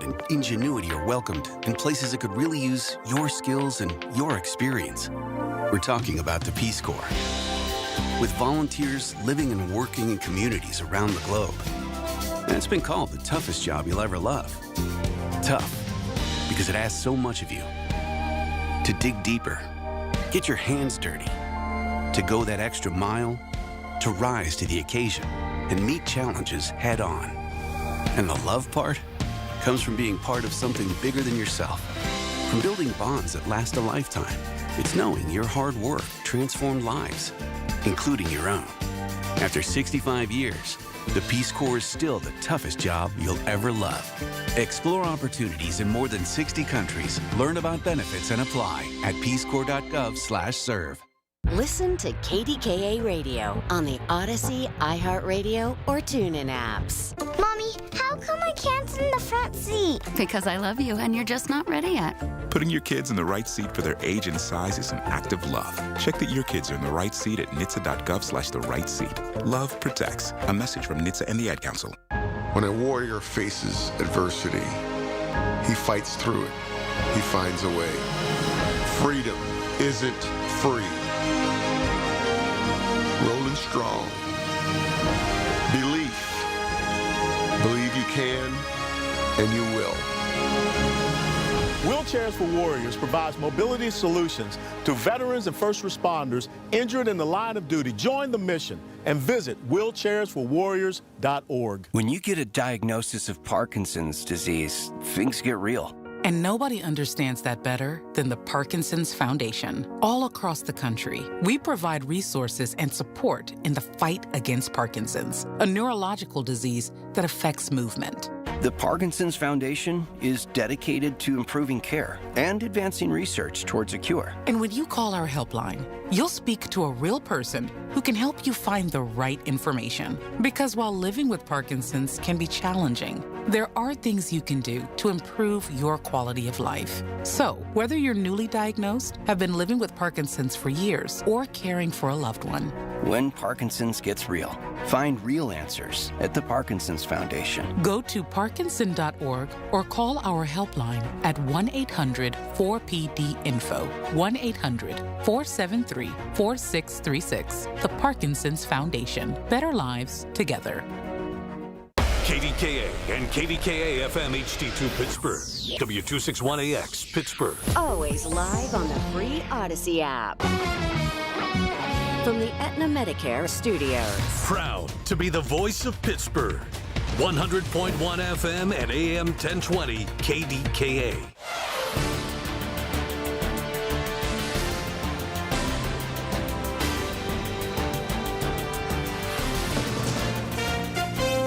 and ingenuity are welcomed in places that could really use your skills and your experience. We're talking about the Peace Corps. With volunteers living and working in communities around the globe. And it's been called the toughest job you'll ever love. Tough, because it asks so much of you. To dig deeper, get your hands dirty, to go that extra mile, to rise to the occasion and meet challenges head on. And the love part comes from being part of something bigger than yourself. From building bonds that last a lifetime. It's knowing your hard work transformed lives, including your own. After 65 years, the Peace Corps is still the toughest job you'll ever love. Explore opportunities in more than 60 countries. Learn about benefits and apply at peacecorps.gov/serve. Listen to KDKA Radio on the Odyssey, iHeartRadio, or TuneIn apps. Mommy, how come I can't sit in the front seat? Because I love you and you're just not ready yet. Putting your kids in the right seat for their age and size is an act of love. Check that your kids are in the right seat at NHTSA.gov/the right seat. Love protects. A message from NHTSA and the Ad Council. When a warrior faces adversity, he fights through it. He finds a way. Freedom isn't free. Rolling strong. Belief. Believe you can, and you will. Wheelchairs for Warriors provides mobility solutions to veterans and first responders injured in the line of duty. Join the mission and visit wheelchairsforwarriors.org. When you get a diagnosis of Parkinson's disease, things get real. And nobody understands that better than the Parkinson's Foundation. All across the country, we provide resources and support in the fight against Parkinson's, a neurological disease that affects movement. The Parkinson's Foundation is dedicated to improving care and advancing research towards a cure. And when you call our helpline, you'll speak to a real person who can help you find the right information. Because while living with Parkinson's can be challenging, there are things you can do to improve your quality of life. So, whether you're newly diagnosed, have been living with Parkinson's for years, or caring for a loved one, When Parkinson's gets real, find real answers at the Parkinson's Foundation. Go to parkinson.org or call our helpline at 1-800-4PD-INFO, 1-800-473-4636. The Parkinson's Foundation. Better lives together. KDKA and KDKA-FM HD2 Pittsburgh. W261AX Pittsburgh. Always live on the free Odyssey app. From the Aetna Medicare studios. Proud to be the voice of Pittsburgh. 100.1 FM and AM 1020 KDKA.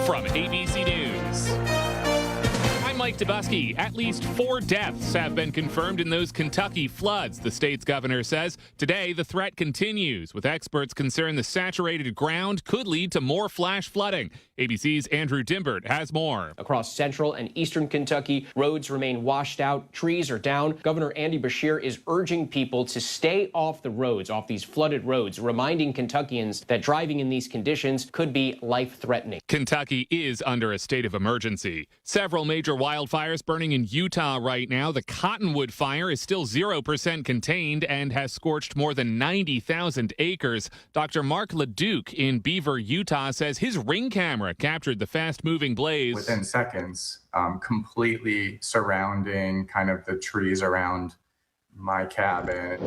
From ABC News, I'm Mike Dubusky. At least 4 deaths have been confirmed in those Kentucky floods, the state's governor says. Today, the threat continues, with experts concerned the saturated ground could lead to more flash flooding. ABC's Andrew Dimbert has more. Across central and eastern Kentucky, roads remain washed out, trees are down. Governor Andy Beshear is urging people to stay off the roads, off these flooded roads, reminding Kentuckians that driving in these conditions could be life-threatening. Kentucky is under a state of emergency. Several major wildfires burning in Utah right now. The Cottonwood fire is still 0% contained and has scorched more than 90,000 acres. Dr. Mark LeDuc in Beaver, Utah says his Ring camera captured the fast-moving blaze. Within seconds, completely surrounding kind of the trees around my cabin.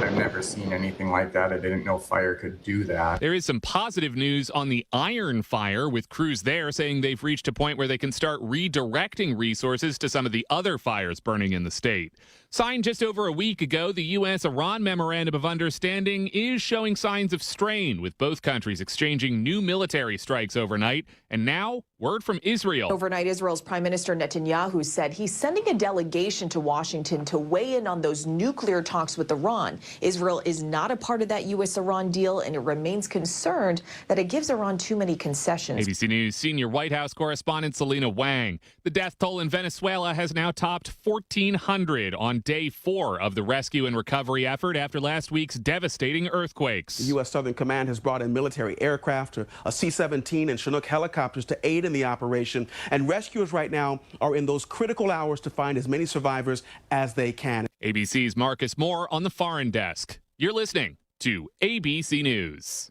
I've never seen anything like that. I didn't know fire could do that. There is some positive news on the Iron Fire, with crews there saying they've reached a point where they can start redirecting resources to some of the other fires burning in the state. Signed just over a week ago, the U.S.-Iran Memorandum of Understanding is showing signs of strain, with both countries exchanging new military strikes overnight. And now, word from Israel. Overnight, Israel's Prime Minister Netanyahu said he's sending a delegation to Washington to weigh in on those nuclear talks with Iran. Israel is not a part of that U.S.-Iran deal, and it remains concerned that it gives Iran too many concessions. ABC News senior White House correspondent Selena Wang. The death toll in Venezuela has now topped 1,400 on day 4 of the rescue and recovery effort after last week's devastating earthquakes. The U.S. Southern Command has brought in military aircraft, a C-17 and Chinook helicopters to aid in the operation, and rescuers right now are in those critical hours to find as many survivors as they can. ABC's Marcus Moore on the foreign desk. You're listening to ABC News.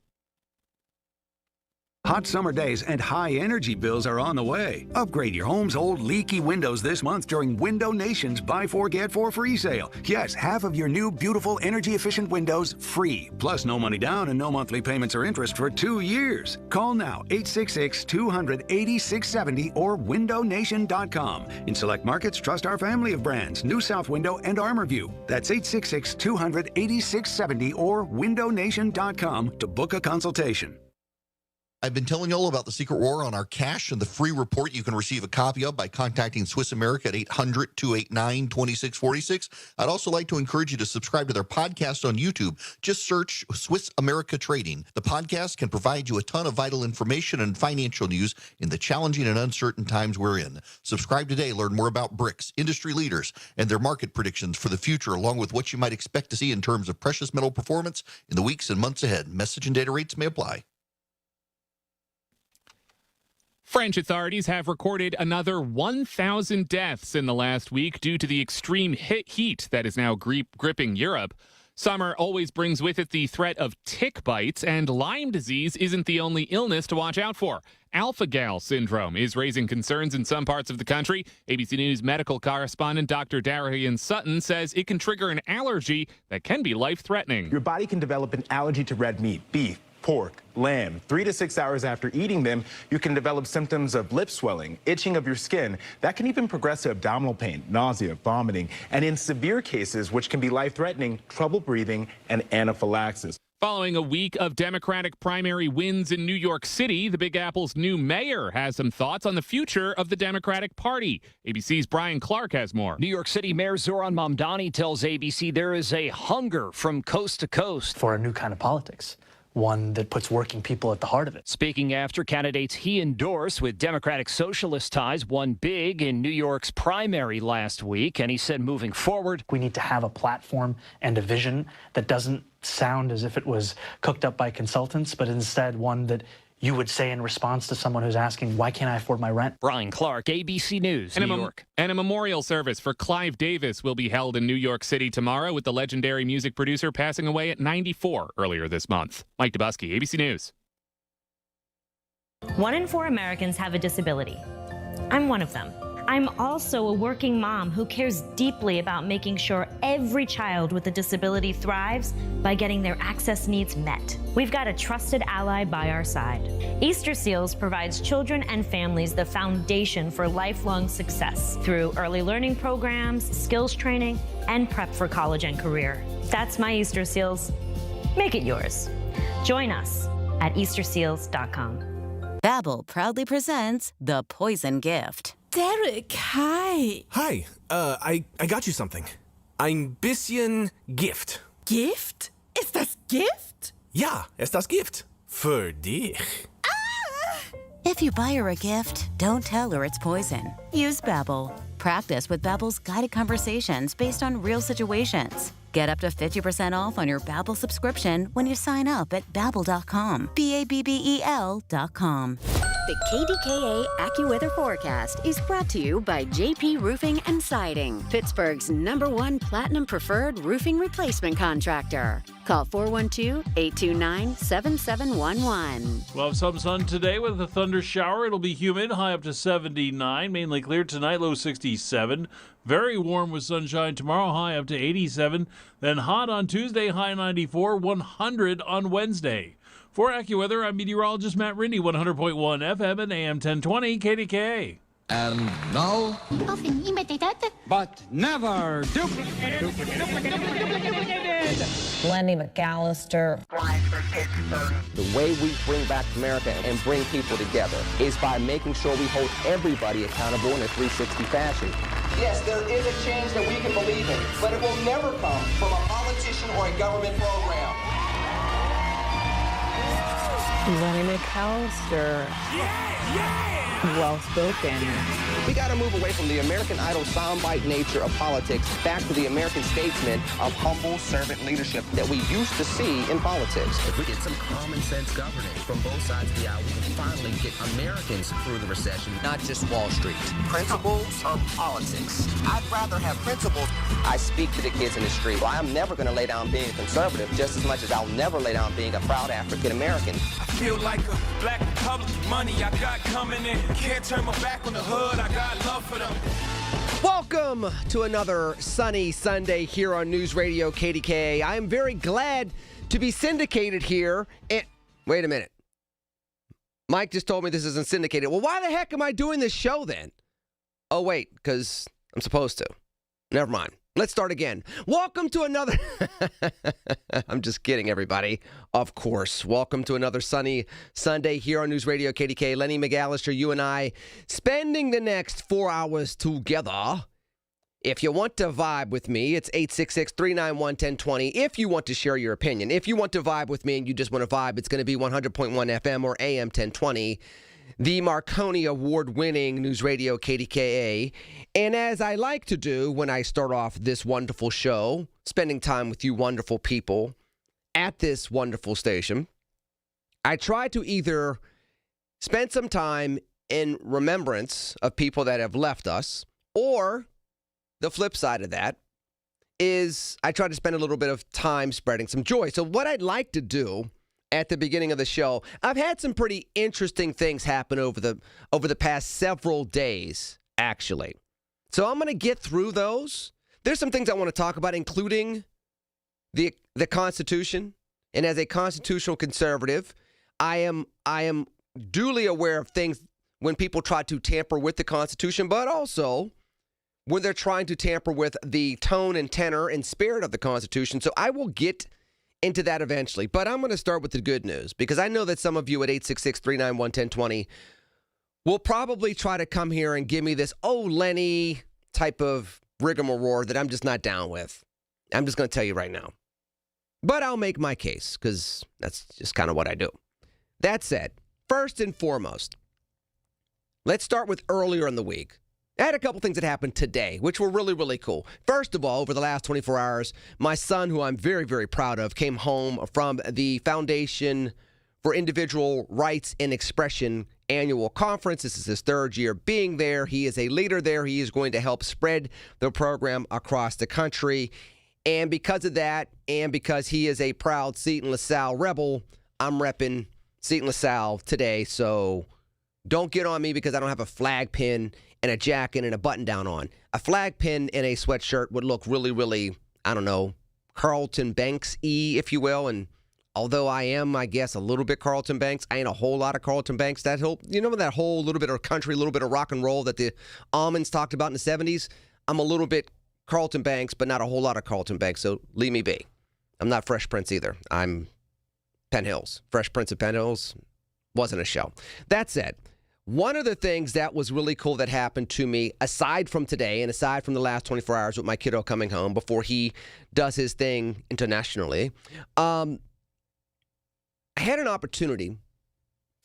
Hot summer days and high energy bills are on the way. Upgrade your home's old leaky windows this month during Window Nation's Buy 4 Get 4 free sale. Yes, half of your new beautiful energy efficient windows free. Plus no money down and no monthly payments or interest for 2 years. Call now 866-200-8670 or windownation.com. In select markets, trust our family of brands, New South Window and ArmorView. That's 866-200-8670 or windownation.com to book a consultation. I've been telling you all about the secret war on our cash and the free report you can receive a copy of by contacting Swiss America at 800-289-2646. I'd also like to encourage you to subscribe to their podcast on YouTube. Just search Swiss America Trading. The podcast can provide you a ton of vital information and financial news in the challenging and uncertain times we're in. Subscribe today. Learn more about BRICS, industry leaders, and their market predictions for the future, along with what you might expect to see in terms of precious metal performance in the weeks and months ahead. Message and data rates may apply. French authorities have recorded another 1,000 deaths in the last week due to the extreme heat that is now gripping Europe. Summer always brings with it the threat of tick bites, and Lyme disease isn't the only illness to watch out for. Alpha-gal syndrome is raising concerns in some parts of the country. ABC News medical correspondent Dr. Darian Sutton says it can trigger an allergy that can be life-threatening. Your body can develop an allergy to red meat, beef, pork, lamb. 3 to 6 hours after eating them, you can develop symptoms of lip swelling, itching of your skin. That can even progress to abdominal pain, nausea, vomiting, and in severe cases, which can be life-threatening, trouble breathing and anaphylaxis. Following a week of Democratic primary wins in New York City, the Big Apple's new mayor has some thoughts on the future of the Democratic Party. ABC's Brian Clark has more. New York City Mayor Zoran Mamdani tells ABC there is a hunger from coast to coast for a new kind of politics. One that puts working people at the heart of it. Speaking after candidates he endorsed with Democratic Socialist ties won big in New York's primary last week, and he said moving forward, we need to have a platform and a vision that doesn't sound as if it was cooked up by consultants, but instead one that you would say in response to someone who's asking, why can't I afford my rent? Brian Clark, ABC News, New York. And a memorial service for Clive Davis will be held in New York City tomorrow, with the legendary music producer passing away at 94 earlier this month. Mike Dubusky, ABC News. 1 in 4 Americans have a disability. I'm one of them. I'm also a working mom who cares deeply about making sure every child with a disability thrives by getting their access needs met. We've got a trusted ally by our side. Easter Seals provides children and families the foundation for lifelong success through early learning programs, skills training, and prep for college and career. That's my Easter Seals. Make it yours. Join us at easterseals.com. Babbel proudly presents The Poison Gift. Derek, hi. Hi, I got you something. Ein bisschen Gift. Gift? Ist das Gift? Ja, ist das Gift. Für dich. If you buy her a gift, don't tell her it's poison. Use Babbel. Practice with Babbel's guided conversations based on real situations. Get up to 50% off on your Babbel subscription when you sign up at Babbel.com. Babbel.com. The KDKA AccuWeather forecast is brought to you by JP Roofing and Siding, Pittsburgh's #1 Platinum Preferred Roofing Replacement Contractor. Call 412-829-7711. We'll have some sun today with a thunder shower. It'll be humid, high up to 79. Mainly clear tonight, low 67. Very warm with sunshine tomorrow, high up to 87. Then hot on Tuesday, high 94. 100 on Wednesday. For AccuWeather, I'm meteorologist Matt Rindy, 100.1 FM and AM 1020 KDKA. And now, Often imitated, but never duplicated. Lenny McAllister. The way we bring back America and bring people together is by making sure we hold everybody accountable in a 360 fashion. Yes, there is a change that we can believe in, but it will never come from a politician or a government program. Lenny McAllister. Yeah! well-spoken. We got to move away from the American Idol soundbite nature of politics back to the American statesman of humble servant leadership that we used to see in politics. If we get some common sense governing from both sides of the aisle, we can finally get Americans through the recession, not just Wall Street. Principles of politics. I'd rather have principles. I speak to the kids in the street. Well, I'm never going to lay down being conservative just as much as I'll never lay down being a proud African American. I feel like a black Republican. Money I got coming in. Can't turn my back on the hood. I got love for them. Welcome to another sunny Sunday here on News Radio KDKA. I am very glad to be syndicated here. And wait a minute. Mike just told me this isn't syndicated. Well, why the heck am I doing this show then? Oh, wait, because I'm supposed to. Never mind. Let's start again. Welcome to another... I'm just kidding, everybody. Of course. Welcome to another sunny Sunday here on News Radio KDK. Lenny McAllister, you and I, spending the next 4 hours together. If you want to vibe with me, it's 866-391-1020. If you want to share your opinion. If you want to vibe with me and you just want to vibe, it's going to be 100.1 FM or AM 1020. The Marconi Award-winning News Radio KDKA. And as I like to do when I start off this wonderful show, spending time with you wonderful people at this wonderful station, I try to either spend some time in remembrance of people that have left us, or the flip side of that is I try to spend a little bit of time spreading some joy. So what I'd like to do at the beginning of the show, I've had some pretty interesting things happen over the past several days, actually. So I'm going to get through those. There's some things I want to talk about, including the Constitution. And as a constitutional conservative, I am duly aware of things when people try to tamper with the Constitution, but also when they're trying to tamper with the tone and tenor and spirit of the Constitution. So I will get into that eventually. But I'm going to start with the good news, because I know that some of you at 866-391-1020 will probably try to come here and give me this, oh, Lenny type of rigmarole that I'm just not down with. I'm just going to tell you right now. But I'll make my case, because that's just kind of what I do. That said, first and foremost, let's start with earlier in the week. I had a couple things that happened today, which were really, really cool. First of all, over the last 24 hours, my son, who I'm very, very proud of, came home from the Foundation for Individual Rights and Expression annual conference. This is his third year being there. He is a leader there. He is going to help spread the program across the country. And because of that, and because he is a proud Seton LaSalle rebel, I'm repping Seton LaSalle today. So don't get on me because I don't have a flag pin and a jacket and a button down on. A flag pin and a sweatshirt would look really, really, I don't know, Carlton Banks-y, if you will. And although I am, I guess, a little bit Carlton Banks, I ain't a whole lot of Carlton Banks. That whole, you know, that whole little bit of country, a little bit of rock and roll that the Almonds talked about in the 70s? I'm a little bit Carlton Banks, but not a whole lot of Carlton Banks, so leave me be. I'm not Fresh Prince either. I'm Penn Hills. Fresh Prince of Penn Hills wasn't a show. That said, one of the things that was really cool that happened to me, aside from today and aside from the last 24 hours with my kiddo coming home before he does his thing internationally, I had an opportunity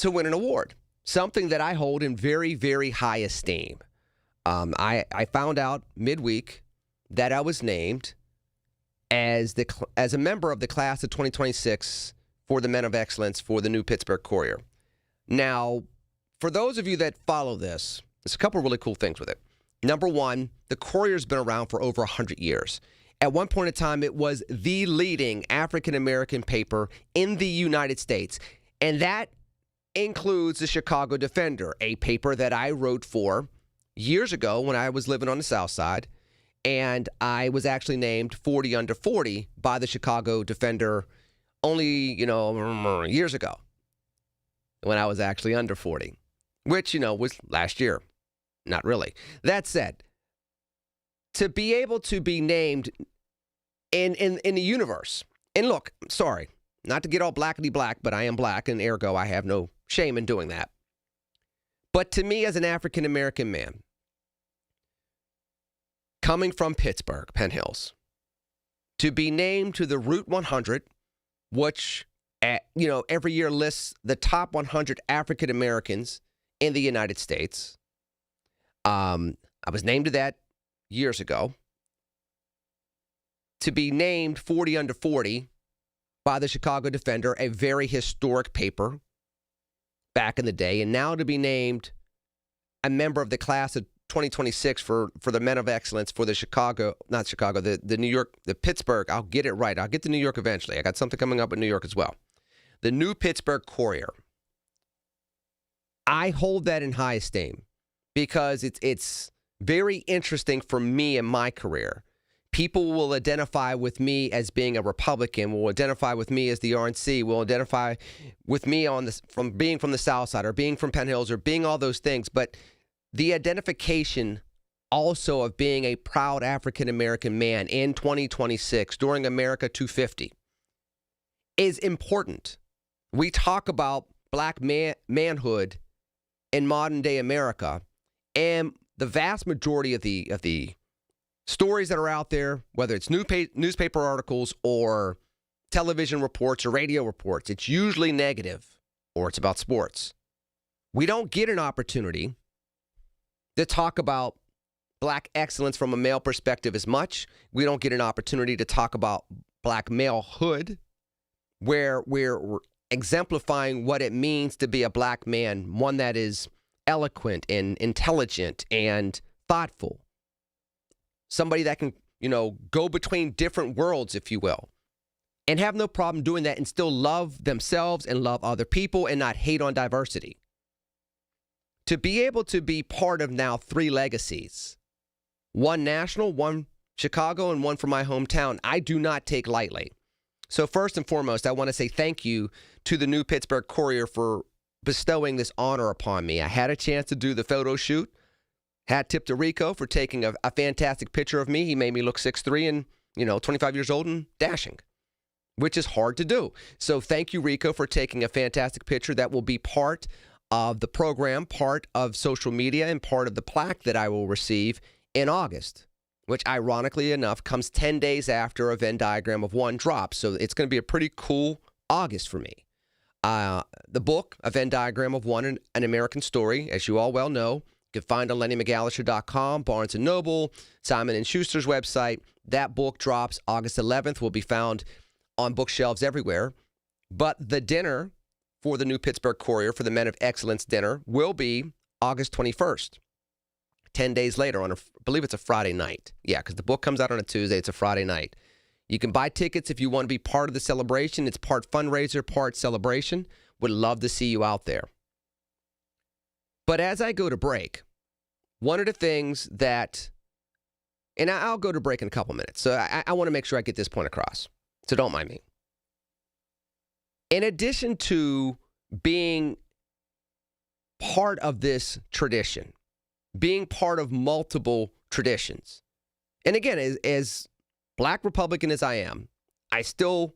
to win an award, something that I hold in very, very high esteem. I found out midweek that I was named as a member of the class of 2026 for the Men of Excellence for the New Pittsburgh Courier. Now, for those of you that follow this, there's a couple of really cool things with it. Number one, the Courier's been around for over 100 years. At one point in time, it was the leading African-American paper in the United States. And that includes the Chicago Defender, a paper that I wrote for years ago when I was living on the South Side. And I was actually named 40 under 40 by the Chicago Defender only, years ago when I was actually under 40. Which, was last year. Not really. That said, to be able to be named in the universe, and look, sorry, not to get all blackety black, but I am black, and ergo I have no shame in doing that. But to me, as an African-American man, coming from Pittsburgh, Penn Hills, to be named to the Route 100, which, every year lists the top 100 African-Americans in the United States. I was named to that years ago. To be named 40 under 40 by the Chicago Defender, a very historic paper back in the day, and now to be named a member of the class of 2026 for the Men of Excellence for the New York, the Pittsburgh. I'll get it right. I'll get to New York eventually. I got something coming up in New York as well. The New Pittsburgh Courier. I hold that in high esteem because it's very interesting for me in my career. People will identify with me as being a Republican, will identify with me as the RNC, will identify with me from being from the South Side or being from Penn Hills or being all those things. But the identification also of being a proud African-American man in 2026 during America 250 is important. We talk about black manhood in modern day America, and the vast majority of the stories that are out there, whether it's newspaper articles or television reports or radio reports, it's usually negative or it's about sports. We don't get an opportunity to talk about black excellence from a male perspective as much. We don't get an opportunity to talk about black malehood, where we're exemplifying what it means to be a black man, one that is eloquent and intelligent and thoughtful. Somebody that can, go between different worlds, if you will, and have no problem doing that and still love themselves and love other people and not hate on diversity. To be able to be part of now 3 legacies, one national, one Chicago, and one from my hometown, I do not take lightly. So first and foremost, I want to say thank you to the New Pittsburgh Courier for bestowing this honor upon me. I had a chance to do the photo shoot. Hat tip to Rico for taking a fantastic picture of me. He made me look 6'3" and, 25 years old and dashing, which is hard to do. So thank you, Rico, for taking a fantastic picture that will be part of the program, part of social media, and part of the plaque that I will receive in August, which ironically enough comes 10 days after a Venn diagram of one drops. So it's going to be a pretty cool August for me. The book, A Venn Diagram of One, An American Story, as you all well know, you can find on LennyMcAllister.com, Barnes & Noble, Simon & Schuster's website. That book drops August 11th, will be found on bookshelves everywhere. But the dinner for the New Pittsburgh Courier, for the Men of Excellence dinner, will be August 21st, 10 days later I believe it's a Friday night. Yeah, because the book comes out on a Tuesday. It's a Friday night. You can buy tickets if you want to be part of the celebration. It's part fundraiser, part celebration. Would love to see you out there. But as I go to break, one of the things that, and I'll go to break in a couple minutes, so I want to make sure I get this point across, so don't mind me. In addition to being part of this tradition, being part of multiple traditions, and again, as Black Republican as I am, I still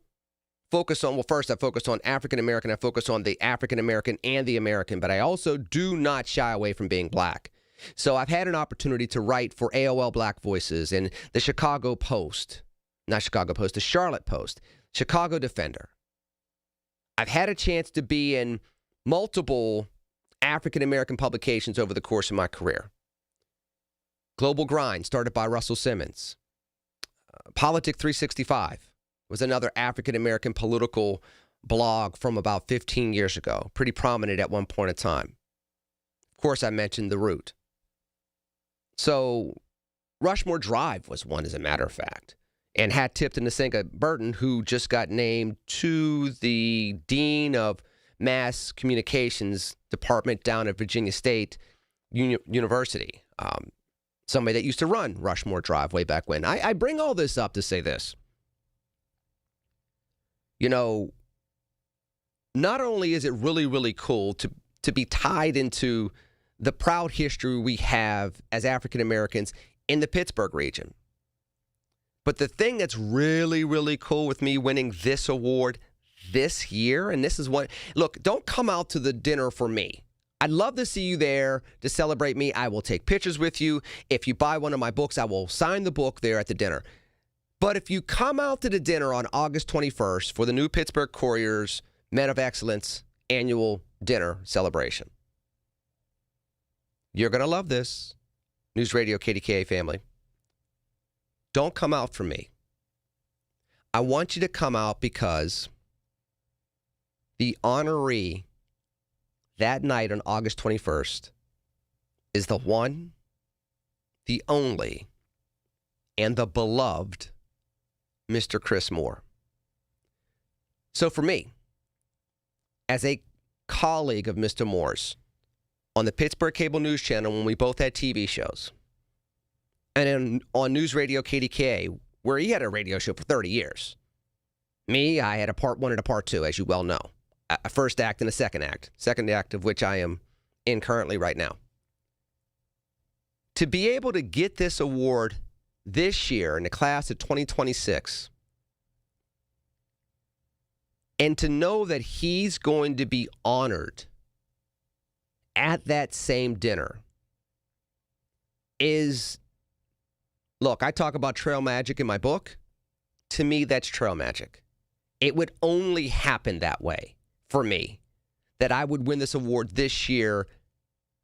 focus on, first I focus on African American, I focus on the African American and the American, but I also do not shy away from being black. So I've had an opportunity to write for AOL Black Voices and the Chicago Post, not Chicago Post, the Charlotte Post, Chicago Defender. I've had a chance to be in multiple African American publications over the course of my career. Global Grind, started by Russell Simmons. Politic 365 was another African American political blog from about 15 years ago, pretty prominent at one point in time. Of course, I mentioned The Root. So Rushmore Drive was one, as a matter of fact. And hat tip to Nasenga Burton, who just got named to the Dean of Mass Communications Department down at Virginia State University. Somebody that used to run Rushmore Drive way back when. I bring all this up to say this. You know, not only is it really, really cool to be tied into the proud history we have as African Americans in the Pittsburgh region, but the thing that's really, really cool with me winning this award this year, and this is what, look, don't come out to the dinner for me. I'd love to see you there to celebrate me. I will take pictures with you. If you buy one of my books, I will sign the book there at the dinner. But if you come out to the dinner on August 21st for the New Pittsburgh Courier's Men of Excellence annual dinner celebration, You're going to love this, News Radio KDKA family. Don't come out for me. I want you to come out because the honoree that night on August 21st is the one, the only, and the beloved Mr. Chris Moore. So for me, as a colleague of Mr. Moore's on the Pittsburgh Cable News Channel when we both had TV shows, and on News Radio KDKA, where he had a radio show for 30 years. Me, I had a part 1 and a part 2, as you well know. A first act and a second act of which I am in currently right now. To be able to get this award this year in the class of 2026, and to know that he's going to be honored at that same dinner is, look, I talk about trail magic in my book. To me, that's trail magic. It would only happen that way for me, that I would win this award this year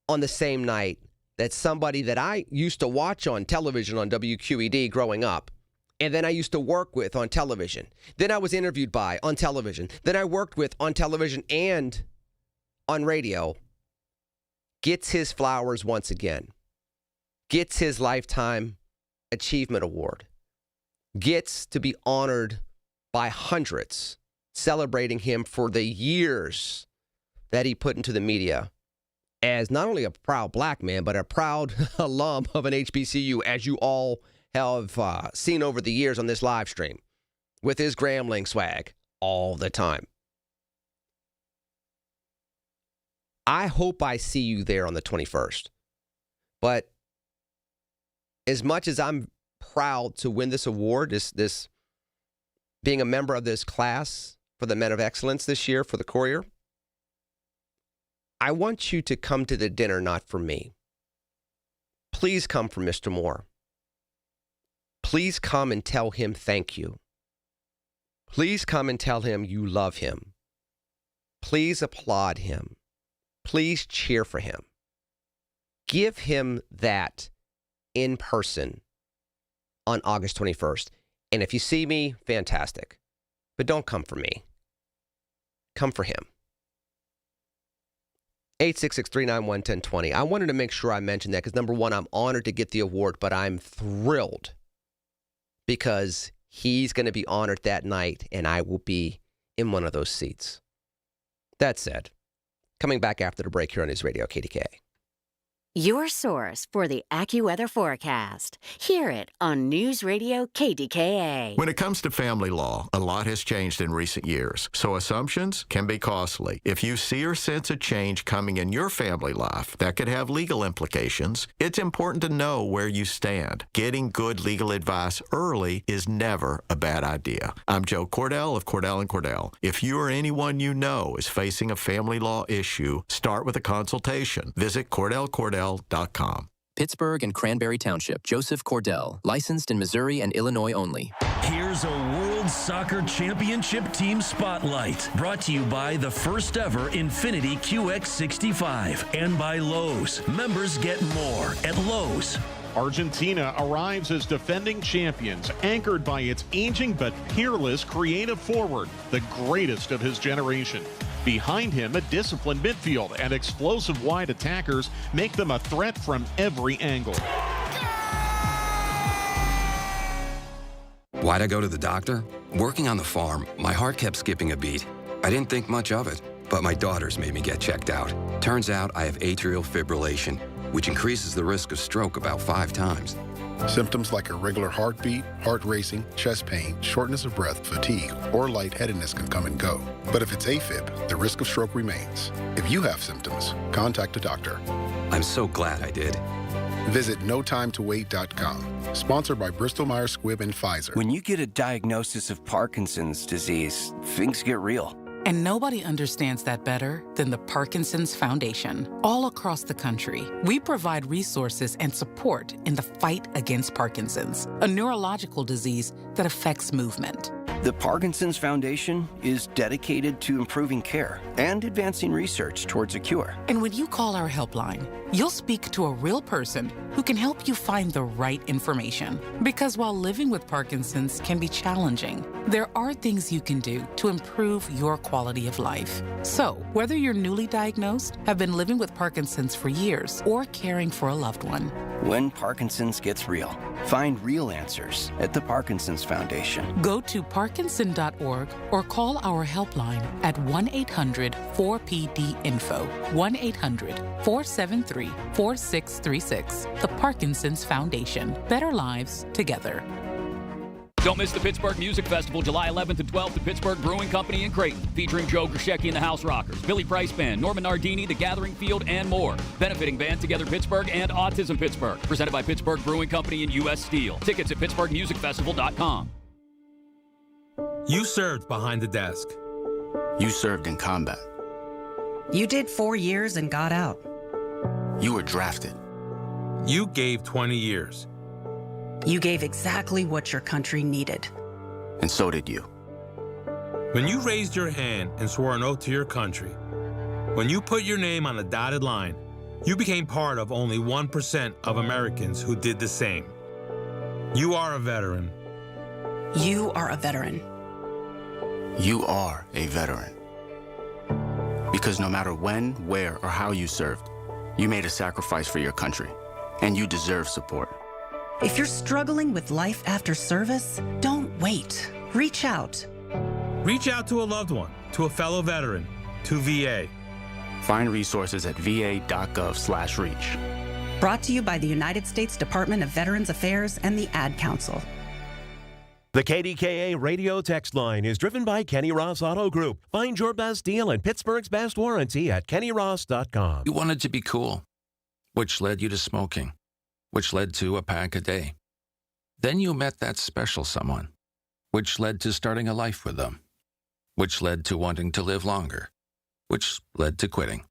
on the same night that somebody that I used to watch on television on WQED growing up, and then I used to work with on television, then I was interviewed by on television, then I worked with on television and on radio, gets his flowers once again, gets his Lifetime Achievement Award, gets to be honored by hundreds, celebrating him for the years that he put into the media as not only a proud black man, but a proud alum of an HBCU, as you all have seen over the years on this live stream, with his Grambling swag all the time. I hope I see you there on the 21st. But as much as I'm proud to win this award, this being a member of this class for the Men of Excellence this year for the Courier, I want you to come to the dinner not for me. Please come for Mr. Moore. Please come and tell him thank you. Please come and tell him you love him. Please applaud him. Please cheer for him. Give him that in person on August 21st. And if you see me, fantastic. But don't come for me. Come for him. 866-391-1020. I wanted to make sure I mentioned that because, number one, I'm honored to get the award, but I'm thrilled because he's going to be honored that night, and I will be in one of those seats. That said, coming back after the break here on News Radio KDKA. Your source for the AccuWeather forecast. Hear it on News Radio KDKA. When it comes to family law, a lot has changed in recent years, so assumptions can be costly. If you see or sense a change coming in your family life that could have legal implications, it's important to know where you stand. Getting good legal advice early is never a bad idea. I'm Joe Cordell of Cordell & Cordell. If you or anyone you know is facing a family law issue, start with a consultation. Visit CordellCordell.com. Pittsburgh and Cranberry Township. Joseph Cordell. Licensed in Missouri and Illinois only. Here's a World Soccer Championship Team Spotlight. Brought to you by the first ever Infiniti QX65 and by Lowe's. Members get more at Lowe's. Argentina arrives as defending champions, anchored by its aging but peerless creative forward, the greatest of his generation. Behind him, a disciplined midfield and explosive wide attackers make them a threat from every angle. Why'd I go to the doctor? Working on the farm, my heart kept skipping a beat. I didn't think much of it, but my daughters made me get checked out. Turns out I have atrial fibrillation, which increases the risk of stroke about 5 times. Symptoms like irregular heartbeat, heart racing, chest pain, shortness of breath, fatigue, or lightheadedness can come and go. But if it's AFib, the risk of stroke remains. If you have symptoms, contact a doctor. I'm so glad I did. Visit notimetowait.com. Sponsored by Bristol-Myers Squibb and Pfizer. When you get a diagnosis of Parkinson's disease, things get real. And nobody understands that better than the Parkinson's Foundation. All across the country, we provide resources and support in the fight against Parkinson's, a neurological disease that affects movement. The Parkinson's Foundation is dedicated to improving care and advancing research towards a cure. And when you call our helpline, you'll speak to a real person who can help you find the right information. Because while living with Parkinson's can be challenging, there are things you can do to improve your quality of life. So, whether you're newly diagnosed, have been living with Parkinson's for years, or caring for a loved one, When Parkinson's gets real, find real answers at the Parkinson's Foundation. go to parkinson.org or call our helpline at 1-800-4PD-INFO, 1-800-473-4636. The Parkinson's Foundation. Better lives together. Don't miss the Pittsburgh Music Festival, July 11th and 12th at Pittsburgh Brewing Company in Creighton, featuring Joe Grishecki and the House Rockers, Billy Price Band, Norman Nardini, The Gathering Field, and more. Benefiting Band Together Pittsburgh and Autism Pittsburgh. Presented by Pittsburgh Brewing Company and U.S. Steel. Tickets at pittsburghmusicfestival.com. You served behind the desk. You served in combat. You did 4 years and got out. You were drafted. You gave 20 years. You gave exactly what your country needed. And so did you. When you raised your hand and swore an oath to your country, when you put your name on a dotted line, you became part of only 1% of Americans who did the same. You are a veteran. You are a veteran. You are a veteran. Because no matter when, where, or how you served, you made a sacrifice for your country, and you deserve support. If you're struggling with life after service, don't wait. Reach out. Reach out to a loved one, to a fellow veteran, to VA. Find resources at va.gov/reach. Brought to you by the United States Department of Veterans Affairs and the Ad Council. The KDKA radio text line is driven by Kenny Ross Auto Group. Find your best deal and Pittsburgh's best warranty at kennyross.com. You wanted to be cool, which led you to smoking, which led to a pack a day. Then you met that special someone, which led to starting a life with them, which led to wanting to live longer, which led to quitting.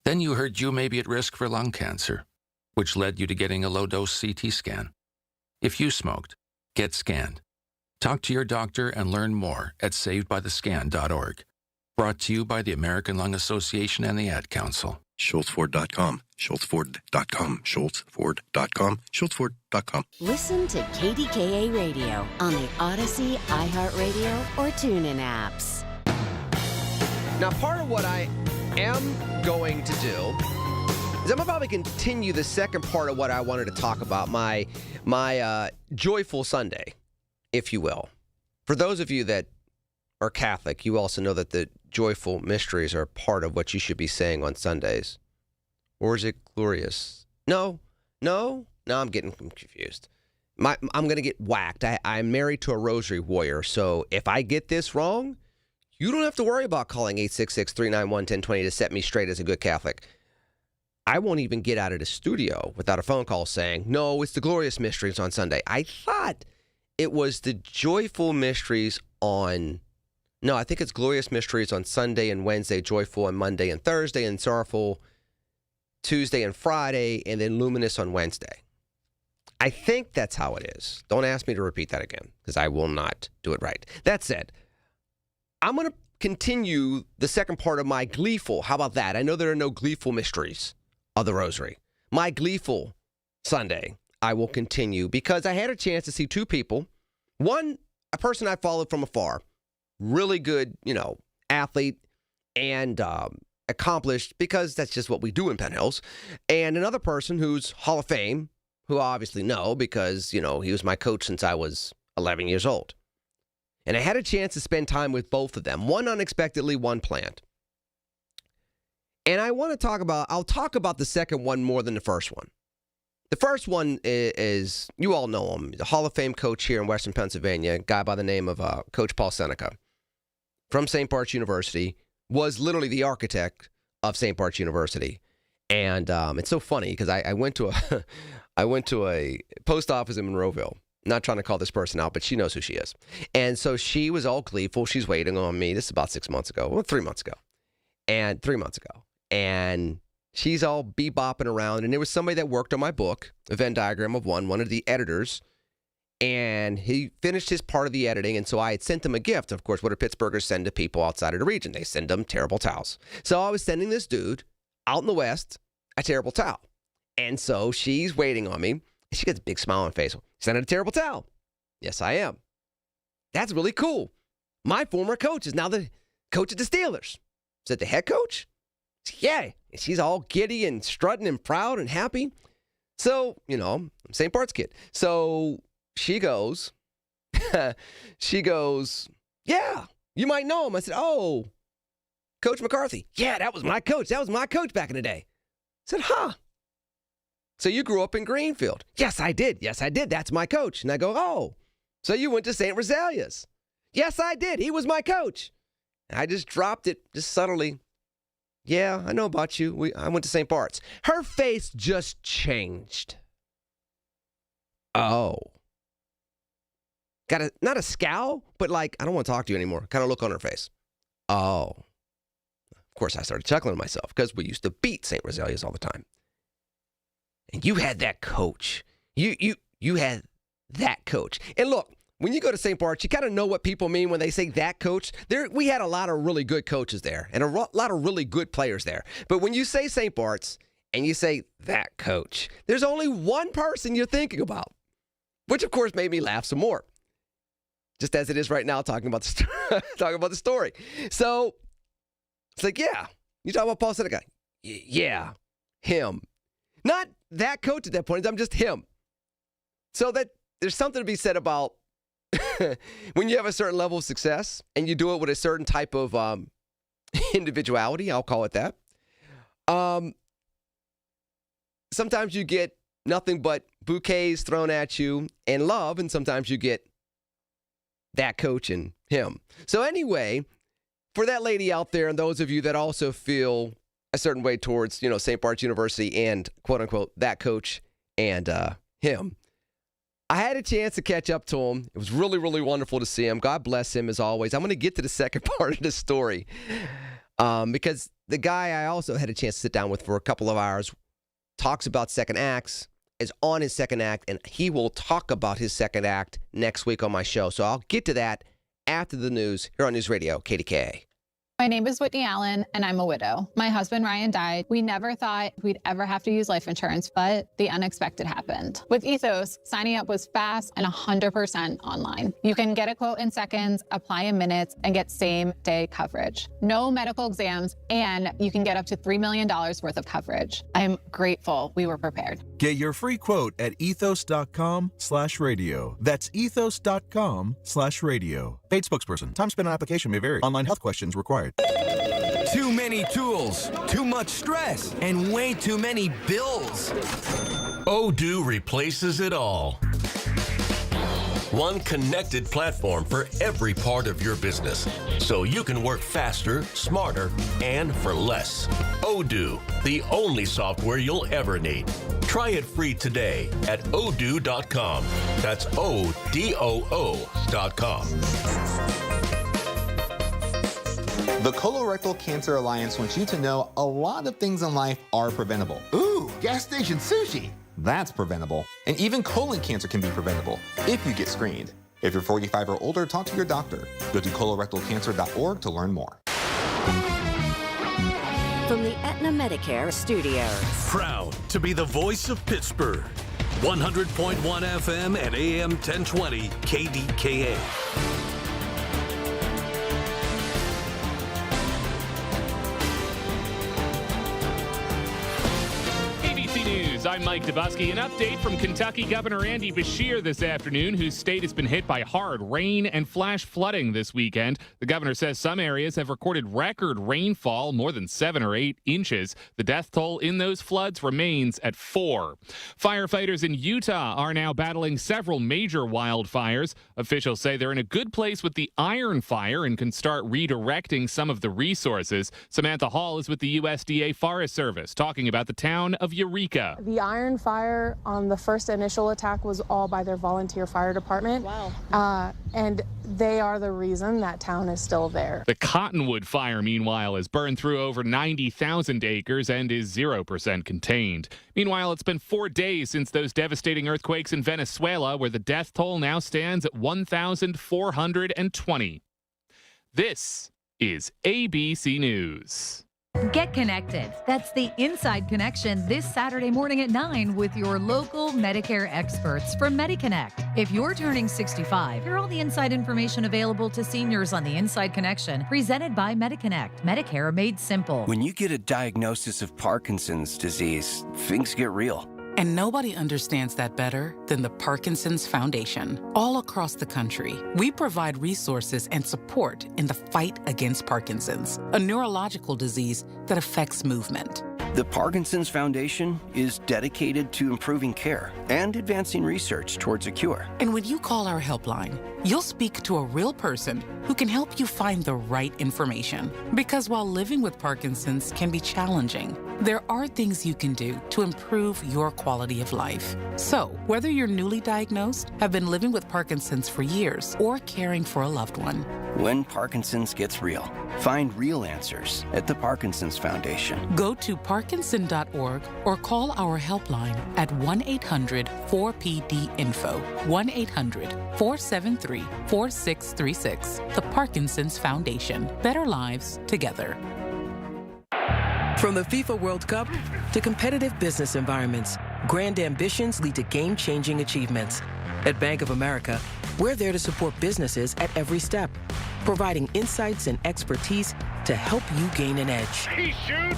Then you heard you may be at risk for lung cancer, which led you to getting a low-dose CT scan. If you smoked, get scanned. Talk to your doctor and learn more at savedbythescan.org. Brought to you by the American Lung Association and the Ad Council. SchultzFord.com, SchultzFord.com, SchultzFord.com, SchultzFord.com. Listen to KDKA Radio on the Odyssey, iHeartRadio, or TuneIn apps. Now, part of what I am going to do is I'm about to continue the second part of what I wanted to talk about, my Joyful Sunday, if you will. For those of you that are Catholic, you also know that the joyful mysteries are part of what you should be saying on Sundays. Or is it glorious? No, I'm getting confused. I'm going to get whacked. I'm married to a rosary warrior, so if I get this wrong, you don't have to worry about calling 866-391-1020 to set me straight as a good Catholic. I won't even get out of the studio without a phone call saying, no, it's the glorious mysteries on Sunday. I thought it was the joyful mysteries on... No, I think it's glorious mysteries on Sunday and Wednesday, joyful on Monday and Thursday, and sorrowful Tuesday and Friday, and then luminous on Wednesday. I think that's how it is. Don't ask me to repeat that again, because I will not do it right. That said, I'm going to continue the second part of my gleeful. How about that? I know there are no gleeful mysteries of the Rosary. My gleeful Sunday, I will continue because I had a chance to see two people. One, a person I followed from afar, really good, athlete and accomplished, because that's just what we do in Penn Hills. And another person who's Hall of Fame, who I obviously know because, he was my coach since I was 11 years old. And I had a chance to spend time with both of them, one unexpectedly, one planned. And I'll talk about the second one more than the first one. The first one is you all know him, the Hall of Fame coach here in Western Pennsylvania, a guy by the name of Coach Paul Seneca from St. Bart's University, was literally the architect of St. Bart's University. And it's so funny because I went to a post office in Monroeville. Not trying to call this person out, but she knows who she is. And so she was all gleeful. She's waiting on me. This is about 3 months ago. And she's all bebopping around. And there was somebody that worked on my book, a Venn diagram of one of the editors. And he finished his part of the editing, and so I had sent him a gift. Of course, what do Pittsburghers send to people outside of the region? They send them terrible towels. So I was sending this dude out in the West a terrible towel. And so she's waiting on me, and she gets a big smile on her face. Send her a terrible towel. Yes, I am. That's really cool. My former coach is now the coach of the Steelers. Is that the head coach? Yeah. And she's all giddy and strutting and proud and happy. So, I'm St. Bart's kid. So she goes, yeah, you might know him. I said, oh, Coach McCarthy. Yeah, that was my coach. That was my coach back in the day. I said, huh. So you grew up in Greenfield. Yes, I did. That's my coach. And I go, oh, so you went to St. Rosalia's. Yes, I did. He was my coach. And I just dropped it just subtly. Yeah, I know about you. I went to St. Bart's. Her face just changed. Oh. Got not a scowl, but like, I don't want to talk to you anymore. Kind of look on her face. Oh. Of course, I started chuckling to myself because we used to beat St. Rosalia's all the time. And you had that coach. You had that coach. And look, when you go to St. Bart's, you kind of know what people mean when they say that coach. We had a lot of really good coaches there and a lot of really good players there. But when you say St. Bart's and you say that coach, there's only one person you're thinking about, which, of course, made me laugh some more. Just as it is right now, talking about the story. So it's like, yeah, you talk about Paul Seneca. Yeah, him. Not that coach at that point. I'm just him. So that there's something to be said about when you have a certain level of success and you do it with a certain type of individuality, I'll call it that. Sometimes you get nothing but bouquets thrown at you and love, and sometimes you get that coach and him. So anyway, for that lady out there and those of you that also feel a certain way towards, St. Bart's University and quote unquote that coach and him, I had a chance to catch up to him. It was really, really wonderful to see him. God bless him as always. I'm going to get to the second part of the story because the guy I also had a chance to sit down with for a couple of hours talks about second acts, is on his second act, and he will talk about his second act next week on my show. So I'll get to that after the news here on News Radio, KDKA. My name is Whitney Allen, and I'm a widow. My husband, Ryan, died. We never thought we'd ever have to use life insurance, but the unexpected happened. With Ethos, signing up was fast and 100% online. You can get a quote in seconds, apply in minutes, and get same-day coverage. No medical exams, and you can get up to $3 million worth of coverage. I'm grateful we were prepared. Get your free quote at ethos.com/radio. That's ethos.com/radio. Paid spokesperson. Time spent on application may vary. Online health questions required. Too many tools, too much stress, and way too many bills. Odoo replaces it all. One connected platform for every part of your business, so you can work faster, smarter, and for less. Odoo, the only software you'll ever need. Try it free today at odoo.com. That's ODOO.com. The Colorectal Cancer Alliance wants you to know a lot of things in life are preventable. Ooh, gas station sushi. That's preventable. And even colon cancer can be preventable if you get screened. If you're 45 or older, talk to your doctor. Go to colorectalcancer.org to learn more. From the Aetna Medicare Studios. Proud to be the voice of Pittsburgh. 100.1 FM and AM 1020 KDKA. I'm Mike Dubusky. An update from Kentucky Governor Andy Beshear this afternoon, whose state has been hit by hard rain and flash flooding this weekend. The governor says some areas have recorded record rainfall, more than 7 or 8 inches. The death toll in those floods remains at 4. Firefighters in Utah are now battling several major wildfires. Officials say they're in a good place with the Iron Fire and can start redirecting some of the resources. Samantha Hall is with the USDA Forest Service talking about the town of Eureka. The iron fire on the first initial attack was all by their volunteer fire department. Wow. And they are the reason that town is still there. The Cottonwood fire, meanwhile, has burned through over 90,000 acres and is 0% contained. Meanwhile, it's been 4 days since those devastating earthquakes in Venezuela, where the death toll now stands at 1,420. This is ABC News. Get connected. That's the Inside Connection this Saturday morning at 9 with your local Medicare experts from MediConnect. If you're turning 65, hear all the inside information available to seniors on the Inside Connection, presented by MediConnect. Medicare made simple. When you get a diagnosis of Parkinson's disease, things get real. And nobody understands that better than the Parkinson's Foundation. All across the country, we provide resources and support in the fight against Parkinson's, a neurological disease that affects movement. The Parkinson's Foundation is dedicated to improving care and advancing research towards a cure. And when you call our helpline, you'll speak to a real person who can help you find the right information. Because while living with Parkinson's can be challenging, there are things you can do to improve your quality of life. So, whether you're newly diagnosed, have been living with Parkinson's for years, or caring for a loved one, when Parkinson's gets real, find real answers at the Parkinson's Foundation. Go to parkinson.org or call our helpline at 1-800-4PD-INFO, 1-800-473-4636. The Parkinson's Foundation. Better lives together. From the FIFA World Cup to competitive business environments, grand ambitions lead to game-changing achievements. At Bank of America, we're there to support businesses at every step, providing insights and expertise to help you gain an edge. He shoots,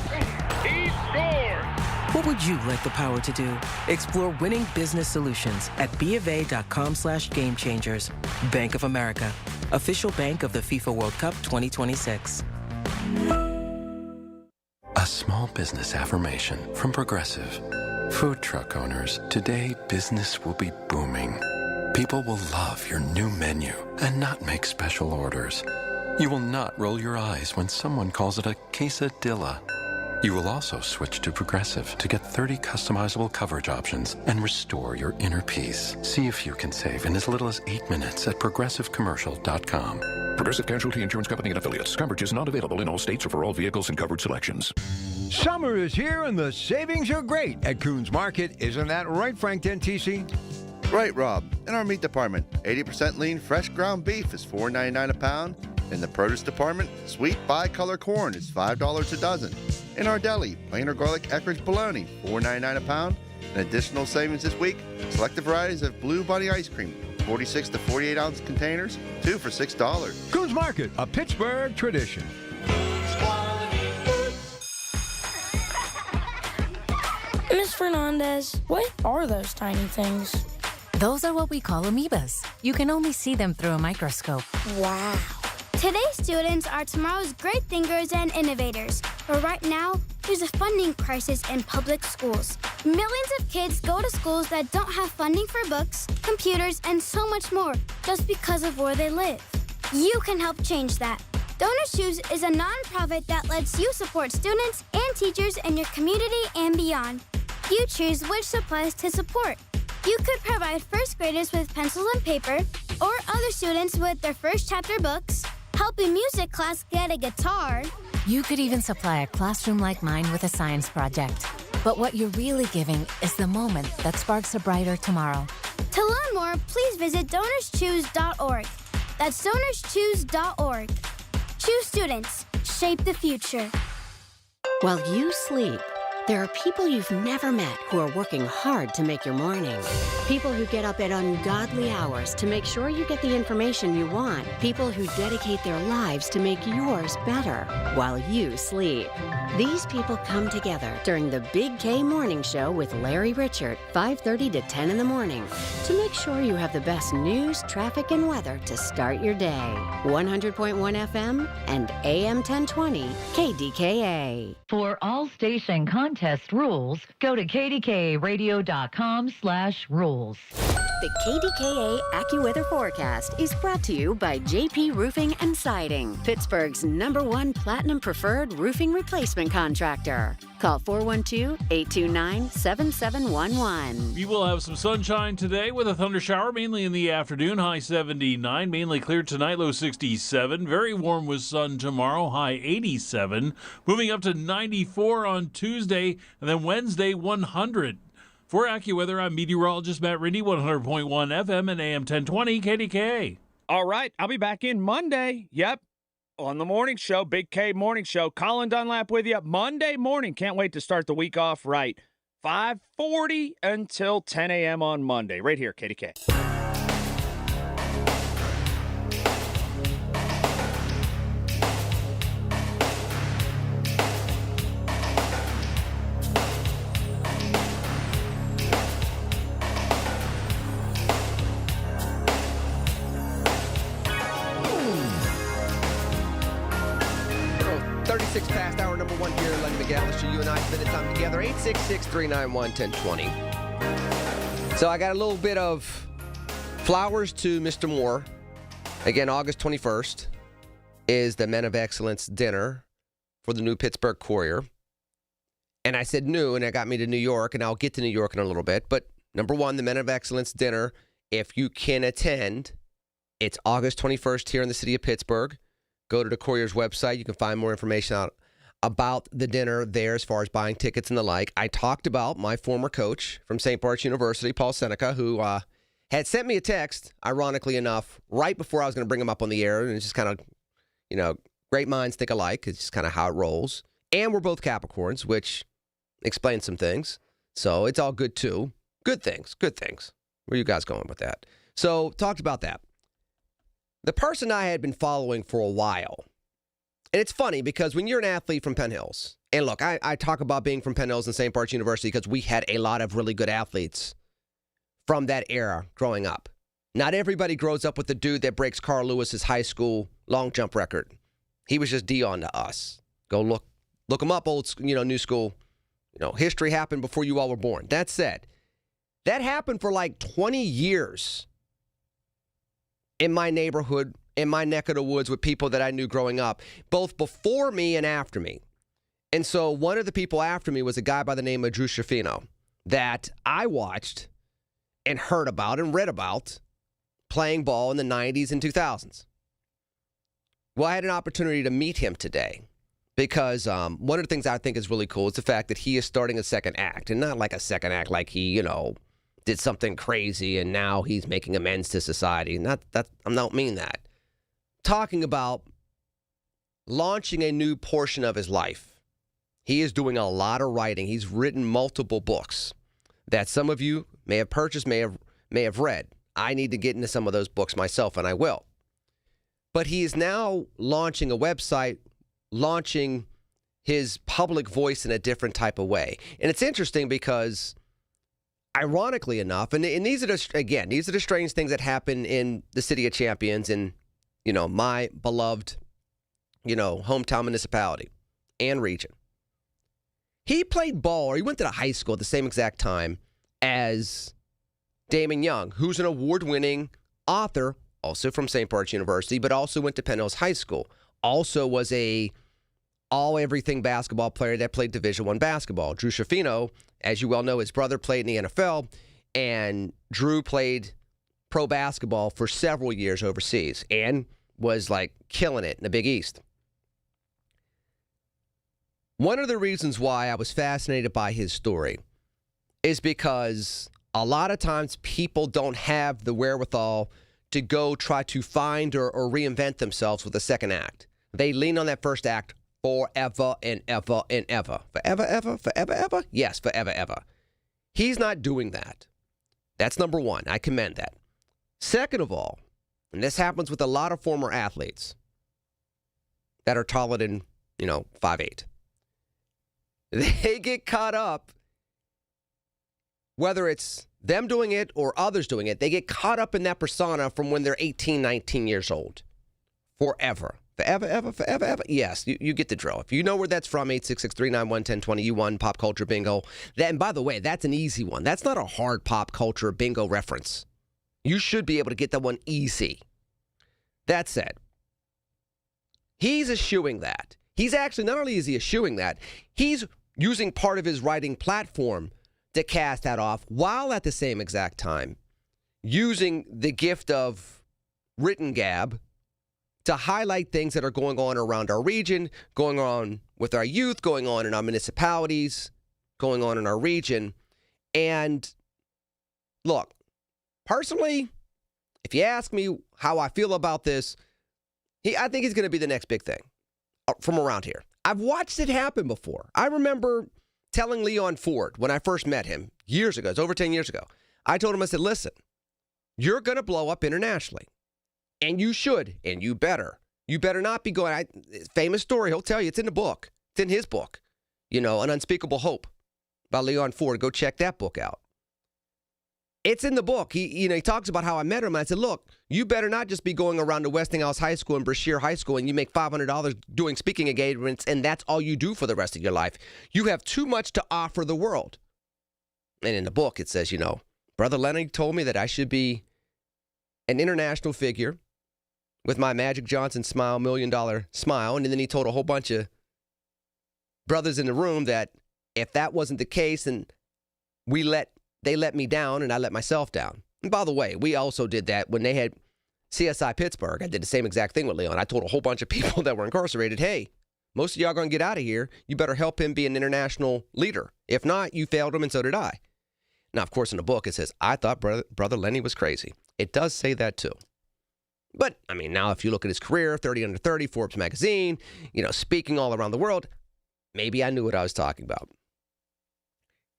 he scores! What would you like the power to do? Explore winning business solutions at BofA.com/gamechangers. Bank of America, official bank of the FIFA World Cup 2026. A small business affirmation from Progressive. Food truck owners, today business will be booming. People will love your new menu and not make special orders. You will not roll your eyes when someone calls it a quesadilla. You will also switch to Progressive to get 30 customizable coverage options and restore your inner peace. See if you can save in as little as 8 minutes at progressivecommercial.com. Progressive Casualty Insurance Company and Affiliates. Coverage is not available in all states or for all vehicles and coverage selections. Summer is here and the savings are great at Coons Market. Isn't that right, Frank Dentisi? Right, Rob. In our meat department, 80% lean fresh ground beef is $4.99 a pound. In the produce department, sweet bicolor corn is $5 a dozen. In our deli, plain or garlic Eckrich bologna, $4.99 a pound. An additional savings this week, selected varieties of Blue Bunny ice cream, 46 to 48 ounce containers, 2 for $6. Coons Market, a Pittsburgh tradition. Miss Fernandez, what are those tiny things? Those are what we call amoebas. You can only see them through a microscope. Wow. Today's students are tomorrow's great thinkers and innovators. But right now, there's a funding crisis in public schools. Millions of kids go to schools that don't have funding for books, computers, and so much more just because of where they live. You can help change that. Donors Choose is a nonprofit that lets you support students and teachers in your community and beyond. You choose which supplies to support. You could provide first graders with pencils and paper, or other students with their first chapter books, help a music class get a guitar. You could even supply a classroom like mine with a science project. But what you're really giving is the moment that sparks a brighter tomorrow. To learn more, please visit DonorsChoose.org. That's DonorsChoose.org. Choose students. Shape the future. While you sleep, there are people you've never met who are working hard to make your morning. People who get up at ungodly hours to make sure you get the information you want. People who dedicate their lives to make yours better while you sleep. These people come together during the Big K Morning Show with Larry Richert, 5:30 to 10 in the morning, to make sure you have the best news, traffic, and weather to start your day. 100.1 FM and AM 1020 KDKA. For all station contest rules, go to KDKARadio.com/rules. The KDKA AccuWeather forecast is brought to you by JP Roofing and Siding, Pittsburgh's #1 Platinum Preferred Roofing Replacement Contractor. Call 412-829-7711. We will have some sunshine today with a thunder shower, mainly in the afternoon, high 79. Mainly clear tonight, low 67. Very warm with sun tomorrow, high 87. Moving up to 94 on Tuesday, and then Wednesday, 100. For AccuWeather, I'm meteorologist Matt Rindy, 100.1 FM and AM 1020 KDKA. All right, I'll be back in Monday. Yep, on the morning show, Big K Morning Show. Colin Dunlap with you Monday morning. Can't wait to start the week off right. 5:40 until 10 a.m. on Monday, right here, KDK. Past hour number 1 here, Lenny McAllister. You and I spending time together. 866-391-1020. So I got a little bit of flowers to Mr. Moore. Again, August 21st is the Men of Excellence dinner for the new Pittsburgh Courier. And I said new, and that got me to New York, and I'll get to New York in a little bit. But number 1, the Men of Excellence dinner, if you can attend, it's August 21st here in the city of Pittsburgh. Go to the Courier's website. You can find more information out about the dinner there as far as buying tickets and the like. I talked about my former coach from St. Bart's University, Paul Seneca, who had sent me a text, ironically enough, right before I was going to bring him up on the air. And it's just kind of, great minds think alike. It's just kind of how it rolls. And we're both Capricorns, which explains some things. So it's all good, too. Good things. Where are you guys going with that? So talked about that. The person I had been following for a while, and it's funny because when you're an athlete from Penn Hills, and look, I talk about being from Penn Hills and St. Bart's University because we had a lot of really good athletes from that era growing up. Not everybody grows up with the dude that breaks Carl Lewis's high school long jump record. He was just Dion to us. Go look him up, new school. History happened before you all were born. That said, that happened for like 20 years. In my neighborhood, in my neck of the woods with people that I knew growing up, both before me and after me. And so one of the people after me was a guy by the name of Drew Schiaffino that I watched and heard about and read about playing ball in the 90s and 2000s. Well, I had an opportunity to meet him today because one of the things I think is really cool is the fact that he is starting a second act, and not like a second act like he, did something crazy and now he's making amends to society. I don't mean that. Talking about launching a new portion of his life. He is doing a lot of writing. He's written multiple books that some of you may have purchased, may have read. I need to get into some of those books myself, and I will. But he is now launching a website, launching his public voice in a different type of way. And it's interesting because ironically enough, and these are the strange things that happen in the City of Champions and, my beloved, hometown municipality and region. He played ball, or he went to the high school at the same exact time as Damon Young, who's an award-winning author, also from St. Bart's University, but also went to Penn Hills High School. Also was a all-everything basketball player that played Division I basketball. Drew Schiaffino, as you well know, his brother played in the NFL, and Drew played pro basketball for several years overseas and was killing it in the Big East. One of the reasons why I was fascinated by his story is because a lot of times people don't have the wherewithal to go try to find or reinvent themselves with a second act. They lean on that first act forever and ever and ever. Forever, ever? Yes, forever, ever. He's not doing that. That's number one. I commend that. Second of all, and this happens with a lot of former athletes that are taller than, 5'8". They get caught up, whether it's them doing it or others doing it, they get caught up in that persona from when they're 18, 19 years old. Forever. Forever, ever. Yes, you get the drill. If you know where that's from, 866-391-1020, you won Pop Culture Bingo. And by the way, that's an easy one. That's not a hard pop culture bingo reference. You should be able to get that one easy. That said, he's eschewing that. He's actually, not only is he eschewing that, he's using part of his writing platform to cast that off, while at the same exact time using the gift of written gab to highlight things that are going on around our region, going on with our youth, going on in our municipalities, going on in our region. And look, personally, if you ask me how I feel about this, I think he's going to be the next big thing from around here. I've watched it happen before. I remember telling Leon Ford when I first met him years ago, it's over 10 years ago. I told him, I said, listen, you're going to blow up internationally. And you should, and you better. You better not be going, famous story, he'll tell you, it's in the book. It's in his book. An Unspeakable Hope by Leon Ford. Go check that book out. It's in the book. He talks about how I met him. I said, look, you better not just be going around to Westinghouse High School and Brashear High School and you make $500 doing speaking engagements and that's all you do for the rest of your life. You have too much to offer the world. And in the book, it says, Brother Lenny told me that I should be an international figure with my Magic Johnson smile, $1 million smile. And then he told a whole bunch of brothers in the room that if that wasn't the case, and they let me down and I let myself down. And by the way, we also did that when they had CSI Pittsburgh. I did the same exact thing with Leon. I told a whole bunch of people that were incarcerated, hey, most of y'all going to get out of here. You better help him be an international leader. If not, you failed him and so did I. Now, of course, in the book, it says, I thought Brother Lenny was crazy. It does say that too. But, now if you look at his career, 30 under 30, Forbes magazine, speaking all around the world, maybe I knew what I was talking about.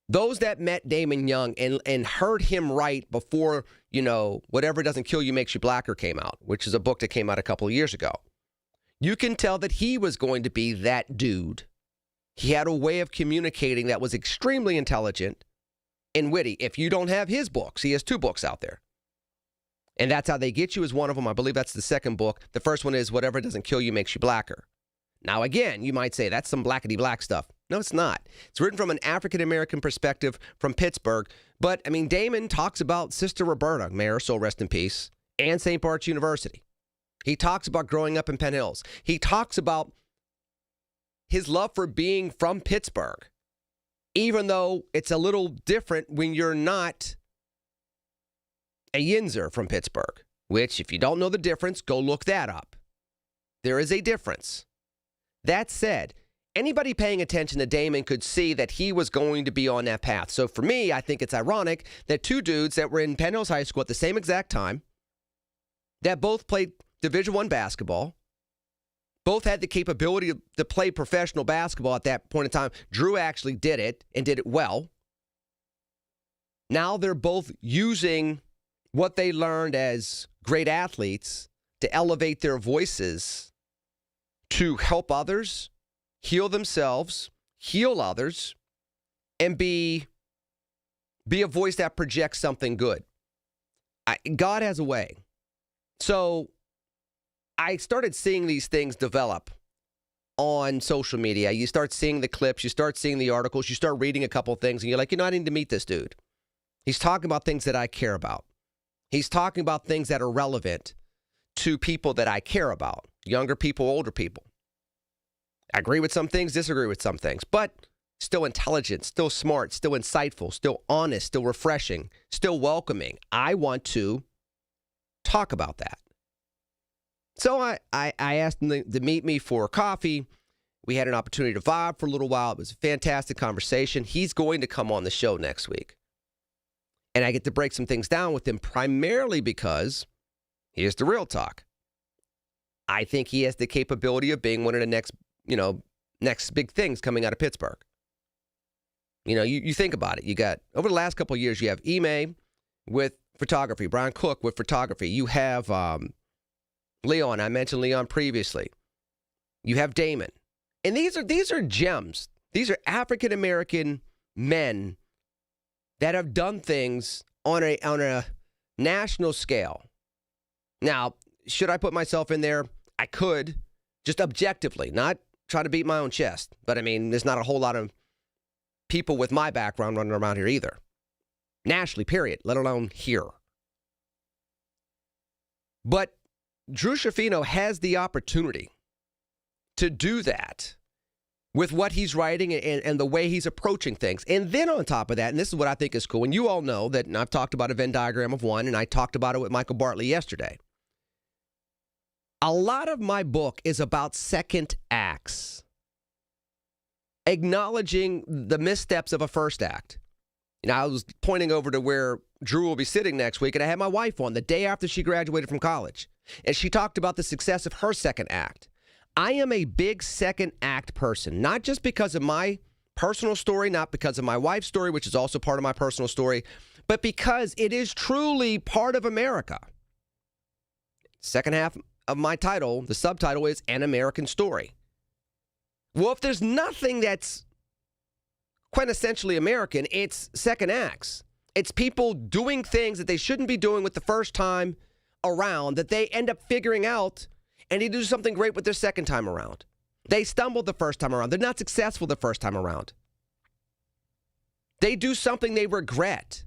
Those that met Damon Young and heard him write before, Whatever Doesn't Kill You Makes You Blacker came out, which is a book that came out a couple of years ago. You can tell that he was going to be that dude. He had a way of communicating that was extremely intelligent and witty. If you don't have his books, he has 2 books out there. And That's How They Get You is one of them. I believe that's the second book. The first one is Whatever Doesn't Kill You Makes You Blacker. Now, again, you might say that's some blackety black stuff. No, it's not. It's written from an African-American perspective from Pittsburgh. But, Damon talks about Sister Roberta, Mayor, so rest in peace, and St. Bart's University. He talks about growing up in Penn Hills. He talks about his love for being from Pittsburgh, even though it's a little different when you're not a Yinzer from Pittsburgh, which, if you don't know the difference, go look that up. There is a difference. That said, anybody paying attention to Damon could see that he was going to be on that path. So for me, I think it's ironic that 2 dudes that were in Penn Hills High School at the same exact time, that both played Division I basketball, both had the capability to play professional basketball at that point in time. Drew actually did it and did it well. Now they're both using what they learned as great athletes to elevate their voices to help others, heal themselves, heal others, and be a voice that projects something good. God has a way. So I started seeing these things develop on social media. You start seeing the clips, you start seeing the articles, you start reading a couple of things, and you're like, I need to meet this dude. He's talking about things that I care about. He's talking about things that are relevant to people that I care about, younger people, older people. I agree with some things, disagree with some things, but still intelligent, still smart, still insightful, still honest, still refreshing, still welcoming. I want to talk about that. So I asked him to meet me for coffee. We had an opportunity to vibe for a little while. It was a fantastic conversation. He's going to come on the show next week. And I get to break some things down with him primarily because, here's the real talk, I think he has the capability of being one of the next big things coming out of Pittsburgh. You think about it. You got, over the last couple of years, you have Ime with photography, Brian Cook with photography. You have Leon. I mentioned Leon previously. You have Damon. And these are gems. These are African-American men that have done things on a national scale. Now, should I put myself in there? I could, just objectively, not try to beat my own chest. But there's not a whole lot of people with my background running around here either. Nationally, period, let alone here. But Drew Schifino has the opportunity to do that with what he's writing and the way he's approaching things. And then on top of that, and this is what I think is cool, and you all know that, and I've talked about a Venn diagram of one, and I talked about it with Michael Bartley yesterday. A lot of my book is about second acts, acknowledging the missteps of a first act. Now, I was pointing over to where Drew will be sitting next week, and I had my wife on the day after she graduated from college, and she talked about the success of her second act. I am a big second act person, not just because of my personal story, not because of my wife's story, which is also part of my personal story, but because it is truly part of America. Second half of my title, the subtitle is An American Story. Well, if there's nothing that's quintessentially American, it's second acts. It's people doing things that they shouldn't be doing with the first time around that they end up figuring out, and they do something great with their second time around. They stumbled the first time around. They're not successful the first time around. They do something they regret,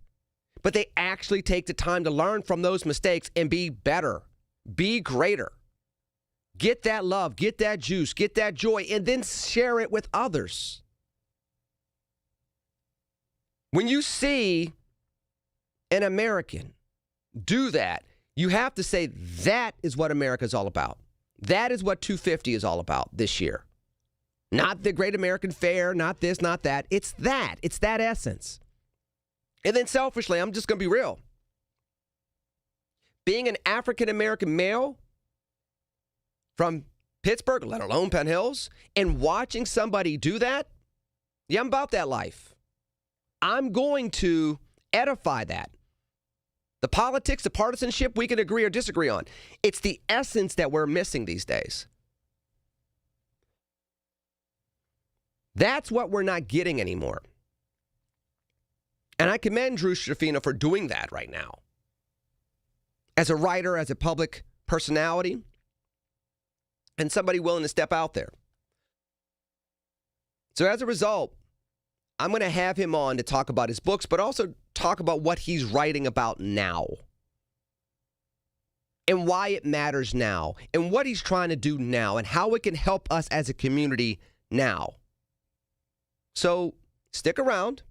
but they actually take the time to learn from those mistakes and be better, be greater. Get that love, get that juice, get that joy, and then share it with others. When you see an American do that, you have to say that is what America is all about. That is what 250 is all about this year. Not the Great American Fair, not this, not that. It's that. It's that essence. And then selfishly, I'm just going to be real. Being an African-American male from Pittsburgh, let alone Penn Hills, and watching somebody do that, yeah, I'm about that life. I'm going to edify that. The politics, the partisanship, we can agree or disagree on. It's the essence that we're missing these days. That's what we're not getting anymore. And I commend Drew Schifino for doing that right now. As a writer, as a public personality, and somebody willing to step out there. So as a result, I'm going to have him on to talk about his books, but also talk about what he's writing about now and why it matters now and what he's trying to do now and how it can help us as a community now. So stick around.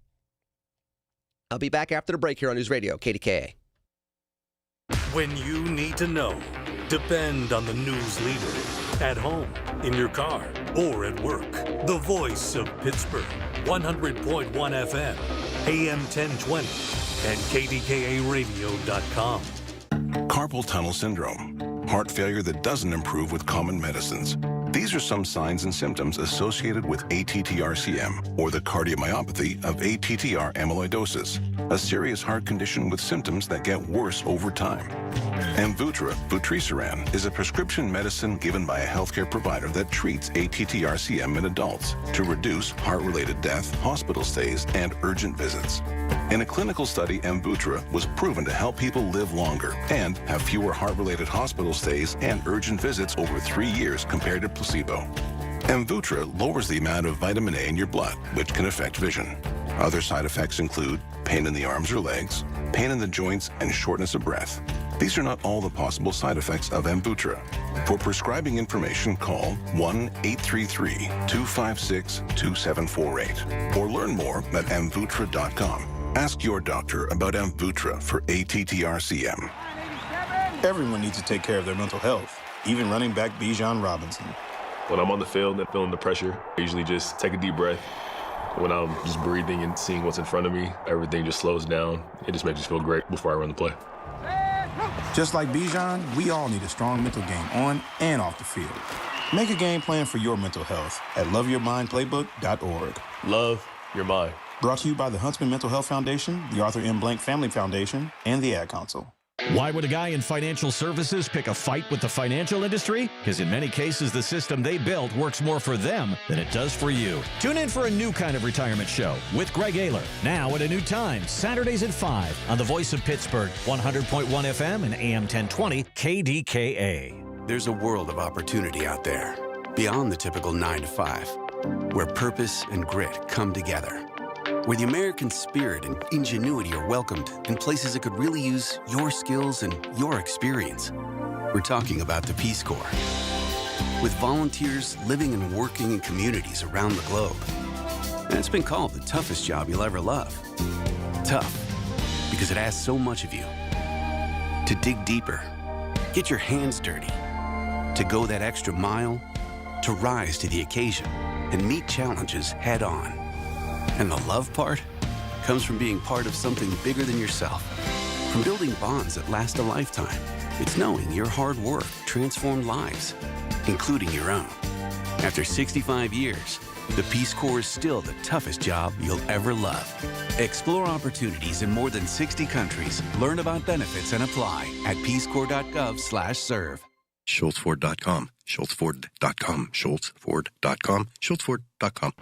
I'll be back after the break here on News Radio, KDKA. When you need to know, depend on the news leader. At home, in your car, or at work. The voice of Pittsburgh. 100.1 FM, AM 1020, and KDKA-radio.com. Carpal tunnel syndrome. Heart failure that doesn't improve with common medicines. These are some signs and symptoms associated with ATTR-CM, or the cardiomyopathy of ATTR amyloidosis, a serious heart condition with symptoms that get worse over time. Amvuttra, vutrisiran, is a prescription medicine given by a healthcare provider that treats ATTR-CM in adults to reduce heart-related death, hospital stays, and urgent visits. In a clinical study, Amvuttra was proven to help people live longer and have fewer heart-related hospital stays and urgent visits over 3 years compared to placebo. Amvuttra lowers the amount of vitamin A in your blood, which can affect vision. Other side effects include pain in the arms or legs, pain in the joints, and shortness of breath. These are not all the possible side effects of Amvuttra. For prescribing information, call 1-833-256-2748 or learn more at amvuttra.com. Ask your doctor about Amvuttra for ATTR-CM. Everyone needs to take care of their mental health, even running back Bijan Robinson. When I'm on the field and feeling the pressure, I usually just take a deep breath. When I'm just breathing and seeing what's in front of me, everything just slows down. It just makes me feel great before I run the play. Just like Bijan, we all need a strong mental game on and off the field. Make a game plan for your mental health at loveyourmindplaybook.org. Love your mind. Brought to you by the Huntsman Mental Health Foundation, the Arthur M. Blank Family Foundation, and the Ad Council. Why would a guy in financial services pick a fight with the financial industry? Because in many cases, the system they built works more for them than it does for you. Tune in for a new kind of retirement show with Greg Ayler. Now at a new time, Saturdays at 5 on The Voice of Pittsburgh, 100.1 FM and AM 1020 KDKA. There's a world of opportunity out there, beyond the typical 9 to 5, where purpose and grit come together. where the American spirit and ingenuity are welcomed in places that could really use your skills and your experience. We're talking about the Peace Corps. With volunteers living and working in communities around the globe. And it's been called the toughest job you'll ever love. Tough, because it asks so much of you. To dig deeper, get your hands dirty, to go that extra mile, to rise to the occasion and meet challenges head on. And the love part comes from being part of something bigger than yourself. From building bonds that last a lifetime. It's knowing your hard work transformed lives, including your own. After 65 years, the Peace Corps is still the toughest job you'll ever love. Explore opportunities in more than 60 countries. Learn about benefits and apply at peacecorps.gov/serve. SchultzFord.com, SchultzFord.com, SchultzFord.com, SchultzFord.com.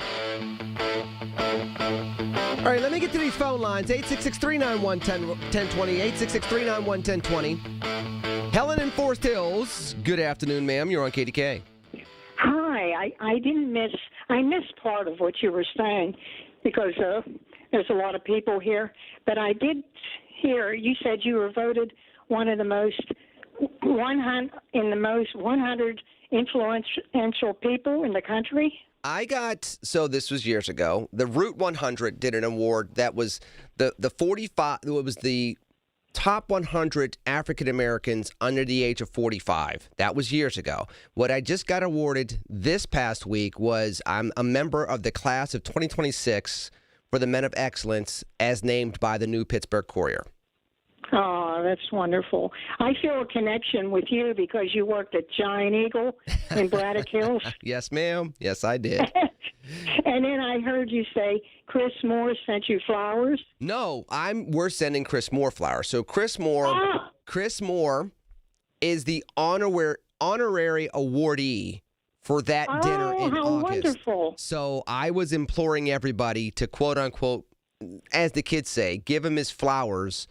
All right, let me get to these phone lines. 866-391-1020, 866-391-1020. Helen in Forest Hills, good afternoon, ma'am. You're on KDKA. Hi, I missed part of what you were saying because there's a lot of people here, but I did hear you said you were voted one of the most 100 influential people in the country. So this was years ago. The Route 100 did an award that was the 45. It was the top 100 African Americans under the age of 45. That was years ago. What I just got awarded this past week was I'm a member of the class of 2026 for the Men of Excellence as named by the New Pittsburgh Courier. Oh, that's wonderful. I feel a connection with you because you worked at Giant Eagle in Braddock Hills. Yes, ma'am. Yes, I did. And then I heard you say Chris Moore sent you flowers. No, we're sending Chris Moore flowers. So Chris Moore is the honorary awardee for that dinner in how August. Wonderful. So I was imploring everybody to quote unquote, as the kids say, give him his flowers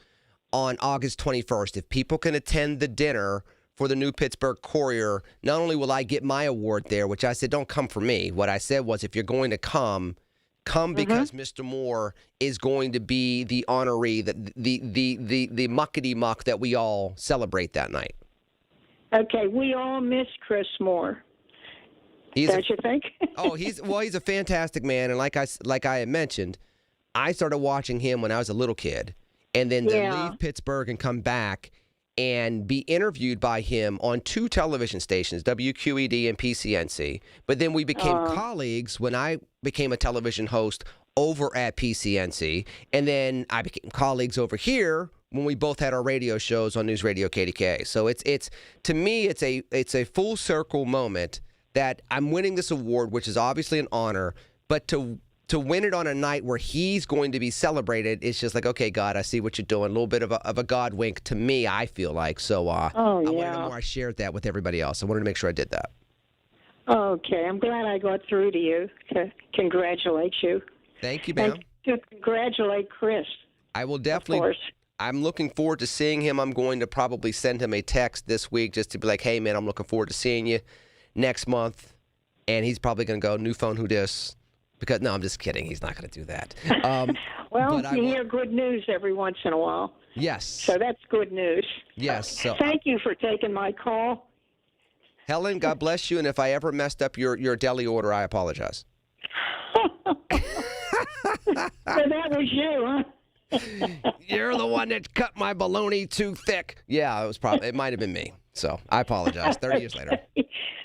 on August 21st. If people can attend the dinner for the New Pittsburgh Courier, not only will I get my award there, which I said, don't come for me. What I said was, if you're going to come because Mr. Moore is going to be the honoree, the muckety muck that we all celebrate that night. Okay, we all miss Chris Moore. Don't you think? He's a fantastic man, and like I had mentioned, I started watching him when I was a little kid. And then to leave Pittsburgh and come back and be interviewed by him on two television stations, WQED and PCNC. But then we became colleagues when I became a television host over at PCNC. And then I became colleagues over here when we both had our radio shows on News Radio KDKA. So it's to me, it's a full circle moment that I'm winning this award, which is obviously an honor, but to win it on a night where he's going to be celebrated, it's just like, okay, God, I see what you're doing. A little bit of a God wink to me, I feel like. So I wanted to know more. I shared that with everybody else. I wanted to make sure I did that. Okay, I'm glad I got through to you to congratulate you. Thank you, ma'am. And to congratulate Chris. I will definitely. Of course. I'm looking forward to seeing him. I'm going to probably send him a text this week just to be like, hey, man, I'm looking forward to seeing you next month. And he's probably going to go, new phone, who dis? Because, no, I'm just kidding. He's not going to do that. Well, you hear good news every once in a while. Yes. So that's good news. Yes. So thank you for taking my call. Helen, God bless you. And if I ever messed up your deli order, I apologize. So that was you, huh? You're the one that cut my bologna too thick. Yeah, it might have been me. So I apologize. 30 years later.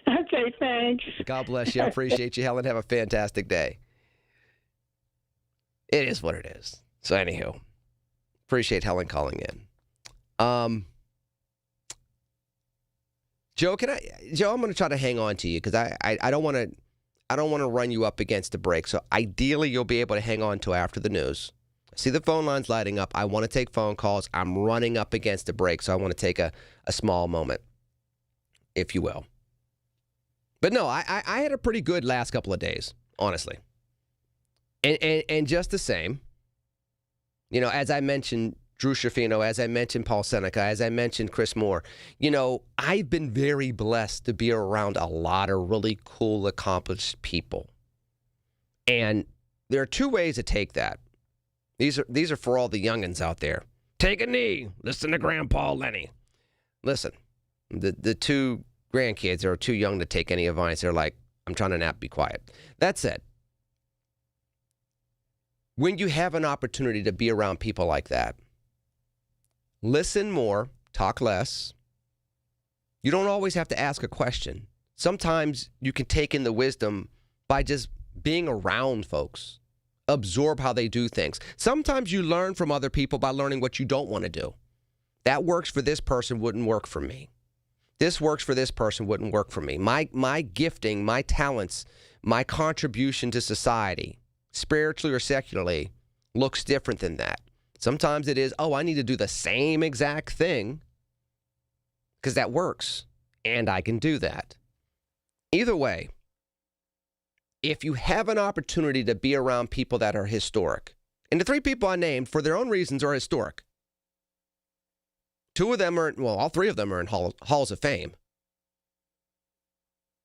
Okay, thanks. God bless you. I appreciate you, Helen. Have a fantastic day. It is what it is. So anywho, appreciate Helen calling in. Joe, I'm going to try to hang on to you because I don't want to run you up against the break. So ideally, you'll be able to hang on till after the news. See the phone lines lighting up. I want to take phone calls. I'm running up against the break, so I want to take a small moment, if you will. But no, I had a pretty good last couple of days, honestly. And just the same, you know, as I mentioned Drew Schiaffino, as I mentioned Paul Seneca, as I mentioned Chris Moore, you know, I've been very blessed to be around a lot of really cool, accomplished people. And there are two ways to take that. These are for all the youngins out there. Take a knee. Listen to Grandpa Lenny. Listen, the two grandkids are too young to take any advice. They're like, I'm trying to nap, be quiet. That said, when you have an opportunity to be around people like that, listen more, talk less. You don't always have to ask a question. Sometimes you can take in the wisdom by just being around folks. Absorb how they do things. Sometimes you learn from other people by learning what you don't want to do. That works for this person, wouldn't work for me. This works for this person, wouldn't work for me. My gifting, my talents, my contribution to society, spiritually or secularly, looks different than that. Sometimes it is, I need to do the same exact thing because that works, and I can do that. Either way, if you have an opportunity to be around people that are historic, and the three people I named, for their own reasons, are historic. Two of them are, all three of them are in halls of fame.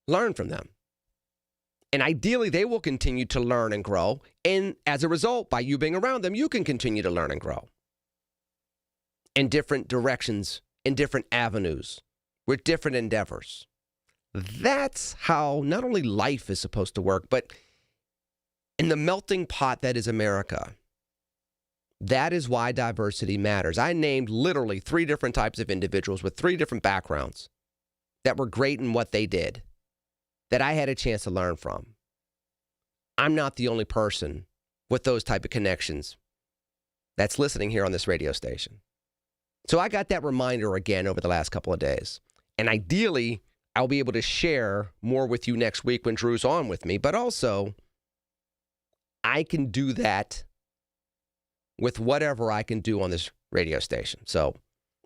Learn from them. And ideally, they will continue to learn and grow. And as a result, by you being around them, you can continue to learn and grow in different directions, in different avenues, with different endeavors. That's how not only life is supposed to work, but in the melting pot that is America. That is why diversity matters. I named literally 3 different types of individuals with 3 different backgrounds that were great in what they did, that I had a chance to learn from. I'm not the only person with those type of connections that's listening here on this radio station. So I got that reminder again over the last couple of days. And ideally, I'll be able to share more with you next week when Drew's on with me. But also, I can do that with whatever I can do on this radio station. So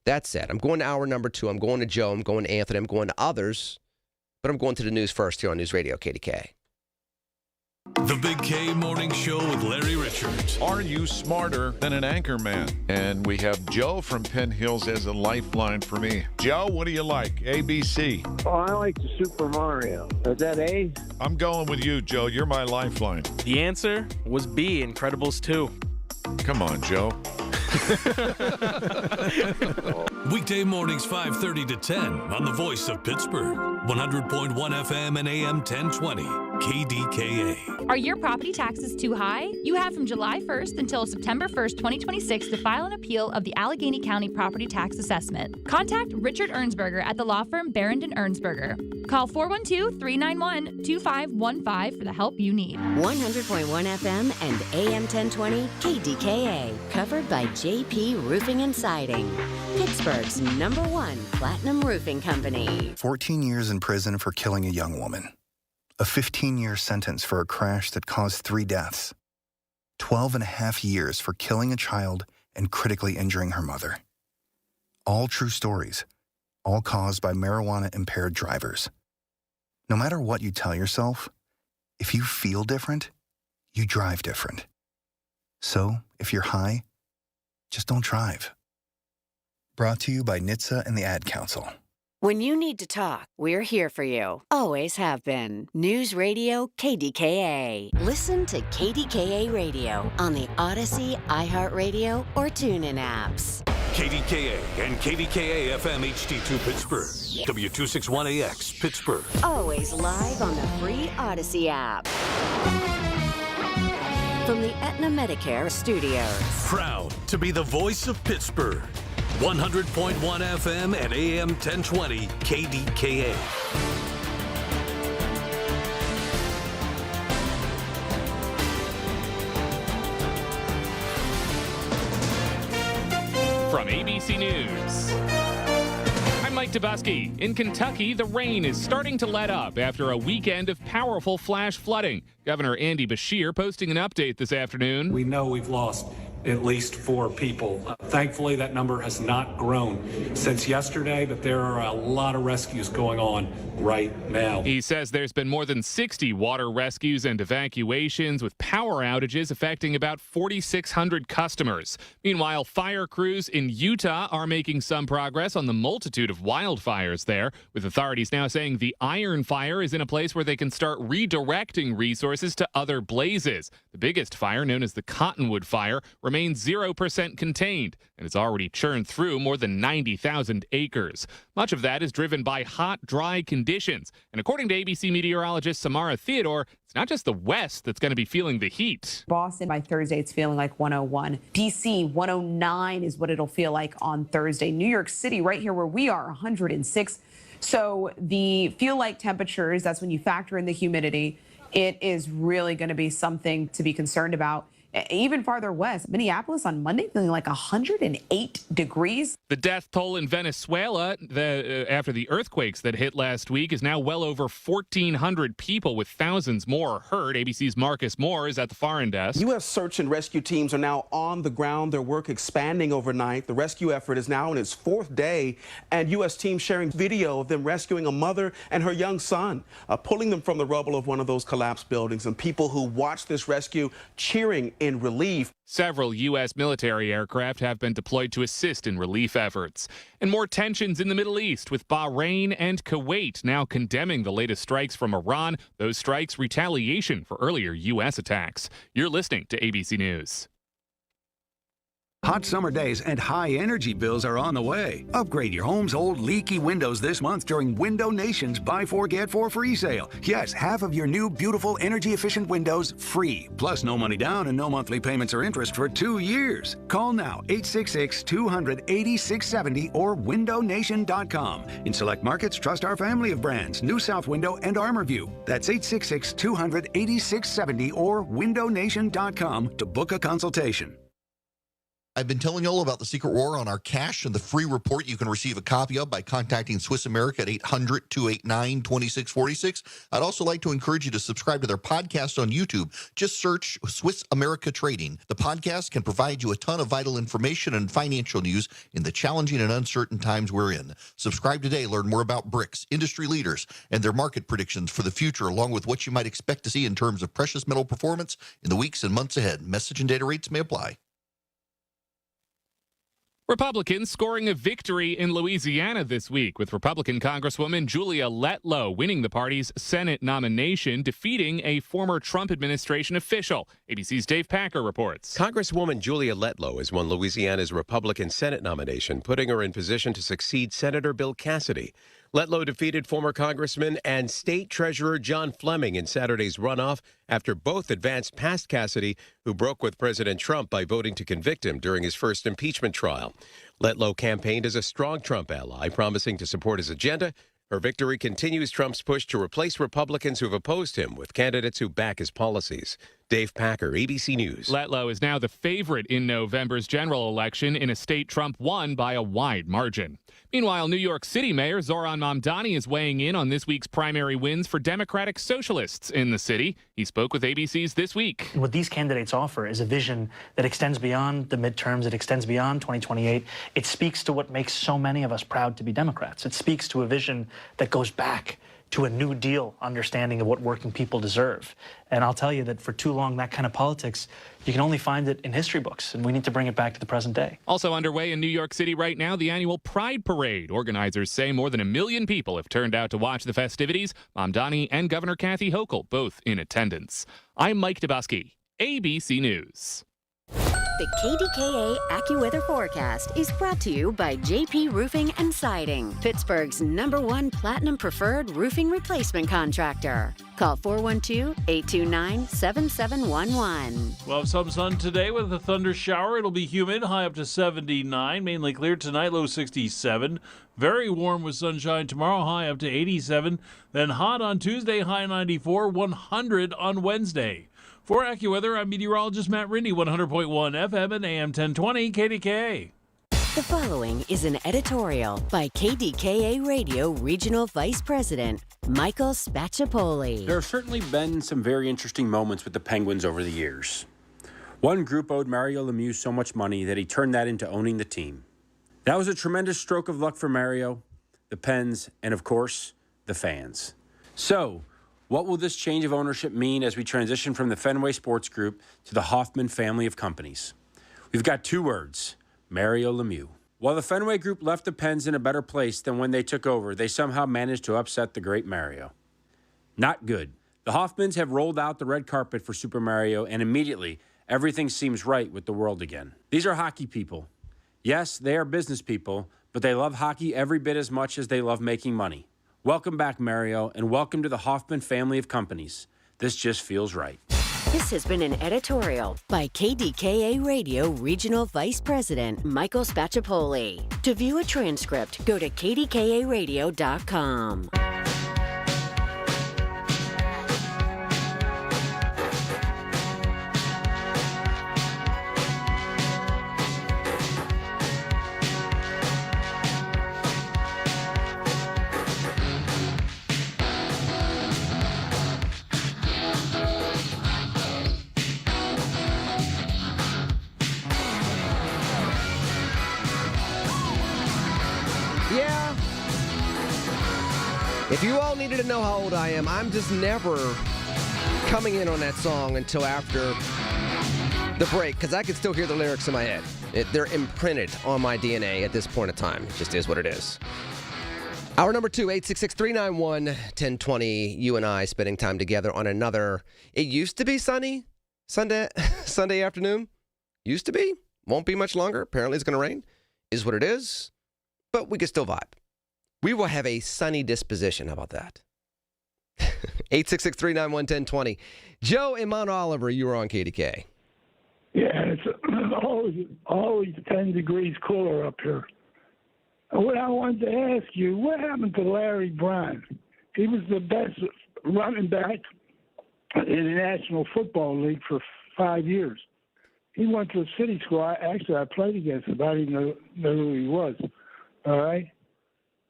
that's it. I'm going to hour number 2. I'm going to Joe. I'm going to Anthony. I'm going to others. But I'm going to the news first here on News Radio KDKA. The Big K Morning Show with Larry Richards. Are you smarter than an anchor man? And we have Joe from Penn Hills as a lifeline for me. Joe, what do you like? A, B, C? Oh, I like the Super Mario. Is that A? I'm going with you, Joe. You're my lifeline. The answer was B, Incredibles 2. Come on, Joe. Weekday mornings 5:30 to 10 on the Voice of Pittsburgh. 100.1 FM and AM 1020. KDKA. Are your property taxes too high? You have from July 1st until September 1st, 2026 to file an appeal of the Allegheny County Property Tax Assessment. Contact Richard Ernsberger at the law firm Barrenden Ernsberger. Call 412-391-2515 for the help you need. 100.1 FM and AM 1020 KDKA. Covered by JP Roofing and Siding. Pittsburgh's #1 platinum roofing company. 14 years in prison for killing a young woman. A 15-year sentence for a crash that caused 3 deaths. 12 and a half years for killing a child and critically injuring her mother. All true stories, all caused by marijuana-impaired drivers. No matter what you tell yourself, if you feel different, you drive different. So, if you're high, just don't drive. Brought to you by NHTSA and the Ad Council. When you need to talk, we're here for you. Always have been. News Radio KDKA. Listen to KDKA Radio on the Odyssey, iHeartRadio, or TuneIn apps. KDKA and KDKA-FM HD2 Pittsburgh. W261AX Pittsburgh. Always live on the free Odyssey app. From the Aetna Medicare studios. Proud to be the voice of Pittsburgh. 100.1 FM and AM 1020 KDKA. From ABC News, I'm Mike Dubusky. In Kentucky, the rain is starting to let up after a weekend of powerful flash flooding. Governor Andy Beshear posting an update this afternoon. We know we've lost at least 4 people. Thankfully, that number has not grown since yesterday, but there are a lot of rescues going on right now. He says there's been more than 60 water rescues and evacuations, with power outages affecting about 4,600 customers. Meanwhile, fire crews in Utah are making some progress on the multitude of wildfires there, with authorities now saying the Iron Fire is in a place where they can start redirecting resources resources to other blazes. The biggest fire, known as the Cottonwood Fire, remains 0% contained, and it's already churned through more than 90,000 acres. Much of that is driven by hot, dry conditions. And according to ABC meteorologist Samara Theodore, it's not just the West that's going to be feeling the heat. Boston, by Thursday, it's feeling like 101. D.C., 109 is what it'll feel like on Thursday. New York City, right here where we are, 106. So the feel-like temperatures, that's when you factor in the humidity, it is really going to be something to be concerned about. Even farther west, Minneapolis on Monday feeling like 108 degrees. The death toll in Venezuela after the earthquakes that hit last week is now well over 1,400 people, with thousands more hurt. ABC's Marcus Moore is at the foreign desk. U.S. search and rescue teams are now on the ground, their work expanding overnight. The rescue effort is now in its 4th day, and U.S. teams sharing video of them rescuing a mother and her young son, pulling them from the rubble of one of those collapsed buildings, and people who watched this rescue cheering in relief. Several U.S. military aircraft have been deployed to assist in relief efforts. And more tensions in the Middle East, with Bahrain and Kuwait now condemning the latest strikes from Iran. Those strikes retaliation for earlier U.S. attacks. You're listening to ABC News. Hot summer days and high energy bills are on the way. Upgrade your home's old leaky windows this month during Window Nation's Buy 4 Get 4 free sale. Yes, half of your new beautiful energy efficient windows free. Plus no money down and no monthly payments or interest for 2 years. Call now 866-200-8670 or windownation.com. In select markets, trust our family of brands, New South Window and ArmorView. That's 866-200-8670 or windownation.com to book a consultation. I've been telling you all about the secret war on our cash and the free report you can receive a copy of by contacting Swiss America at 800-289-2646. I'd also like to encourage you to subscribe to their podcast on YouTube. Just search Swiss America Trading. The podcast can provide you a ton of vital information and financial news in the challenging and uncertain times we're in. Subscribe today. Learn more about BRICS, industry leaders, and their market predictions for the future, along with what you might expect to see in terms of precious metal performance in the weeks and months ahead. Message and data rates may apply. Republicans scoring a victory in Louisiana this week, with Republican Congresswoman Julia Letlow winning the party's Senate nomination, defeating a former Trump administration official. ABC's Dave Packer reports. Congresswoman Julia Letlow has won Louisiana's Republican Senate nomination, putting her in position to succeed Senator Bill Cassidy. Letlow defeated former Congressman and State Treasurer John Fleming in Saturday's runoff after both advanced past Cassidy, who broke with President Trump by voting to convict him during his first impeachment trial. Letlow campaigned as a strong Trump ally, promising to support his agenda. Her victory continues Trump's push to replace Republicans who've opposed him with candidates who back his policies. Dave Packer, ABC News. Letlow is now the favorite in November's general election in a state Trump won by a wide margin. Meanwhile, New York City Mayor Zohran Mamdani is weighing in on this week's primary wins for Democratic socialists in the city. He spoke with ABC's This Week. What these candidates offer is a vision that extends beyond the midterms. It extends beyond 2028. It speaks to what makes so many of us proud to be Democrats. It speaks to a vision that goes back to a New Deal understanding of what working people deserve. And I'll tell you that for too long, that kind of politics, you can only find it in history books, and we need to bring it back to the present day. Also underway in New York City right now, the annual Pride Parade. Organizers say more than 1 million people have turned out to watch the festivities. Mamdani and Governor Kathy Hochul both in attendance. I'm Mike Dabusky, ABC News. The KDKA AccuWeather forecast is brought to you by JP Roofing and Siding, Pittsburgh's #1 Platinum Preferred roofing replacement contractor. Call 412-829-7711. We'll have some sun today with a thunder shower. It'll be humid, high up to 79. Mainly clear tonight, low 67. Very warm with sunshine tomorrow, high up to 87. Then hot on Tuesday, high 94. 100 on Wednesday. For AccuWeather, I'm meteorologist Matt Rindy, 100.1 FM and AM 1020 KDKA. The following is an editorial by KDKA Radio Regional Vice President Michael Spacciapoli. There have certainly been some very interesting moments with the Penguins over the years. One group owed Mario Lemieux so much money that he turned that into owning the team. That was a tremendous stroke of luck for Mario, the Pens, and of course, the fans. So, what will this change of ownership mean as we transition from the Fenway Sports Group to the Hoffman family of companies? We've got 2 words, Mario Lemieux. While the Fenway Group left the Pens in a better place than when they took over, they somehow managed to upset the great Mario. Not good. The Hoffmans have rolled out the red carpet for Super Mario, and immediately, everything seems right with the world again. These are hockey people. Yes, they are business people, but they love hockey every bit as much as they love making money. Welcome back, Mario, and welcome to the Hoffman family of companies. This just feels right. This has been an editorial by KDKA Radio Regional Vice President Michael Spacciapoli. To view a transcript, go to kdkaradio.com. Yeah. If you all needed to know how old I am, I'm just never coming in on that song until after the break, because I can still hear the lyrics in my head. They're imprinted on my DNA at this point in time. It just is what it is. Hour number 2, 866-391-1020. You and I spending time together on another. It used to be sunny Sunday afternoon. Used to be. Won't be much longer. Apparently it's going to rain. Is what it is. But we can still vibe. We will have a sunny disposition. How about that? 866-391-1020. Joe in Mount Oliver, you were on KDK. Yeah, it's always 10 degrees cooler up here. What I wanted to ask you, what happened to Larry Brown? He was the best running back in the National Football League for 5 years. He went to a city school. I played against him. I didn't know who he was. All right.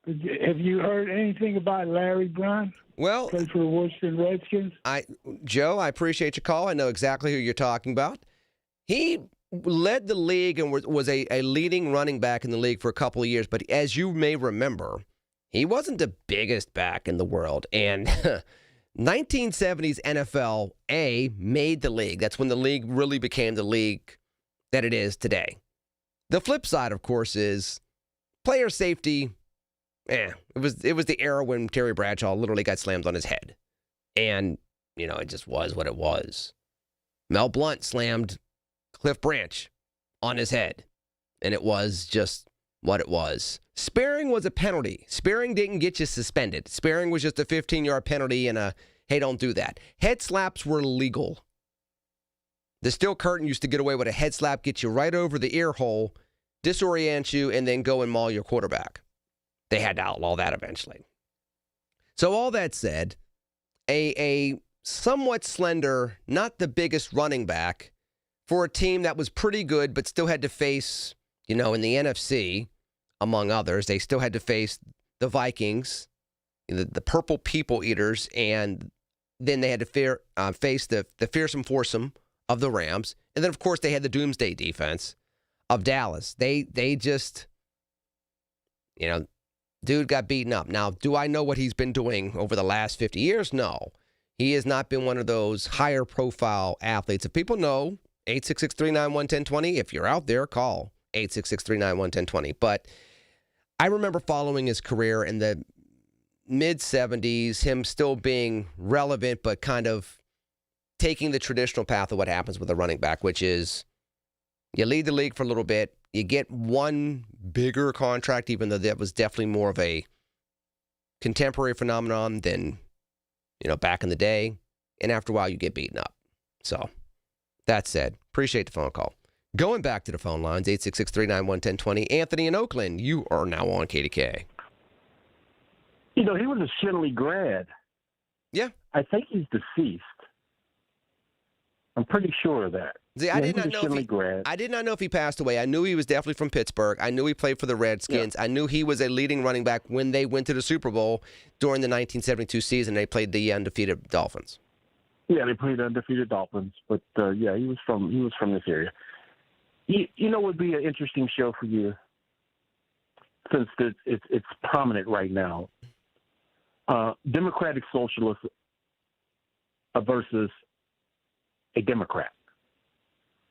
Have you heard anything about Larry Brown? Well, played for the Washington Redskins. Joe, I appreciate your call. I know exactly who you're talking about. He led the league and was a leading running back in the league for a couple of years. But as you may remember, he wasn't the biggest back in the world. And 1970s NFL made the league. That's when the league really became the league that it is today. The flip side, of course, is player safety. It was the era when Terry Bradshaw literally got slammed on his head. And, it just was what it was. Mel Blount slammed Cliff Branch on his head. And it was just what it was. Sparing was a penalty. Sparing didn't get you suspended. Sparing was just a 15-yard penalty and a, hey, don't do that. Head slaps were legal. The Steel Curtain used to get away with a head slap, get you right over the ear hole, disorient you, and then go and maul your quarterback. They had to outlaw that eventually. So all that said, a somewhat slender, not the biggest running back for a team that was pretty good but still had to face, in the NFC, among others, they still had to face the Vikings, the Purple People Eaters, and then they had to face the fearsome foursome of the Rams. And then, of course, they had the doomsday defense of Dallas. They just, dude got beaten up. Now, do I know what he's been doing over the last 50 years? No. He has not been one of those higher profile athletes. If people know, 866-391-1020. If you're out there, call 866-391-1020. But I remember following his career in the mid-70s, him still being relevant, but kind of taking the traditional path of what happens with a running back, which is you lead the league for a little bit, you get one bigger contract, even though that was definitely more of a contemporary phenomenon than, back in the day. And after a while, you get beaten up. So, that said, appreciate the phone call. Going back to the phone lines, 866-391-1020. Anthony in Oakland, you are now on KDKA. He was a Shinley grad. Yeah. I think he's deceased. I'm pretty sure of that. See, I did not know if he passed away. I knew he was definitely from Pittsburgh. I knew he played for the Redskins. Yeah. I knew he was a leading running back when they went to the Super Bowl during the 1972 season. They played the undefeated Dolphins. Yeah, they played the undefeated Dolphins. But he was from this area. It would be an interesting show for you since it's prominent right now. Democratic socialists versus a Democrat.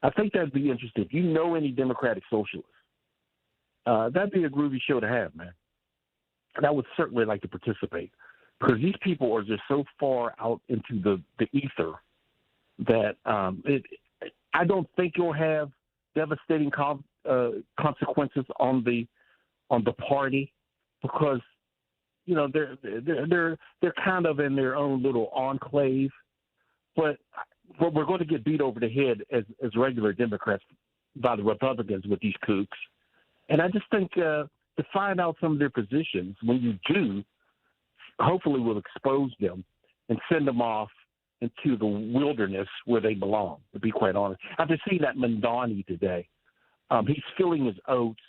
I think that'd be interesting. If you know any Democratic socialists, that'd be a groovy show to have, man. And I would certainly like to participate. because these people are just so far out into the ether that I don't think it'll have devastating consequences on the party, because they're kind of in their own little enclave, but we're going to get beat over the head as regular Democrats by the Republicans with these kooks. And I just think to find out some of their positions, when you do, hopefully we'll expose them and send them off into the wilderness where they belong, to be quite honest. After seeing that Mondani today, he's filling his oats,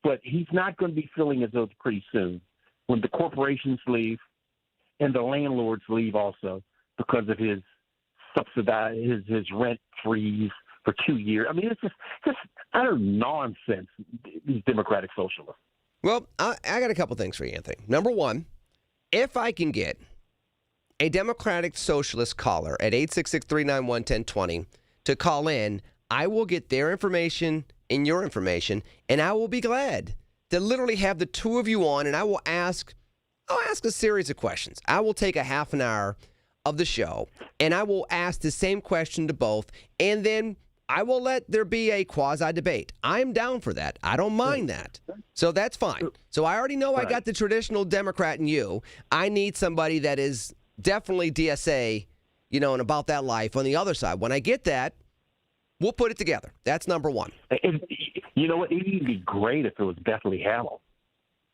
but he's not going to be filling his oats pretty soon when the corporations leave and the landlords leave also because of his his rent freeze for 2 years. I mean, it's just utter nonsense, these Democratic socialists. Well, I got a couple things for you, Anthony. Number one, if I can get a Democratic Socialist caller at 866-391-1020 to call in, I will get their information and your information, and I will be glad to literally have the two of you on, and I'll ask a series of questions. I will take a half an hour of the show, and I will ask the same question to both, and then I will let there be a quasi-debate. I'm down for that. I don't mind that. So that's fine. So I already know I got the traditional Democrat in you. I need somebody that is definitely DSA, and about that life on the other side. When I get that, we'll put it together. That's number one. You know what? It'd be great if it was Bethany Hamel.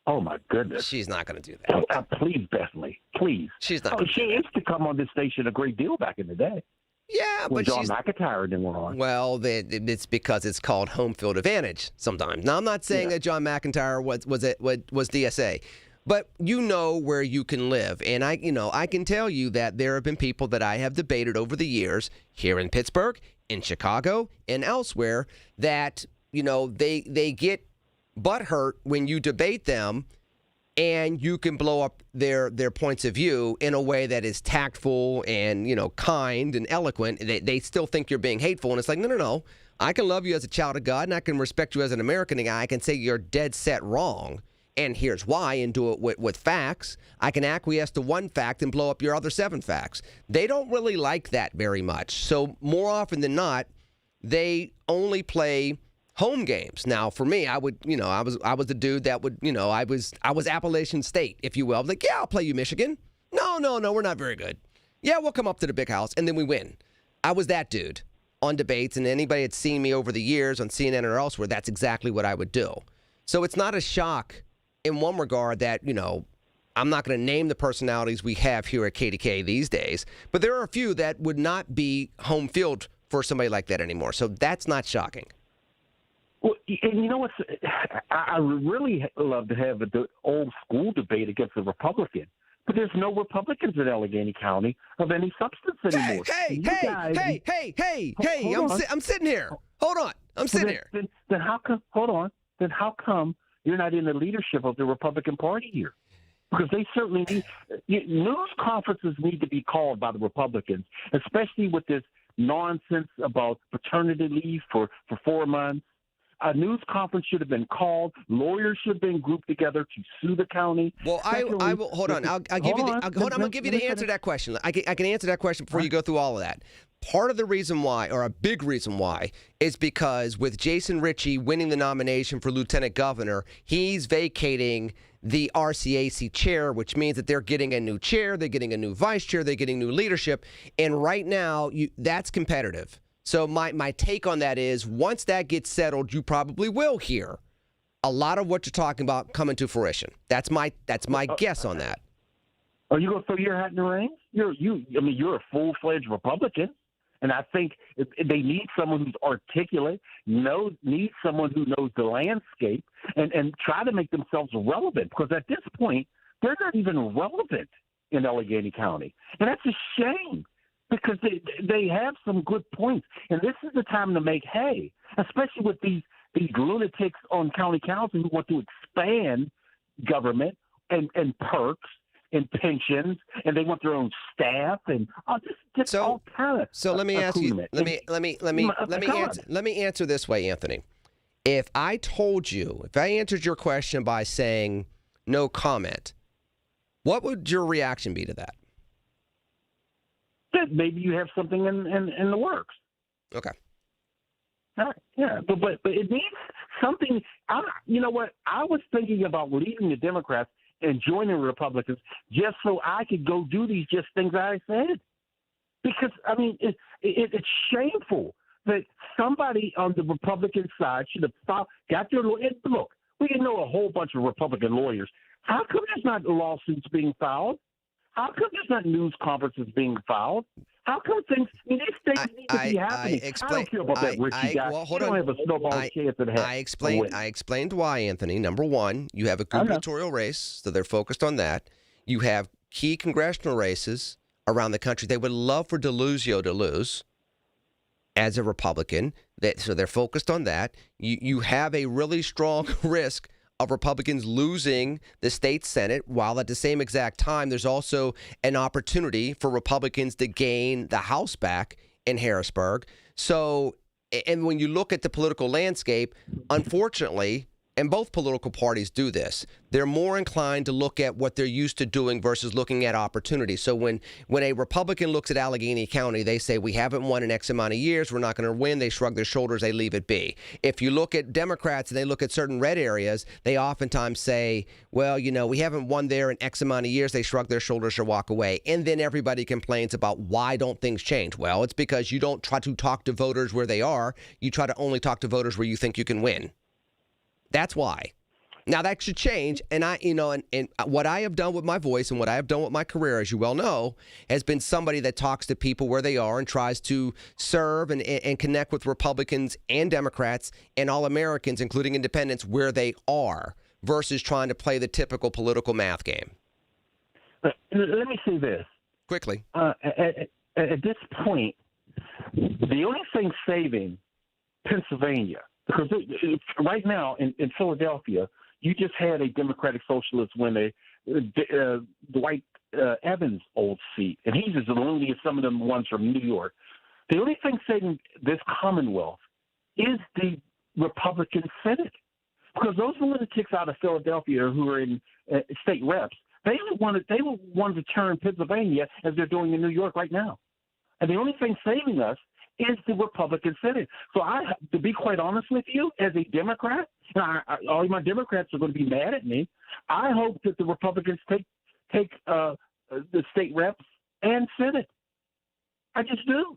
Oh, my goodness. She's not going to do that. Please, Bethany. Please. She's not. She used to come on this station a great deal back in the day. Yeah, when but John McIntyre didn't were on. Well, it's because it's called home field advantage sometimes. Now, I'm not saying that John McIntyre was DSA, but you know where you can live, and I can tell you that there have been people that I have debated over the years here in Pittsburgh, in Chicago, and elsewhere that they get butthurt when you debate them, and you can blow up their points of view in a way that is tactful and kind and eloquent. They still think you're being hateful, and it's like no. I can love you as a child of God, and I can respect you as an American, and I can say you're dead set wrong, and here's why, and do it with facts. I can acquiesce to one fact and blow up your other 7 facts. They don't really like that very much. So more often than not, they only play home games. Now, for me, I would, I was the dude that would, I was Appalachian State, if you will. I was like, yeah, I'll play you Michigan. No, we're not very good. Yeah, we'll come up to the big house, and then we win. I was that dude on debates, and anybody had seen me over the years on CNN or elsewhere, that's exactly what I would do. So it's not a shock in one regard that, I'm not going to name the personalities we have here at KDKA these days, but there are a few that would not be home field for somebody like that anymore. So that's not shocking. Well, and you know what? I really love to have the old school debate against the Republican, but there's no Republicans in Allegheny County of any substance anymore. Hey! I'm sitting here. Hold on. I'm sitting here. Then how come? Hold on. Then how come you're not in the leadership of the Republican Party here? Because they certainly need news conferences need to be called by the Republicans, especially with this nonsense about paternity leave for 4 months. A news conference should have been called. Lawyers should have been grouped together to sue the county. Well, I will. Hold on. I'll give you. I'm going to give you the answer to that question. I can answer that question before you go through all of that. Part of the reason why, or a big reason why, is because with Jason Ritchie winning the nomination for lieutenant governor, he's vacating the RCAC chair, which means that they're getting a new chair, they're getting a new vice chair, they're getting new leadership, and right now that's competitive. So my take on that is once that gets settled, you probably will hear a lot of what you're talking about come into fruition. That's my guess on that. Are you going to throw your hat in the ring? You're a full-fledged Republican, and I think they need someone who's articulate, needs someone who knows the landscape, and try to make themselves relevant. Because at this point, they're not even relevant in Allegheny County, and that's a shame. Because they have some good points. And this is the time to make hay, especially with these lunatics on county council who want to expand government and perks and pensions, and they want their own staff and just all kind of. So let me ask you. Let me answer this way, Anthony. If I answered your question by saying no comment, What would your reaction be to that? That maybe you have something in the works. Okay. Yeah, but it needs something. You know what? I was thinking about leaving the Democrats and joining the Republicans just so I could go do these just things I said. Because, I mean, it's shameful that somebody on the Republican side should have got their lawyer. Look, we know a whole bunch of Republican lawyers. How come there's not lawsuits being filed? How come there's not news conferences being filed? How come things? I mean, these things need to be happening. I don't care about that Richie guy. Well, hold you on. don't have a snowball chance at heck. I explained why, Anthony. Number one, you have a gubernatorial race, so they're focused on that. You have key congressional races around the country. They would love for DeLuzio to lose as a Republican, so they're focused on that. You have a really strong risk of Republicans losing the state Senate, while at the same exact time, there's also an opportunity for Republicans to gain the House back in Harrisburg. So, and when you look at the political landscape, unfortunately, and both political parties do this, they're more inclined to look at what they're used to doing versus looking at opportunities. So when a Republican looks at Allegheny County, they say, we haven't won in X amount of years, we're not going to win. They shrug their shoulders, they leave it be. If you look at Democrats and they look at certain red areas, they oftentimes say, well, you know, we haven't won there in X amount of years. They shrug their shoulders or walk away. And then everybody complains about why don't things change? Well, it's because you don't try to talk to voters where they are. You try to only talk to voters where you think you can win. That's why. Now, that should change. And and what I have done with my voice and what I have done with my career, as you well know, has been somebody that talks to people where they are and tries to serve and connect with Republicans and Democrats and all Americans, including independents, where they are, versus trying to play the typical political math game. Let me say this. Quickly. At this point, the only thing saving Pennsylvania, because right now in Philadelphia, you just had a Democratic Socialist win Dwight Evans' old seat, and he's as lonely as some of them ones from New York. The only thing saving this Commonwealth is the Republican Senate, because those lunatics out of Philadelphia who are in state reps, they wanted to turn Pennsylvania as they're doing in New York right now, and the only thing saving us is the Republican Senate. So to be quite honest with you, as a Democrat, and all my Democrats are going to be mad at me, I hope that the Republicans take the state reps and Senate. I just do.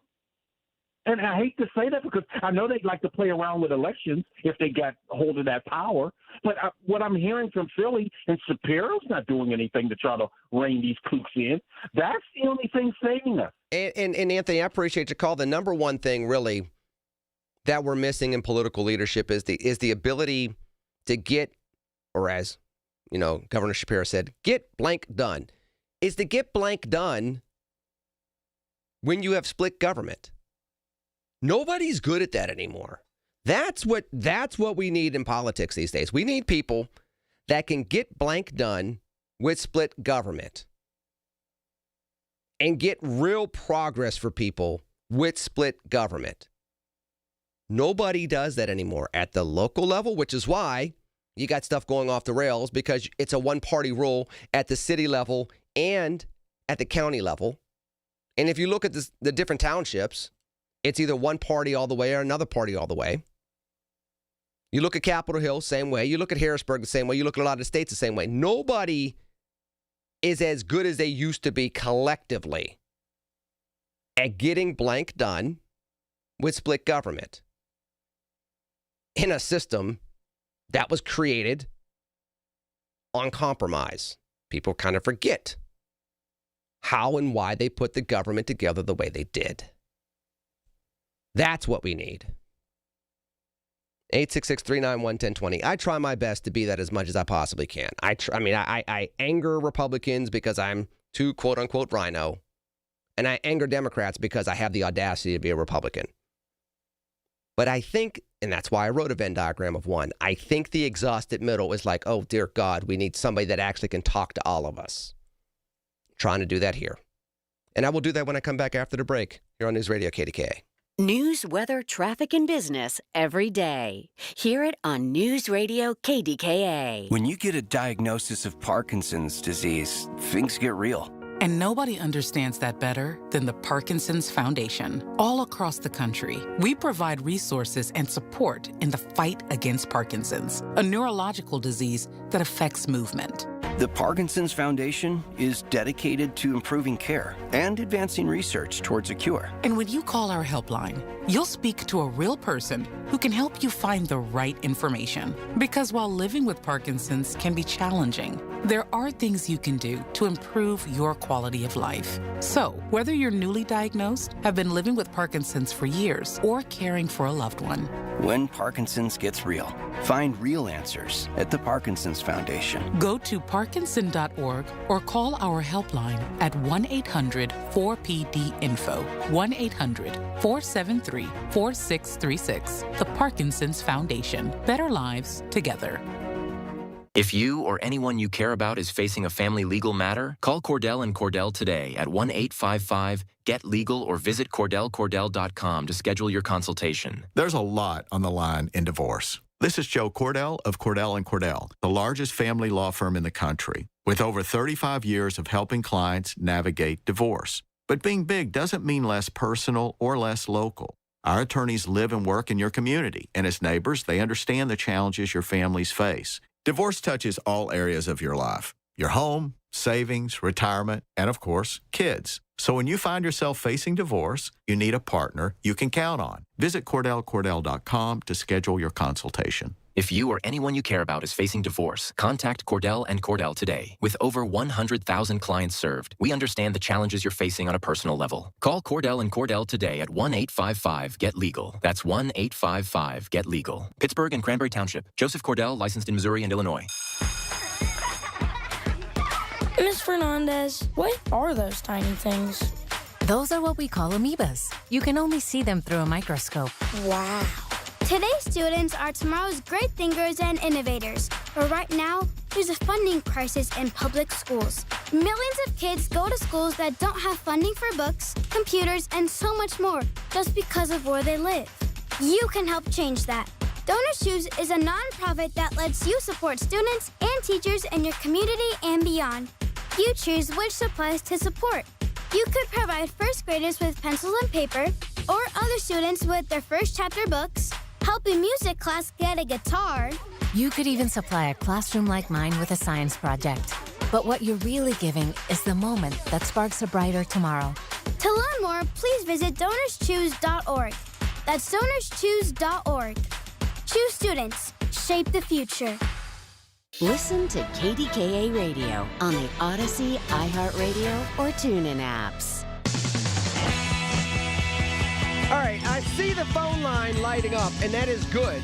And I hate to say that because I know they'd like to play around with elections if they got hold of that power. But what I'm hearing from Philly and Shapiro's not doing anything to try to rein these kooks in. That's the only thing saving us. And Anthony, I appreciate your call. The number one thing really that we're missing in political leadership is the ability to get, or as Governor Shapiro said, get blank done. Is to get blank done when you have split government. Nobody's good at that anymore. That's what we need in politics these days. We need people that can get blank done with split government and get real progress for people with split government. Nobody does that anymore at the local level, which is why you got stuff going off the rails, because it's a one-party rule at the city level and at the county level. And if you look at the different townships, it's either one party all the way or another party all the way. You look at Capitol Hill, same way. You look at Harrisburg, the same way. You look at a lot of states, the same way. Nobody is as good as they used to be collectively at getting blank done with split government in a system that was created on compromise. People kind of forget how and why they put the government together the way they did. That's what we need. 866-391-1020. I try my best to be that as much as I possibly can. I anger Republicans because I'm too quote-unquote rhino, and I anger Democrats because I have the audacity to be a Republican. But I think, and that's why I wrote a Venn diagram of one, I think the exhausted middle is like, oh, dear God, we need somebody that actually can talk to all of us. I'm trying to do that here. And I will do that when I come back after the break here on News Radio KDKA. News, weather, traffic, and business every day. Hear it on News Radio KDKA. When you get a diagnosis of Parkinson's disease, things get real. And nobody understands that better than the Parkinson's Foundation. All across the country, we provide resources and support in the fight against Parkinson's, a neurological disease that affects movement. The Parkinson's Foundation is dedicated to improving care and advancing research towards a cure. And when you call our helpline, you'll speak to a real person who can help you find the right information. Because while living with Parkinson's can be challenging, there are things you can do to improve your quality of life. So, whether you're newly diagnosed, have been living with Parkinson's for years, or caring for a loved one, When Parkinson's gets real, find real answers at the Parkinson's Foundation. go to parkinson.org or call our helpline at 1-800-4PD-INFO, 1-800-473-4636. The Parkinson's Foundation. Better lives together. If you or anyone you care about is facing a family legal matter, call Cordell & Cordell today at 1-855-GET-LEGAL or visit CordellCordell.com to schedule your consultation. There's a lot on the line in divorce. This is Joe Cordell of Cordell & Cordell, the largest family law firm in the country, with over 35 years of helping clients navigate divorce. But being big doesn't mean less personal or less local. Our attorneys live and work in your community, and as neighbors, they understand the challenges your families face. Divorce touches all areas of your life: your home, savings, retirement, and of course, kids. So when you find yourself facing divorce, you need a partner you can count on. Visit CordellCordell.com to schedule your consultation. If you or anyone you care about is facing divorce, contact Cordell & Cordell today. With over 100,000 clients served, we understand the challenges you're facing on a personal level. Call Cordell & Cordell today at 1-855-GET-LEGAL. That's 1-855-GET-LEGAL. Pittsburgh and Cranberry Township. Joseph Cordell, licensed in Missouri and Illinois. Ms. Fernandez, what are those tiny things? Those are what we call amoebas. You can only see them through a microscope. Wow. Today's students are tomorrow's great thinkers and innovators. But right now, there's a funding crisis in public schools. Millions of kids go to schools that don't have funding for books, computers, and so much more just because of where they live. You can help change that. Donors Choose is a nonprofit that lets you support students and teachers in your community and beyond. You choose which supplies to support. You could provide first graders with pencils and paper, or other students with their first chapter books, help a music class get a guitar. You could even supply a classroom like mine with a science project. But what you're really giving is the moment that sparks a brighter tomorrow. To learn more, please visit DonorsChoose.org. That's DonorsChoose.org. Choose students. Shape the future. Listen to KDKA Radio on the Odyssey, iHeartRadio, or TuneIn apps. All right, I see the phone line lighting up, and that is good.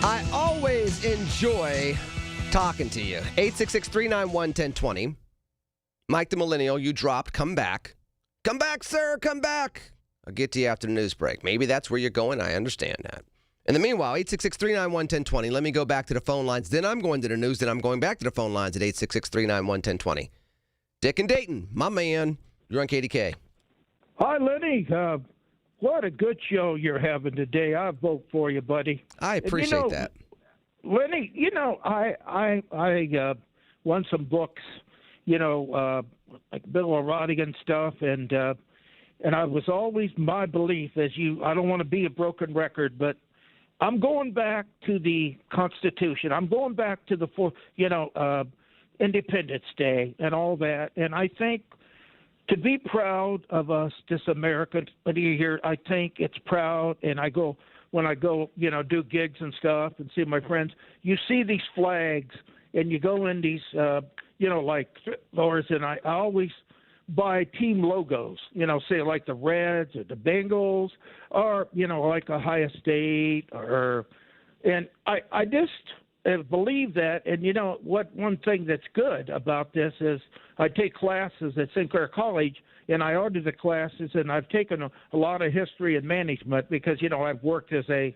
I always enjoy talking to you. 866-391-1020. Mike the Millennial, you dropped. Come back. Come back, sir. Come back. I'll get to you after the news break. Maybe that's where you're going. I understand that. In the meanwhile, 866-391-1020. Let me go back to the phone lines. Then I'm going to the news. Then I'm going back to the phone lines at 866-391-1020. Dick and Dayton, my man. You're on KDK. Hi, Lenny. What a good show you're having today. I vote for you, buddy. I appreciate that. Lenny, I won some books, like Bill O'Reilly and stuff, and I was always my belief, I don't want to be a broken record, but I'm going back to the Constitution. I'm going back to the Independence Day and all that, and I think to be proud of us, this American here, I think it's proud. And when I go, do gigs and stuff and see my friends, you see these flags and you go in these, like stores, and I always buy team logos, say like the Reds or the Bengals or, like Ohio State and I just believe that. And one thing that's good about this is I take classes at Sinclair College, and I order the classes, and I've taken a lot of history and management because, I've worked as a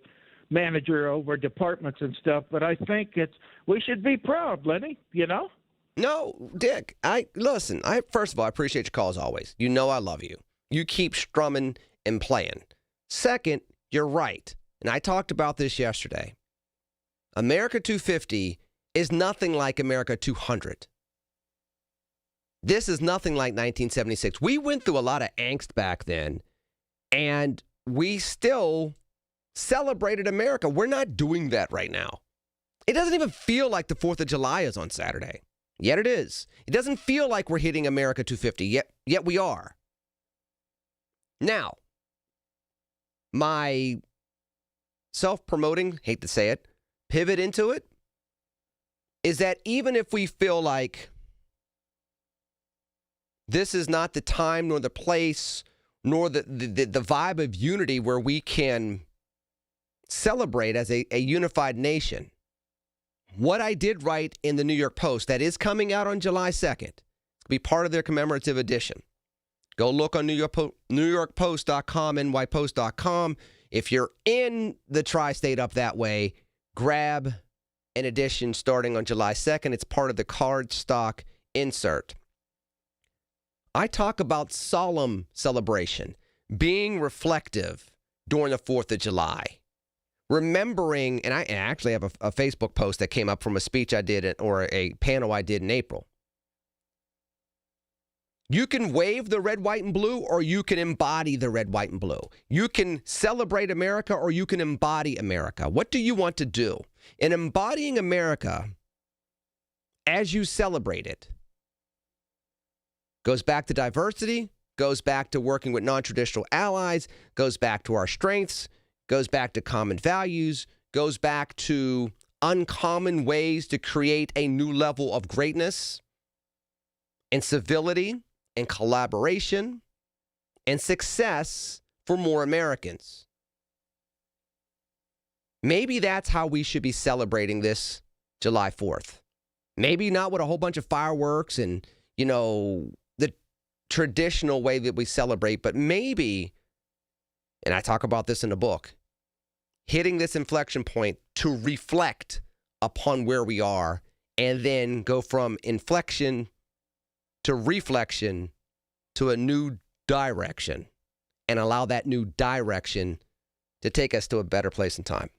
manager over departments and stuff. But I think we should be proud, Lenny, No, Dick, first of all, I appreciate your call as always. I love you. You keep strumming and playing. Second, you're right. And I talked about this yesterday. America 250 is nothing like America 200. This is nothing like 1976. We went through a lot of angst back then, and we still celebrated America. We're not doing that right now. It doesn't even feel like the 4th of July is on Saturday. Yet it is. It doesn't feel like we're hitting America 250, yet we are. Now, my self-promoting, hate to say it, pivot into it is that even if we feel like this is not the time nor the place nor the vibe of unity where we can celebrate as a unified nation, what I did write in the New York Post that is coming out on July 2nd, it's going to be part of their commemorative edition. Go look on NewYorkPost.com, NYPost.com. If you're in the tri-state up that way, grab an edition starting on July 2nd. It's part of the cardstock insert. I talk about solemn celebration, being reflective during the 4th of July. Remembering, and I actually have a Facebook post that came up from a speech I did or a panel I did in April. You can wave the red, white, and blue, or you can embody the red, white, and blue. You can celebrate America, or you can embody America. What do you want to do? In embodying America, as you celebrate it, goes back to diversity, goes back to working with non-traditional allies, goes back to our strengths, goes back to common values, goes back to uncommon ways to create a new level of greatness and civility and collaboration and success for more Americans. Maybe that's how we should be celebrating this July 4th. Maybe not with a whole bunch of fireworks and, the traditional way that we celebrate, but maybe, and I talk about this in the book, hitting this inflection point to reflect upon where we are and then go from inflection to reflection to a new direction and allow that new direction to take us to a better place in time.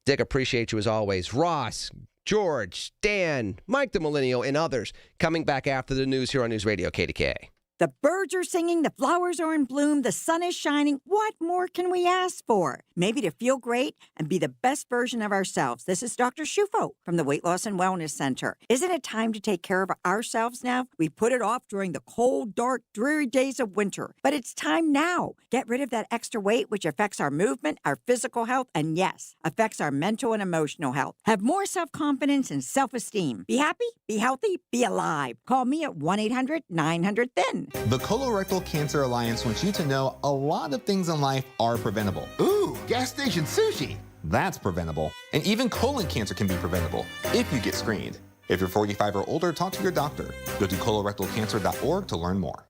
Dick, appreciate you as always. Ross, George, Dan, Mike the Millennial, and others coming back after the news here on News Radio KDKA. The birds are singing, the flowers are in bloom, the sun is shining. What more can we ask for? Maybe to feel great and be the best version of ourselves. This is Dr. Shufo from the Weight Loss and Wellness Center. Isn't it time to take care of ourselves now? We put it off during the cold, dark, dreary days of winter. But it's time now. Get rid of that extra weight, which affects our movement, our physical health, and yes, affects our mental and emotional health. Have more self-confidence and self-esteem. Be happy, be healthy, be alive. Call me at 1-800-900-THIN. The Colorectal Cancer Alliance wants you to know a lot of things in life are preventable. Ooh, gas station sushi. That's preventable. And even colon cancer can be preventable if you get screened. If you're 45 or older, talk to your doctor. Go to colorectalcancer.org to learn more.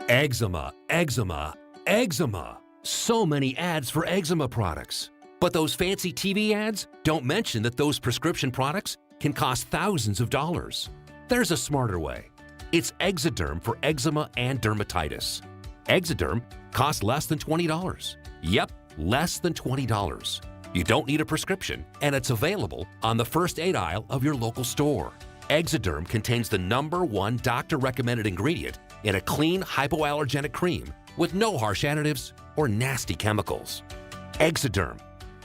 Eczema, eczema, eczema. So many ads for eczema products. But those fancy TV ads don't mention that those prescription products can cost thousands of dollars. There's a smarter way. It's Exoderm for eczema and dermatitis. Exoderm costs less than $20. Yep, less than $20. You don't need a prescription, and it's available on the first aid aisle of your local store. Exoderm contains the #1 doctor-recommended ingredient in a clean, hypoallergenic cream with no harsh additives or nasty chemicals. Exoderm,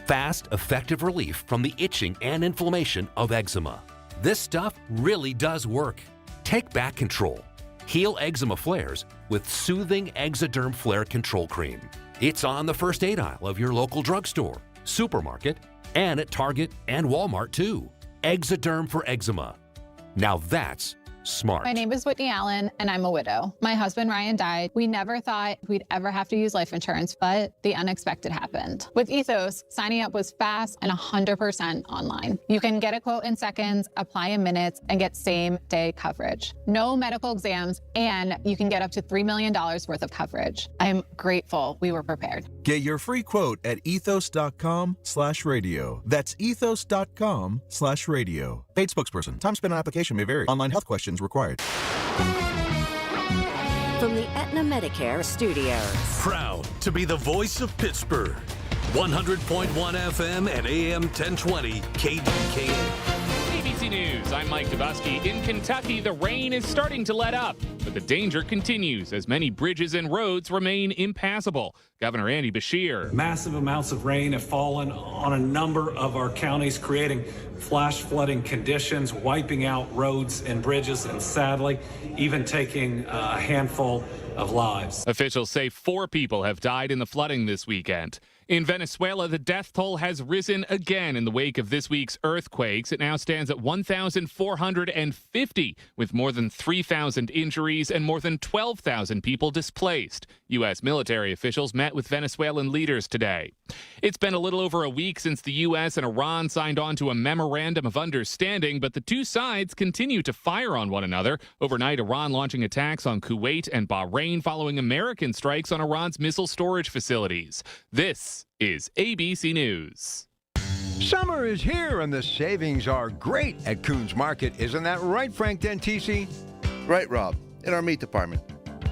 fast, effective relief from the itching and inflammation of eczema. This stuff really does work. Take back control. Heal eczema flares with soothing Exoderm Flare Control Cream. It's on the first aid aisle of your local drugstore, supermarket, and at Target and Walmart too. Exoderm for eczema. Now that's smart. My name is Whitney Allen, and I'm a widow. My husband, Ryan, died. We never thought we'd ever have to use life insurance, but the unexpected happened. With Ethos, signing up was fast and 100% online. You can get a quote in seconds, apply in minutes, and get same-day coverage. No medical exams, and you can get up to $3 million worth of coverage. I'm grateful we were prepared. Get your free quote at ethos.com/radio. That's ethos.com/radio. Paid spokesperson. Time spent on application may vary. Online health questions required. from the Aetna Medicare studios. Proud to be the voice of Pittsburgh. 100.1 FM and AM 1020 KDKA. ABC News, I'm Mike Dubusky. In Kentucky, the rain is starting to let up, but the danger continues as many bridges and roads remain impassable. Governor Andy Beshear. Massive amounts of rain have fallen on a number of our counties, creating flash flooding conditions, wiping out roads and bridges, and sadly, even taking a handful of lives. Officials say 4 people have died in the flooding this weekend. In Venezuela, the death toll has risen again in the wake of this week's earthquakes. It now stands at 1,450, with more than 3,000 injuries and more than 12,000 people displaced. U.S. military officials met with Venezuelan leaders today. It's been a little over a week since the U.S. and Iran signed on to a memorandum of understanding, but the two sides continue to fire on one another. Overnight, Iran launching attacks on Kuwait and Bahrain following American strikes on Iran's missile storage facilities. This is ABC News. Summer is here and the savings are great at Coons Market. Isn't that right, Frank Dentisi? Right, Rob. In our meat department,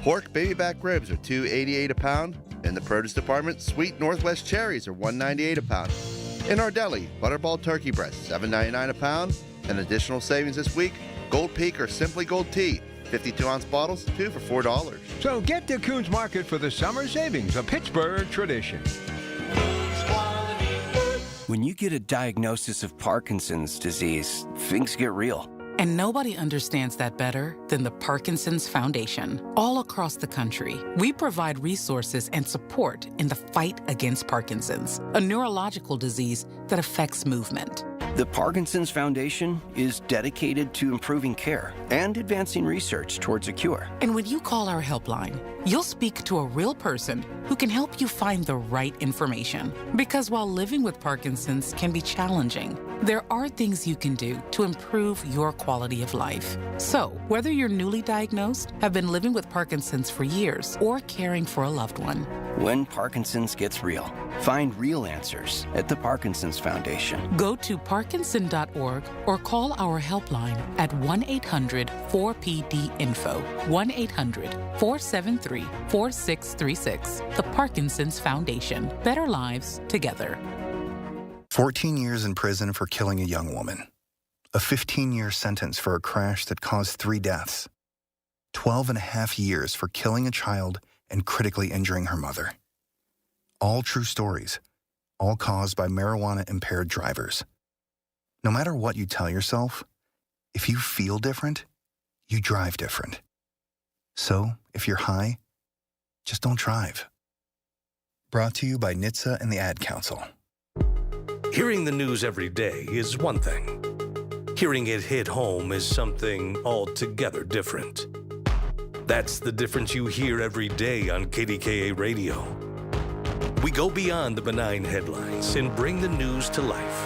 pork baby back ribs are $2.88 a pound. In the produce department, sweet Northwest cherries are $1.98 a pound. In our deli, butterball turkey breast, $7.99 a pound. And additional savings this week, Gold Peak or Simply Gold Tea, 52-ounce bottles, 2 for $4. So get to Coons Market for the summer savings, a Pittsburgh tradition. When you get a diagnosis of Parkinson's disease, things get real. And nobody understands that better than the Parkinson's Foundation. All across the country, we provide resources and support in the fight against Parkinson's, a neurological disease that affects movement. The Parkinson's Foundation is dedicated to improving care and advancing research towards a cure. And when you call our helpline, you'll speak to a real person who can help you find the right information. Because while living with Parkinson's can be challenging, there are things you can do to improve your quality of life. So, whether you're newly diagnosed, have been living with Parkinson's for years, or caring for a loved one, when Parkinson's gets real, find real answers at the Parkinson's Foundation. Go to parkinson.org or call our helpline at 1-800-4PD-INFO, 1-800-473-4636. The Parkinson's Foundation. Better lives together. 14 years in prison for killing a young woman. A 15-year sentence for a crash that caused 3 deaths. 12 and a half years for killing a child and critically injuring her mother. All true stories, all caused by marijuana-impaired drivers. No matter what you tell yourself, if you feel different, you drive different. So, if you're high, just don't drive. Brought to you by NHTSA and the Ad Council. Hearing the news every day is one thing. Hearing it hit home is something altogether different. That's the difference you hear every day on KDKA Radio. We go beyond the benign headlines and bring the news to life,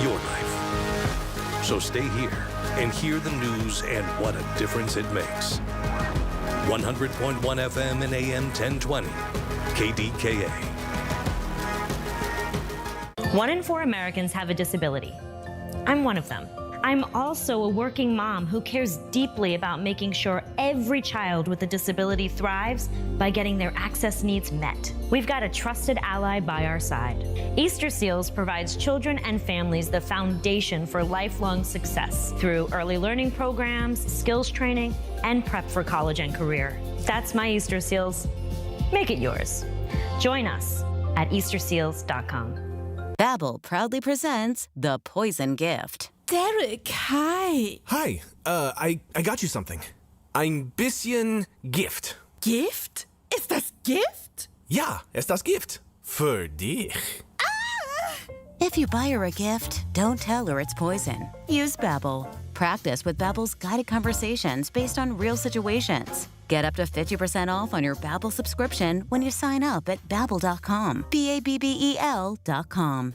your life. So stay here and hear the news and what a difference it makes. 100.1 FM and AM 1020, KDKA. 1 in 4 Americans have a disability. I'm one of them. I'm also a working mom who cares deeply about making sure every child with a disability thrives by getting their access needs met. We've got a trusted ally by our side. Easter Seals provides children and families the foundation for lifelong success through early learning programs, skills training, and prep for college and career. That's my Easter Seals. Make it yours. Join us at easterseals.com. Babbel proudly presents The Poison Gift. Derek, hi. Hi, I got you something. Ein bisschen Gift. Gift? Ist das Gift? Ja, ist das Gift. Für dich. If you buy her a gift, don't tell her it's poison. Use Babbel. Practice with Babbel's guided conversations based on real situations. Get up to 50% off on your Babbel subscription when you sign up at Babbel.com. BABBEL.com.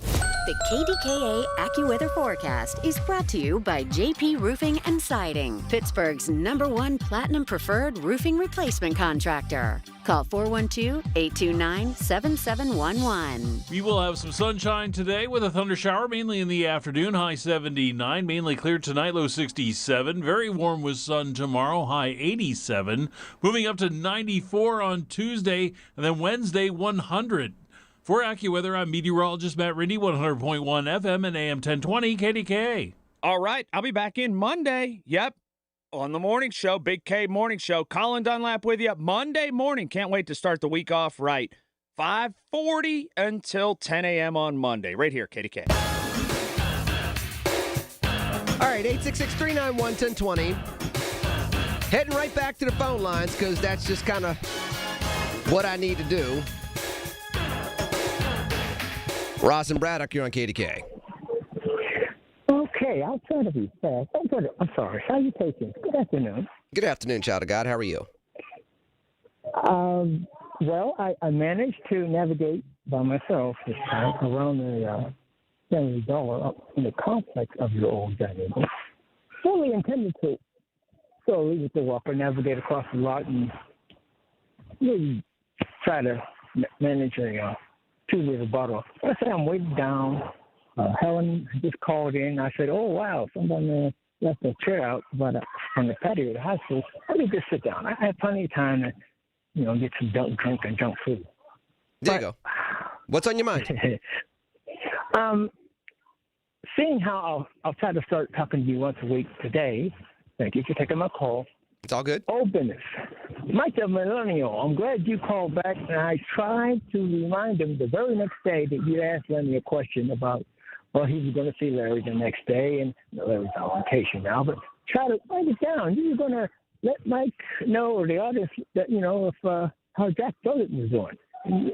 The KDKA AccuWeather forecast is brought to you by JP Roofing and Siding, Pittsburgh's #1 Platinum Preferred roofing replacement contractor. Call 412-829-7711. We will have some sunshine today with a thunder shower, mainly in the afternoon, high 79. Mainly clear tonight, low 67. Very warm with sun tomorrow, high 87. Moving up to 94 on Tuesday, and then Wednesday, 100. For AccuWeather, I'm meteorologist Matt Rindy, 100.1 FM and AM 1020 KDKA. All right, I'll be back in Monday. Yep, on the morning show, Big K Morning Show. Colin Dunlap with you Monday morning. Can't wait to start the week off right. 5:40 until 10 a.m. on Monday, right here, KDK. All right, 866-391-1020. Heading right back to the phone lines because that's just kind of what I need to do. Ross and Braddock, you're on KDK. Okay, I'll try to be fast. I'm sorry. Salutations. Good afternoon. Good afternoon, child of God. How are you? Well, I managed to navigate by myself this time around the Family Dollar up in the complex of your old dining room. Fully intended to slowly with the walker navigate across the lot and really try to manage a 2-liter bottle. I said I'm waiting down. Helen just called in. I said, "Oh wow, someone left a chair out, but on the patio of the high school. Let me just sit down. I had plenty of time to, get some drink and junk food." There you go. What's on your mind? Seeing how I'll try to start talking to you once a week today. Thank you for taking my call. It's all good. Oh, goodness. Mike the Millennial, I'm glad you called back, and I tried to remind him the very next day that you asked Lenny a question about, well, he was going to see Larry the next day, and Larry's on vacation now, but try to write it down. You were going to let Mike know, or the audience, that, if how Jack Dolan was doing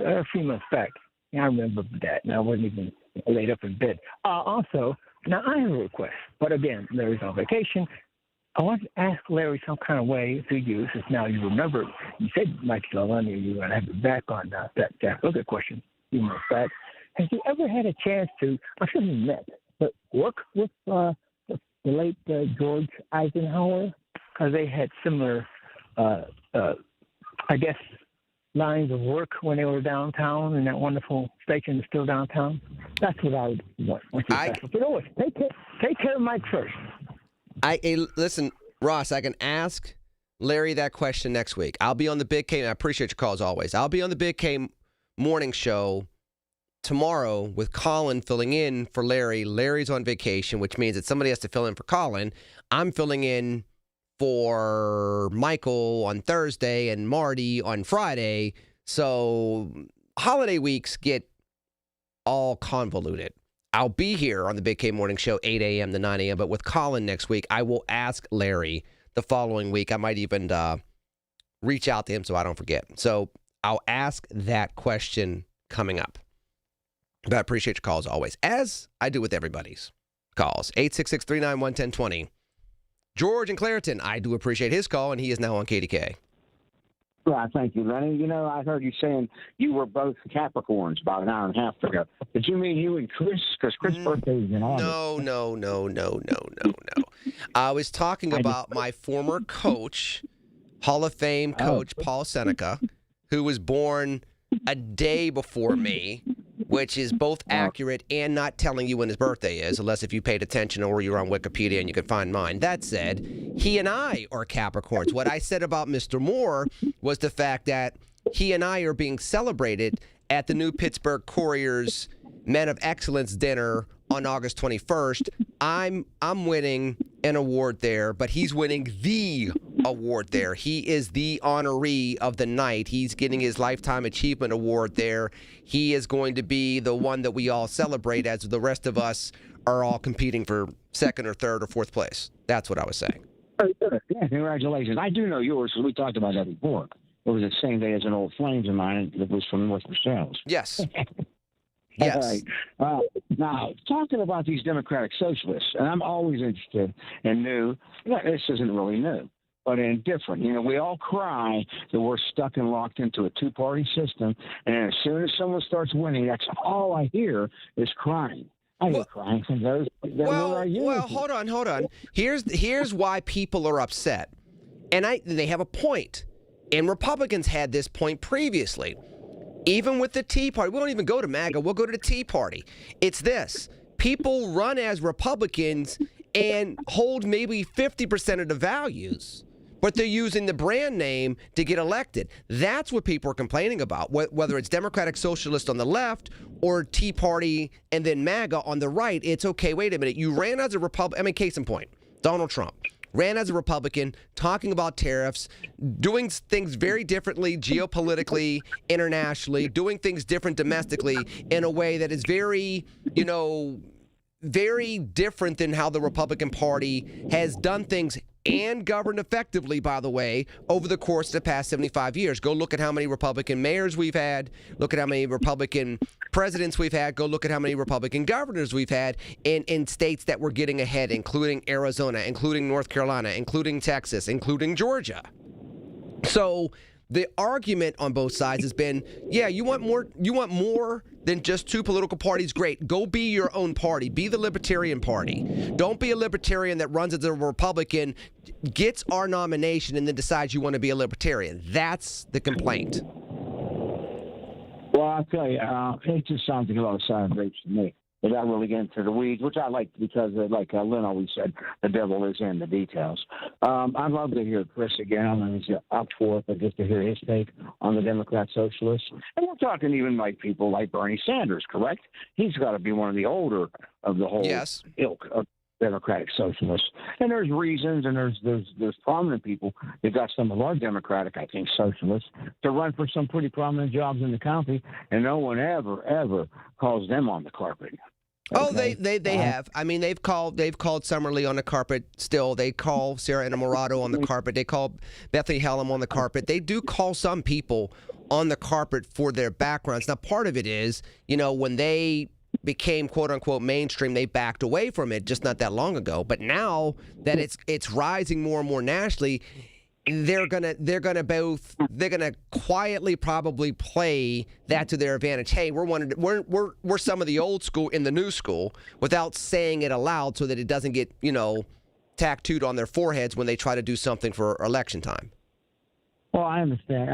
a few months back. Yeah, I remember that, and I wasn't even laid up in bed. Also, now I have a request, but again, Larry's on vacation. I want to ask Larry some kind of way through you, since now you remember, you said Mike Delany, you were going to have it back on that Jack Booker question a few months back. Has you ever had a chance to, I shouldn't have met, but work with the late George Eisenhower? Because they had similar, I guess, lines of work when they were downtown, and that wonderful station is still downtown. That's what I would want you to ask. But always, take care of Mike first. Listen, Ross, I can ask Larry that question next week. I'll be on the Big K, and I appreciate your call as always. I'll be on the Big K morning show tomorrow with Colin filling in for Larry. Larry's on vacation, which means that somebody has to fill in for Colin. I'm filling in for Michael on Thursday and Marty on Friday. So holiday weeks get all convoluted. I'll be here on the Big K Morning Show, 8 a.m. to 9 a.m., but with Colin next week, I will ask Larry the following week. I might even reach out to him so I don't forget. So I'll ask that question coming up. But I appreciate your calls always, as I do with everybody's calls. 866-391-1020. George in Clareton, I do appreciate his call, and he is now on KDK. Right, thank you, Lenny. I heard you saying you were both Capricorns about an hour and a half ago. Did you mean you and Chris? Because Chris' birthday is in August. No. I was talking about my former coach, Hall of Fame coach Paul Seneca, who was born a day before me, which is both accurate and not telling you when his birthday is, unless if you paid attention or you're on Wikipedia and you could find mine. That said, he and I are Capricorns. What I said about Mr. Moore was the fact that he and I are being celebrated at the new Pittsburgh Courier's Men of Excellence dinner on August 21st. I'm winning an award there, but he's winning the award there. He is the honoree of the night. He's getting his Lifetime Achievement Award there. He is going to be the one that we all celebrate, as the rest of us are all competing for second or third or fourth place. That's what I was saying. Yeah, congratulations. I do know yours, because we talked about that before. It was the same day as an old Flames of mine that was from North Versailles. Yes. Yes. All right. Now, talking about these democratic socialists, and I'm always interested in new, this isn't really new, but in different. We all cry that we're stuck and locked into a two-party system, and as soon as someone starts winning, that's all I hear is crying. I get crying from those. Well, hold on. Here's why people are upset, and they have a point. And Republicans had this point previously. Even with the Tea Party, we don't even go to MAGA, we'll go to the Tea Party. It's this. People run as Republicans and hold maybe 50% of the values, but they're using the brand name to get elected. That's what people are complaining about, whether it's Democratic Socialist on the left or Tea Party and then MAGA on the right. It's okay, wait a minute. You ran as a Republican, case in point, Donald Trump. Ran as a Republican, talking about tariffs, doing things very differently geopolitically, internationally, doing things different domestically in a way that is very, very different than how the Republican Party has done things and governed effectively, by the way, over the course of the past 75 years. Go look at how many Republican mayors we've had. Look at how many Republican presidents we've had. Go look at how many Republican governors we've had in states that were getting ahead, including Arizona, including North Carolina, including Texas, including Georgia. So the argument on both sides has been, yeah, you want more than just two political parties? Great. Go be your own party. Be the Libertarian Party. Don't be a Libertarian that runs as a Republican, gets our nomination, and then decides you want to be a Libertarian. That's the complaint. Well, I'll tell you, it just sounds like a lot of sour grapes to me. Without really getting into the weeds, which I like because, like Lynn always said, the devil is in the details. I'd love to hear Chris again, and he's up for it, but just to hear his take on the Democrat Socialists. And we're talking even like people like Bernie Sanders, correct? He's got to be one of the older of the whole ilk of Democratic Socialists. And there's reasons, and there's prominent people that got some of our Democratic, I think, Socialists to run for some pretty prominent jobs in the county, and no one ever calls them on the carpet. Okay. Oh, they have. I mean, they've called Summerlee on the carpet still. They call Sarah Innamorato on the carpet. They call Bethany Hallam on the carpet. They do call some people on the carpet for their backgrounds. Now, part of it is, when they became quote unquote mainstream, they backed away from it just not that long ago. But now that it's rising more and more nationally, they're gonna quietly probably play that to their advantage. Hey, we're some of the old school in the new school, without saying it aloud, so that it doesn't get tattooed on their foreheads when they try to do something for election time. Well, I understand.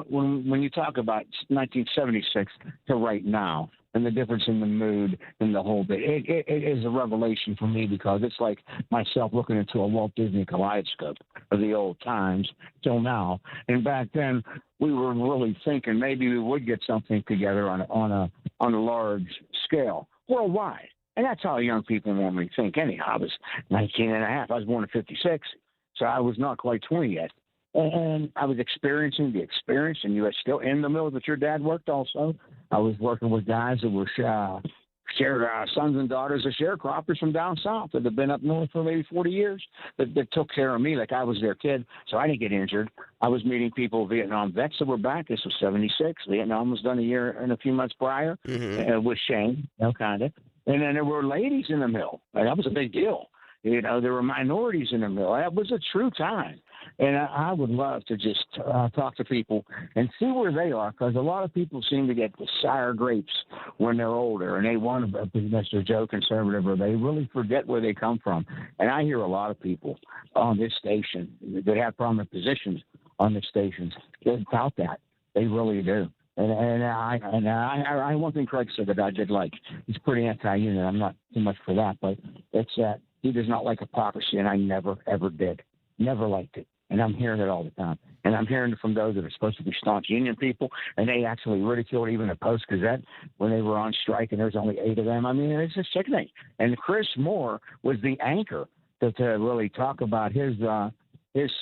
When you talk about 1976 to right now, and the difference in the mood and the whole bit, it is a revelation for me, because it's like myself looking into a Walt Disney kaleidoscope of the old times till now. And back then, we were really thinking maybe we would get something together on a large scale worldwide. And that's how young people normally think anyhow. I was 19 and a half. I was born in 56, so I was not quite 20 yet. And I was experiencing the experience, and you were still in the mill that your dad worked also. I was working with guys that were sons and daughters of sharecroppers from down south that had been up north for maybe 40 years that took care of me like I was their kid, so I didn't get injured. I was meeting people, Vietnam vets that were back. This was 76. Vietnam was done a year and a few months prior with Shane, kind of. And then there were ladies in the mill. That was a big deal. There were minorities in the mill. That was a true time. And I would love to just talk to people and see where they are, because a lot of people seem to get the sour grapes when they're older, and they want to be Mr. Joe Conservative, or they really forget where they come from. And I hear a lot of people on this station that have prominent positions on this station about that. They really do. And I one thing Craig said that I did like. He's pretty anti-union. I'm not too much for that, but it's that he does not like hypocrisy, and I never, ever did. Never liked it. And I'm hearing it all the time. And I'm hearing it from those that are supposed to be staunch union people, and they actually ridiculed even the Post-Gazette when they were on strike, and there's only 8 of them. I mean, it's just sickening. And Chris Moore was the anchor to really talk about his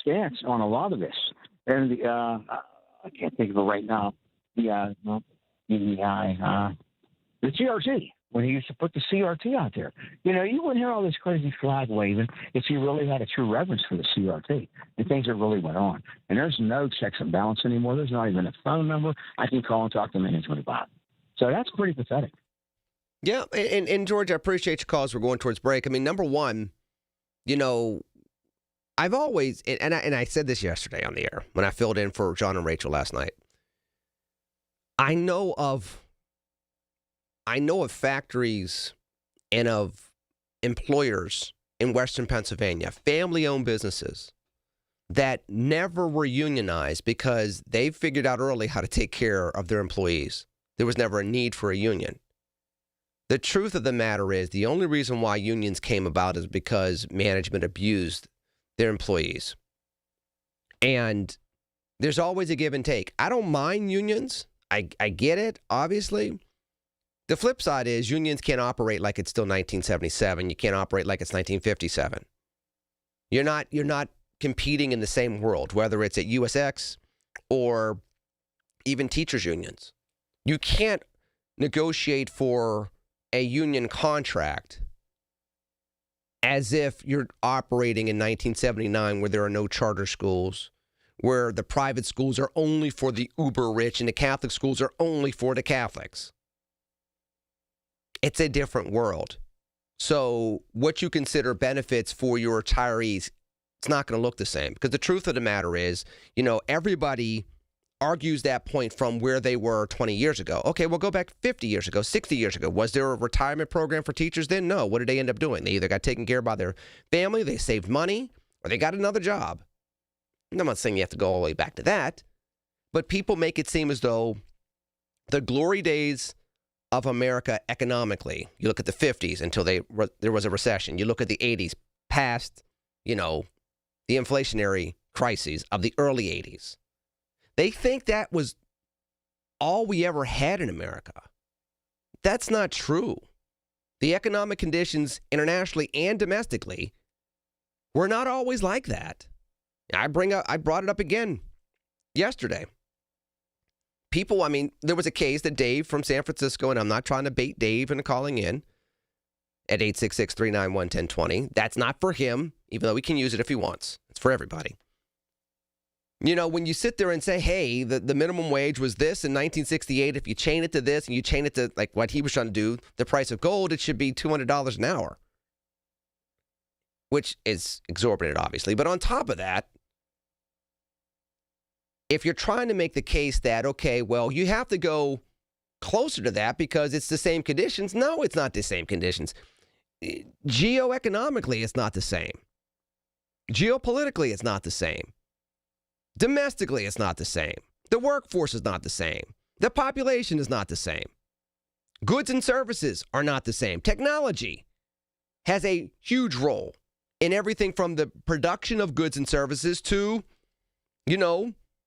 stance on a lot of this. And I can't think of it right now. The CRT. When he used to put the CRT out there. You wouldn't hear all this crazy flag waving if you really had a true reverence for the CRT and things that really went on. And there's no checks and balance anymore. There's not even a phone number I can call and talk to management about. So that's pretty pathetic. Yeah, and George, I appreciate your calls. We're going towards break. I mean, number one, I've always, and I said this yesterday on the air when I filled in for John and Rachel last night. I know of factories and of employers in Western Pennsylvania, family-owned businesses that never were unionized because they figured out early how to take care of their employees. There was never a need for a union. The truth of the matter is the only reason why unions came about is because management abused their employees. And there's always a give and take. I don't mind unions. I get it, obviously. The flip side is unions can't operate like it's still 1977. You can't operate like it's 1957. You're not competing in the same world, whether it's at USX or even teachers unions. You can't negotiate for a union contract as if you're operating in 1979 where there are no charter schools, where the private schools are only for the uber rich and the Catholic schools are only for the Catholics. It's a different world. So what you consider benefits for your retirees, it's not going to look the same. Because the truth of the matter is, everybody argues that point from where they were 20 years ago. Okay, we'll go back 50 years ago, 60 years ago. Was there a retirement program for teachers then? No. What did they end up doing? They either got taken care of by their family, they saved money, or they got another job. I'm not saying you have to go all the way back to that, but people make it seem as though the glory days of America economically, you look at the 50s until there was a recession. You look at the 80s past, the inflationary crises of the early 80s. They think that was all we ever had in America. That's not true. The economic conditions internationally and domestically were not always like that. I brought it up again yesterday. People, there was a case that Dave from San Francisco, and I'm not trying to bait Dave into calling in at 866-391-1020. That's not for him, even though he can use it if he wants. It's for everybody. When you sit there and say, hey, the minimum wage was this in 1968, if you chain it to this and you chain it to like what he was trying to do, the price of gold, it should be $200 an hour, which is exorbitant, obviously. But on top of that, if you're trying to make the case that, okay, well, you have to go closer to that because it's the same conditions. No, it's not the same conditions. Geoeconomically, it's not the same. Geopolitically, it's not the same. Domestically, it's not the same. The workforce is not the same. The population is not the same. Goods and services are not the same. Technology has a huge role in everything from the production of goods and services to,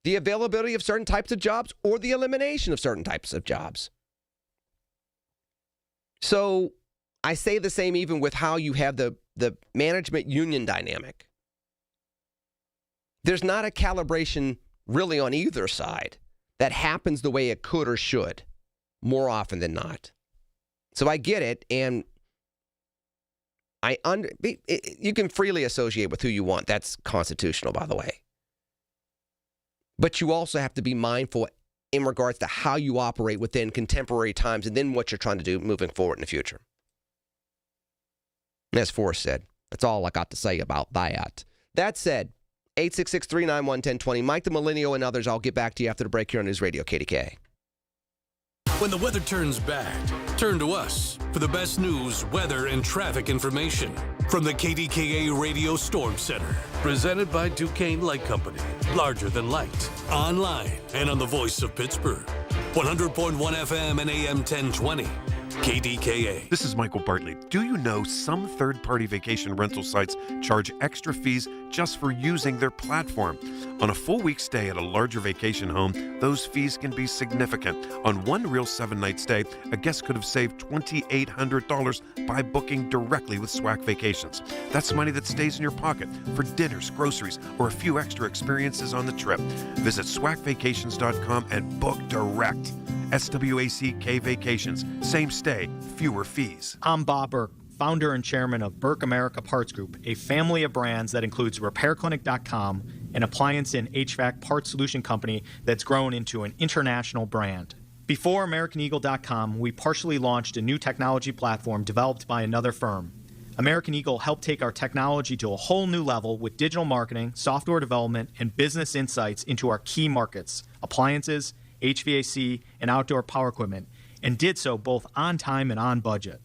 the availability of certain types of jobs or the elimination of certain types of jobs. So I say the same even with how you have the management union dynamic. There's not a calibration really on either side that happens the way it could or should more often than not. So I get it, and you can freely associate with who you want. That's constitutional, by the way. But you also have to be mindful in regards to how you operate within contemporary times and then what you're trying to do moving forward in the future. As Forrest said, that's all I got to say about that. That said, 866-391-1020. Mike the Millennial and others, I'll get back to you after the break here on News Radio KDKA. When the weather turns bad, turn to us for the best news, weather, and traffic information from the KDKA Radio Storm Center. Presented by Duquesne Light Company. Larger than light. Online and on the voice of Pittsburgh. 100.1 FM and AM 1020. KDKA. This is Michael Bartley. Do you know some third-party vacation rental sites charge extra fees just for using their platform? On a full week stay at a larger vacation home, those fees can be significant. On one real 7-night stay, a guest could have saved $2,800 by booking directly with SWAC Vacations. That's money that stays in your pocket for dinners, groceries, or a few extra experiences on the trip. Visit swacvacations.com and book direct. SWACK Vacations. Same stay, fewer fees. I'm Bob Burke, founder and chairman of Burke America Parts Group, a family of brands that includes RepairClinic.com, an appliance and HVAC parts solution company that's grown into an international brand. Before AmericanEagle.com, we partially launched a new technology platform developed by another firm. American Eagle helped take our technology to a whole new level with digital marketing, software development, and business insights into our key markets, appliances, HVAC, and outdoor power equipment, and did so both on time and on budget.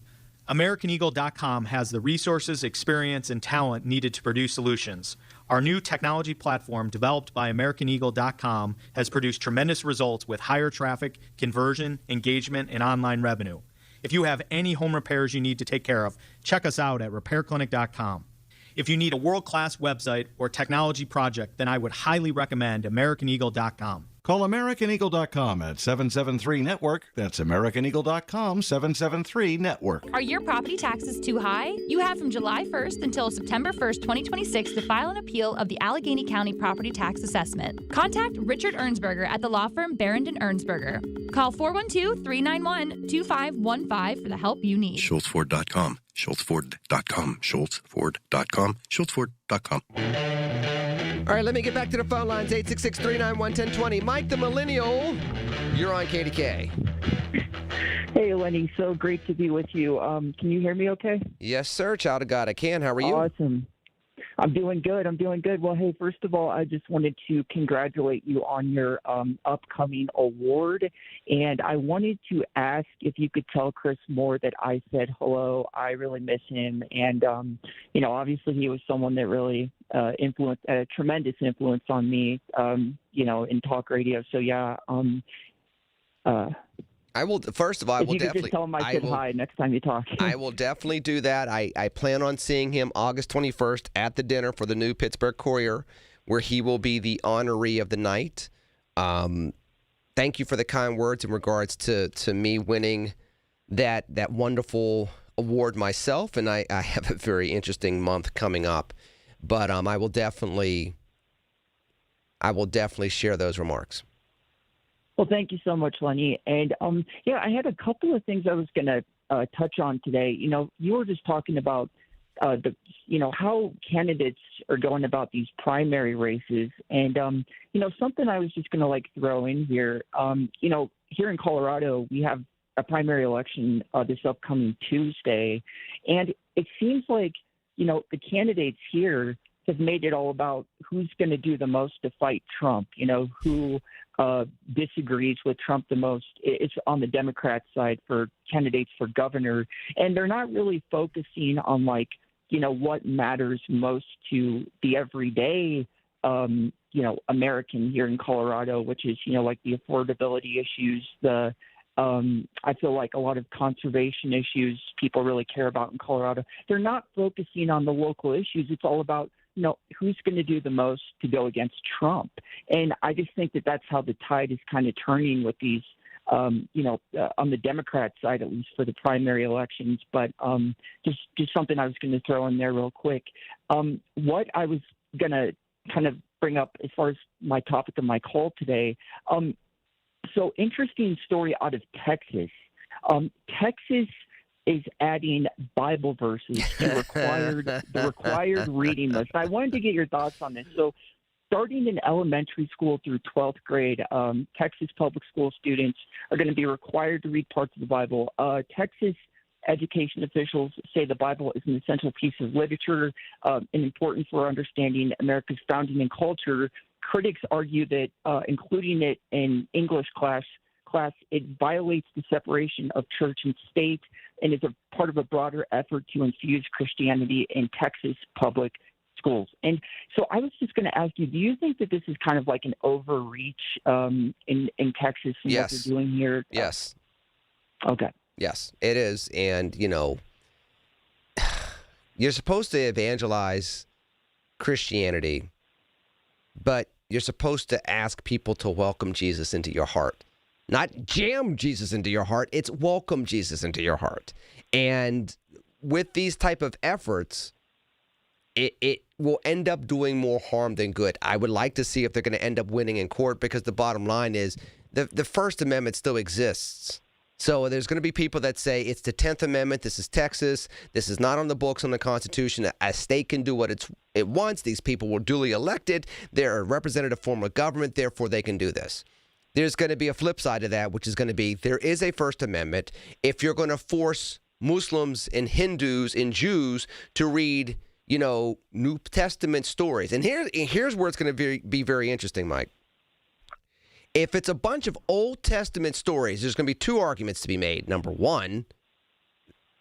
AmericanEagle.com has the resources, experience, and talent needed to produce solutions. Our new technology platform, developed by AmericanEagle.com, has produced tremendous results with higher traffic, conversion, engagement, and online revenue. If you have any home repairs you need to take care of, check us out at RepairClinic.com. If you need a world-class website or technology project, then I would highly recommend AmericanEagle.com. Call AmericanEagle.com at 773-NETWORK. That's AmericanEagle.com, 773-NETWORK. Are your property taxes too high? You have from July 1st until September 1st, 2026 to file an appeal of the Allegheny County property tax assessment. Contact Richard Ernsberger at the law firm Barrington Ernsberger. Call 412-391-2515 for the help you need. SchultzFord.com. SchultzFord.com. SchultzFord.com. SchultzFord.com. All right, let me get back to the phone lines. 866-391-1020. Mike the Millennial, you're on KDKA. Hey, Lenny. So great to be with you. Can you hear me okay? Yes, sir. Child of God, I can. How are you? Awesome. I'm doing good. Well, hey, first of all, I just wanted to congratulate you on your upcoming award. And I wanted to ask if you could tell Chris Moore that I said hello. I really miss him. And, obviously he was someone that really influenced, a tremendous influence on me, in talk radio. So, yeah. I will. First of all, I will definitely. Just tell him I said hi next time you talk. I will definitely do that. I plan on seeing him August 21st at the dinner for the new Pittsburgh Courier, where he will be the honoree of the night. Thank you for the kind words in regards to me winning that wonderful award myself, and I have a very interesting month coming up. But I will definitely share those remarks. Well, thank you so much, Lenny. And, I had a couple of things I was going to touch on today. You were just talking about how candidates are going about these primary races. And, something I was just going to throw in here, here in Colorado, we have a primary election this upcoming Tuesday. And it seems like, the candidates here have made it all about who's going to do the most to fight Trump, who disagrees with Trump the most. It's on the Democrat side for candidates for governor. And they're not really focusing on what matters most to the everyday, American here in Colorado, which is, the affordability issues, I feel like a lot of conservation issues people really care about in Colorado. They're not focusing on the local issues. It's all about, who's going to do the most to go against Trump. And I just think that that's how the tide is kind of turning with these, on the Democrat side, at least for the primary elections. But just something I was going to throw in there real quick. What I was going to kind of bring up as far as my topic of my call today, so interesting story out of Texas. Texas is adding Bible verses to the required reading list. I wanted to get your thoughts on this. So starting in elementary school through 12th grade, Texas public school students are going to be required to read parts of the Bible. Texas education officials say the Bible is an essential piece of literature and important for understanding America's founding and culture. Critics argue that including it in English class, it violates the separation of church and state and is a part of a broader effort to infuse Christianity in Texas public schools. And so I was just going to ask you, do you think that this is kind of like an overreach in Texas and what they're doing here? Yes. Okay. Yes, it is. And, you're supposed to evangelize Christianity, but you're supposed to ask people to welcome Jesus into your heart. Not jam Jesus into your heart, it's welcome Jesus into your heart. And with these type of efforts, it will end up doing more harm than good. I would like to see if they're going to end up winning in court, because the bottom line is the First Amendment still exists. So there's going to be people that say it's the 10th Amendment, this is Texas, this is not on the books, on the Constitution. A state can do what it wants. These people were duly elected. They're a representative form of government, therefore they can do this. There's going to be a flip side to that, which is going to be there is a First Amendment. If you're going to force Muslims and Hindus and Jews to read, New Testament stories. And here's where it's going to be very interesting, Mike. If it's a bunch of Old Testament stories, there's going to be two arguments to be made. Number one,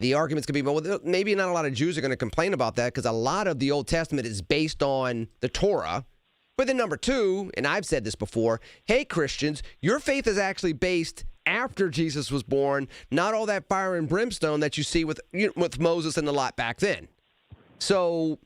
the argument's going to be, well, maybe not a lot of Jews are going to complain about that because a lot of the Old Testament is based on the Torah. But then number two, and I've said this before, hey, Christians, your faith is actually based after Jesus was born, not all that fire and brimstone that you see with Moses and the lot back then. So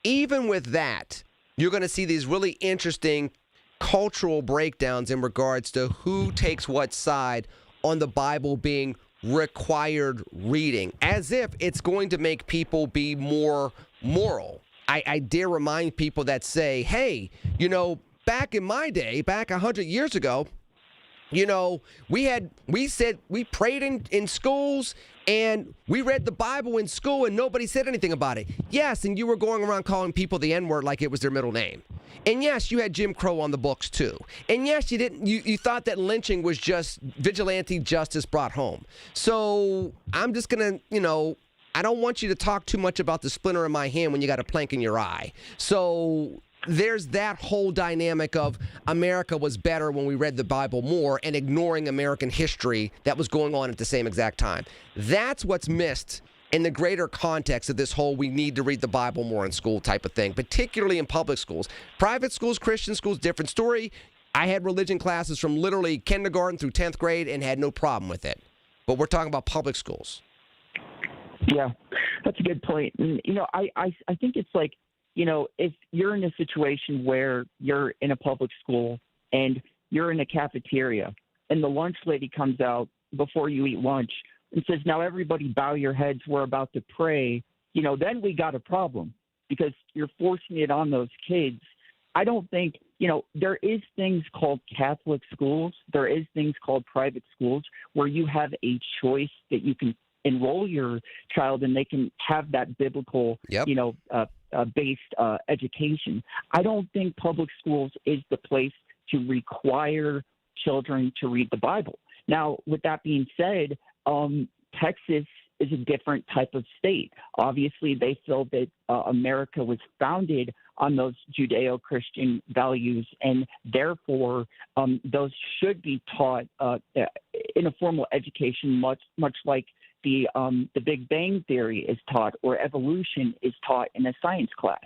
even with that, you're going to see these really interesting cultural breakdowns in regards to who takes what side on the Bible being required reading, as if it's going to make people be more moral. I dare remind people that say, hey, back in my day, back 100 years ago, we prayed in schools and we read the Bible in school and nobody said anything about it. Yes, and you were going around calling people the N-word like it was their middle name. And yes, you had Jim Crow on the books too. And yes, you thought that lynching was just vigilante justice brought home. So I'm just going to, I don't want you to talk too much about the splinter in my hand when you got a plank in your eye. So there's that whole dynamic of America was better when we read the Bible more and ignoring American history that was going on at the same exact time. That's what's missed in the greater context of this whole we need to read the Bible more in school type of thing, particularly in public schools. Private schools, Christian schools, different story. I had religion classes from literally kindergarten through 10th grade and had no problem with it. But we're talking about public schools. Yeah, that's a good point. And, I think it's like, if you're in a situation where you're in a public school and you're in a cafeteria and the lunch lady comes out before you eat lunch and says, now everybody bow your heads, we're about to pray, then we got a problem because you're forcing it on those kids. I don't think, there is things called Catholic schools. There is things called private schools where you have a choice that you can enroll your child and they can have that biblical, based education. I don't think public schools is the place to require children to read the Bible. Now, with that being said, Texas is a different type of state. Obviously, they feel that America was founded on those Judeo-Christian values, and therefore those should be taught in a formal education, much like the Big Bang Theory is taught or evolution is taught in a science class.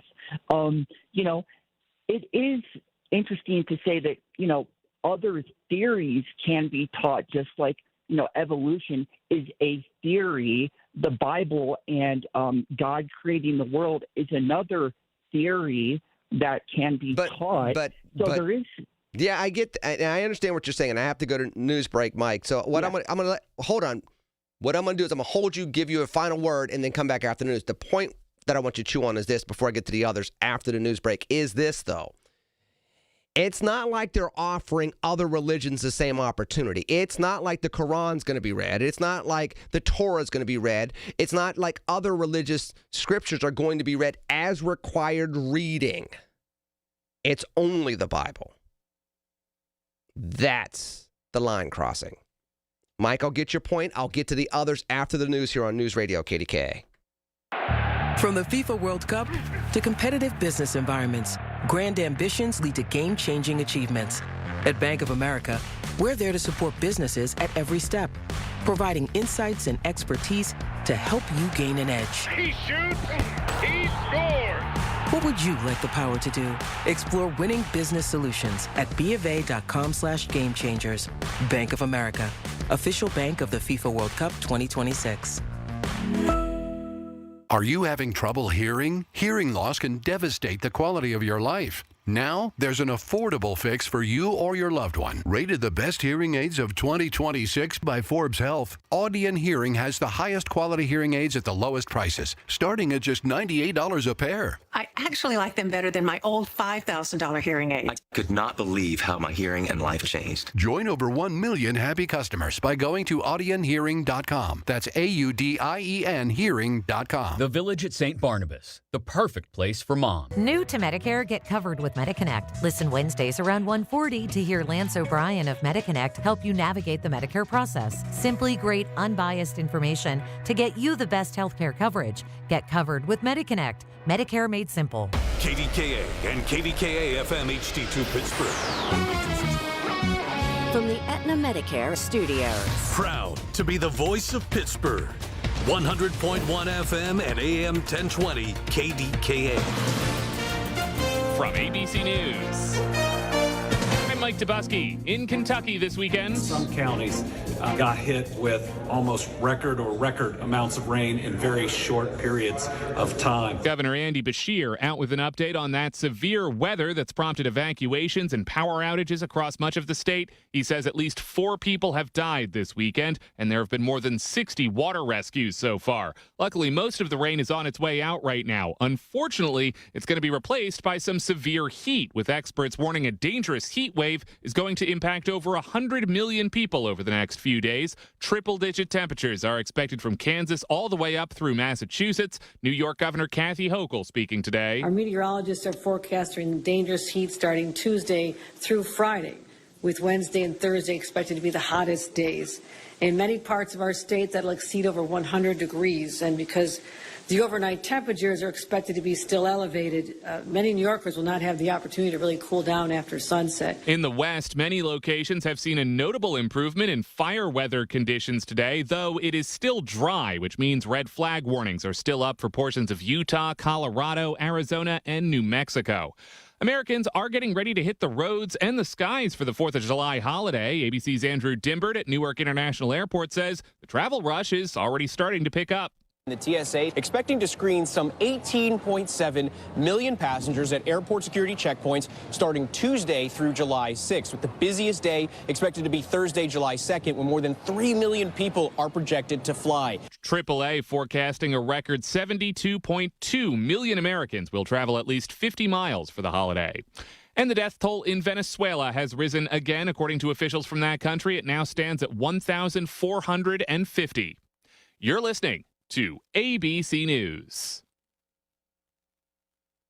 It is interesting to say that, other theories can be taught just like, evolution is a theory. The Bible and God creating the world is another theory that can be taught. But there is. Yeah, I understand what you're saying, and I have to go to news break, Mike. So what I'm gonna hold on. What I'm going to do is I'm going to hold you, give you a final word, and then come back after the news. The point that I want you to chew on is this before I get to the others after the news break is this, though. It's not like they're offering other religions the same opportunity. It's not like the Quran's going to be read. It's not like the Torah is going to be read. It's not like other religious scriptures are going to be read as required reading. It's only the Bible. That's the line crossing. Mike, I'll get your point. I'll get to the others after the news here on News Radio KDKA. From the FIFA World Cup to competitive business environments, grand ambitions lead to game-changing achievements. At Bank of America, we're there to support businesses at every step, providing insights and expertise to help you gain an edge. He shoots, he scores! What would you like the power to do? Explore winning business solutions at BofA.com/gamechangers. Bank of America, official bank of the FIFA World Cup 2026. Are you having trouble hearing? Hearing loss can devastate the quality of your life. Now, there's an affordable fix for you or your loved one. Rated the best hearing aids of 2026 by Forbes Health, Audion Hearing has the highest quality hearing aids at the lowest prices, starting at just $98 a pair. I actually like them better than my old $5,000 hearing aids. I could not believe how my hearing and life changed. Join over 1 million happy customers by going to audionhearing.com. That's AUDIEN hearing.com. The Village at St. Barnabas, the perfect place for mom. New to Medicare, get covered with MediConnect. Listen Wednesdays around 1:40 to hear Lance O'Brien of MediConnect help you navigate the Medicare process. Simply great, unbiased information to get you the best healthcare coverage. Get covered with MediConnect. Medicare made simple. KDKA and KDKA-FM HD2 Pittsburgh. From the Aetna Medicare Studios. Proud to be the voice of Pittsburgh. 100.1 FM and AM 1020 KDKA. From ABC News, I'm Mike Dubusky. In Kentucky this weekend, some counties got hit with almost record amounts of rain in very short periods of time. Governor Andy Beshear out with an update on that severe weather that's prompted evacuations and power outages across much of the state. He says at least 4 people have died this weekend, and there have been more than 60 water rescues so far. Luckily, most of the rain is on its way out right now. Unfortunately, it's going to be replaced by some severe heat, with experts warning a dangerous heat wave is going to impact over 100 million people over the next few days. Triple-digit temperatures are expected from Kansas all the way up through Massachusetts. New York Governor Kathy Hochul speaking today. Our meteorologists are forecasting dangerous heat starting Tuesday through Friday, with Wednesday and Thursday expected to be the hottest days. In many parts of our state, that'll exceed over 100 degrees. And because the overnight temperatures are expected to be still elevated, many New Yorkers will not have the opportunity to really cool down after sunset. In the West, many locations have seen a notable improvement in fire weather conditions today, though it is still dry, which means red flag warnings are still up for portions of Utah, Colorado, Arizona, and New Mexico. Americans are getting ready to hit the roads and the skies for the 4th of July holiday. ABC's Andrew Dimbert at Newark International Airport says the travel rush is already starting to pick up. The TSA expecting to screen some 18.7 million passengers at airport security checkpoints starting Tuesday through July 6th, with the busiest day expected to be Thursday, July 2nd, when more than 3 million people are projected to fly. AAA forecasting a record 72.2 million Americans will travel at least 50 miles for the holiday. And the death toll in Venezuela has risen again, according to officials from that country. It now stands at 1,450. You're listening to ABC News.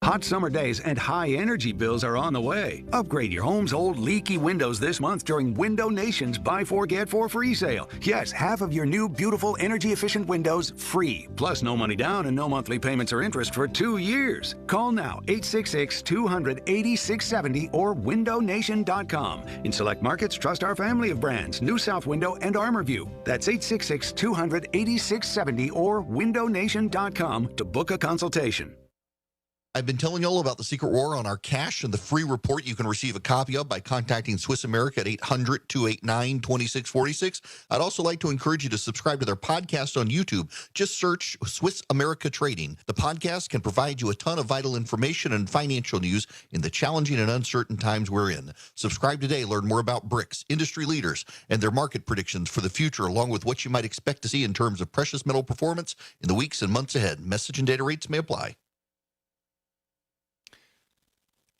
Hot summer days and high energy bills are on the way. Upgrade your home's old leaky windows this month during Window Nation's Buy 4 Get 4 free sale. Yes, half of your new beautiful energy efficient windows free. Plus no money down and no monthly payments or interest for 2 years. Call now 866-200-8670 or windownation.com. In select markets, trust our family of brands, New South Window and ArmorView. That's 866-200-8670 or windownation.com to book a consultation. I've been telling you all about the Secret War on our cash and the free report you can receive a copy of by contacting Swiss America at 800-289-2646. I'd also like to encourage you to subscribe to their podcast on YouTube. Just search Swiss America Trading. The podcast can provide you a ton of vital information and financial news in the challenging and uncertain times we're in. Subscribe today. Learn more about BRICS, industry leaders, and their market predictions for the future, along with what you might expect to see in terms of precious metal performance in the weeks and months ahead. Message and data rates may apply.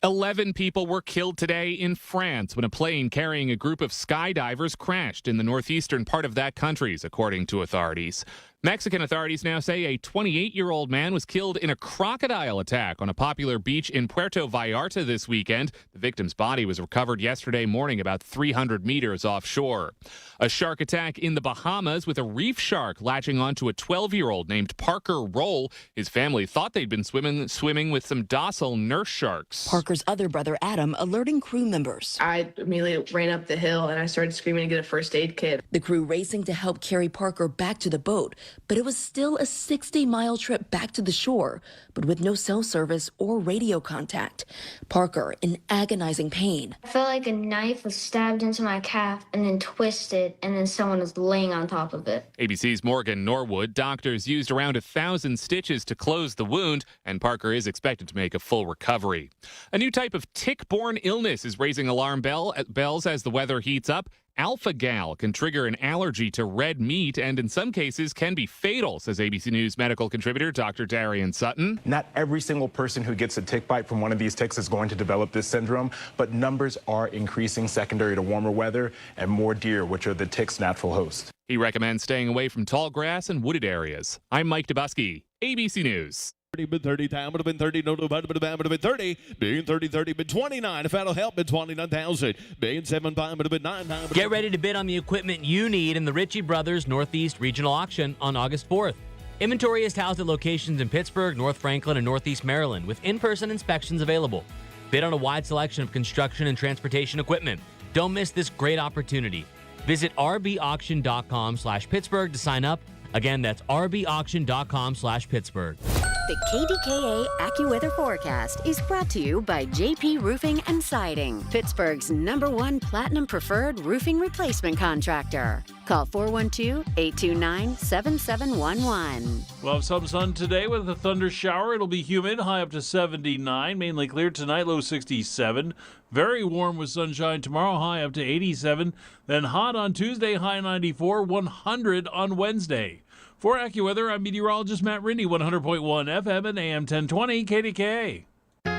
11 people were killed today in France when a plane carrying a group of skydivers crashed in the northeastern part of that country, according to authorities. Mexican authorities now say a 28-year-old man was killed in a crocodile attack on a popular beach in Puerto Vallarta this weekend. The victim's body was recovered yesterday morning about 300 meters offshore. A shark attack in the Bahamas with a reef shark latching onto a 12-year-old named Parker Roll. His family thought they'd been swimming with some docile nurse sharks. Parker's other brother, Adam, alerting crew members. I immediately ran up the hill and I started screaming to get a first aid kit. The crew racing to help carry Parker back to the boat. But it was still a 60-mile trip back to the shore, but with no cell service or radio contact. Parker in agonizing pain. I felt like a knife was stabbed into my calf and then twisted, and then someone was laying on top of it. ABC's Morgan Norwood. Doctors used around 1,000 stitches to close the wound, and Parker is expected to make a full recovery. A new type of tick-borne illness is raising alarm bells as the weather heats up. Alpha-gal can trigger an allergy to red meat and in some cases can be fatal, says ABC News medical contributor Dr. Darian Sutton. Not every single person who gets a tick bite from one of these ticks is going to develop this syndrome, but numbers are increasing secondary to warmer weather and more deer, which are the tick's natural host. He recommends staying away from tall grass and wooded areas. I'm Mike Dubusky, ABC News. 30 time would have been 30, no, would have been 30, being 30, been 29, if that'll help, been 29,000, being 7, would have been 9. Get ready to bid on the equipment you need in the Ritchie Brothers Northeast Regional Auction on August 4th. Inventory is housed at locations in Pittsburgh, North Franklin, and Northeast Maryland, with in-person inspections available. Bid on a wide selection of construction and transportation equipment. Don't miss this great opportunity. Visit rbauction.com/Pittsburgh to sign up Again, that's rbauction.com/Pittsburgh. The KDKA AccuWeather forecast is brought to you by JP Roofing and Siding, Pittsburgh's #1 Platinum Preferred Roofing Replacement Contractor. Call 412-829-7711. We'll have some sun today with a thunder shower. It'll be humid, high up to 79. Mainly clear tonight, low 67. Very warm with sunshine tomorrow, high up to 87. Then hot on Tuesday, high 94. 100 on Wednesday. For AccuWeather, I'm meteorologist Matt Rindy, 100.1 FM and AM 1020 KDKA. All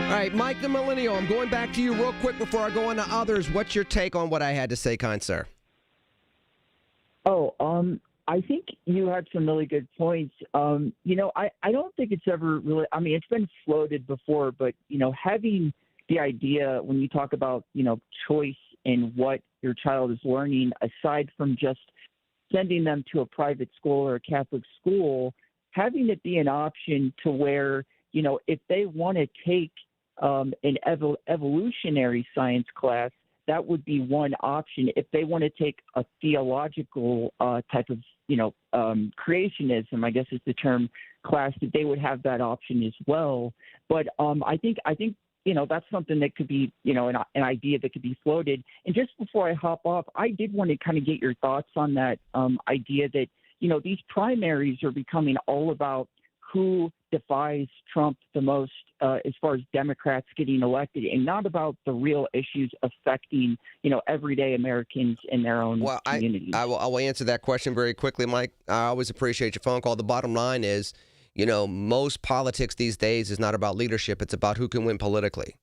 right, Mike the Millennial, I'm going back to you real quick before I go on to others. What's your take on what I had to say, kind sir? I think you had some really good points. I don't think it's ever really, it's been floated before, but, having the idea when you talk about, choice in what your child is learning, aside from just sending them to a private school or a Catholic school, having it be an option to where, if they want to take an evolutionary science class, that would be one option. If they want to take a theological type of, creationism, I guess is the term, class, that they would have that option as well. But I think that's something that could be, an idea that could be floated. And just before I hop off, I did want to kind of get your thoughts on that idea that, these primaries are becoming all about who defies Trump the most as far as Democrats getting elected, and not about the real issues affecting, everyday Americans in their own communities. I will answer that question very quickly, Mike. I always appreciate your phone call. The bottom line is, most politics these days is not about leadership. It's about who can win politically.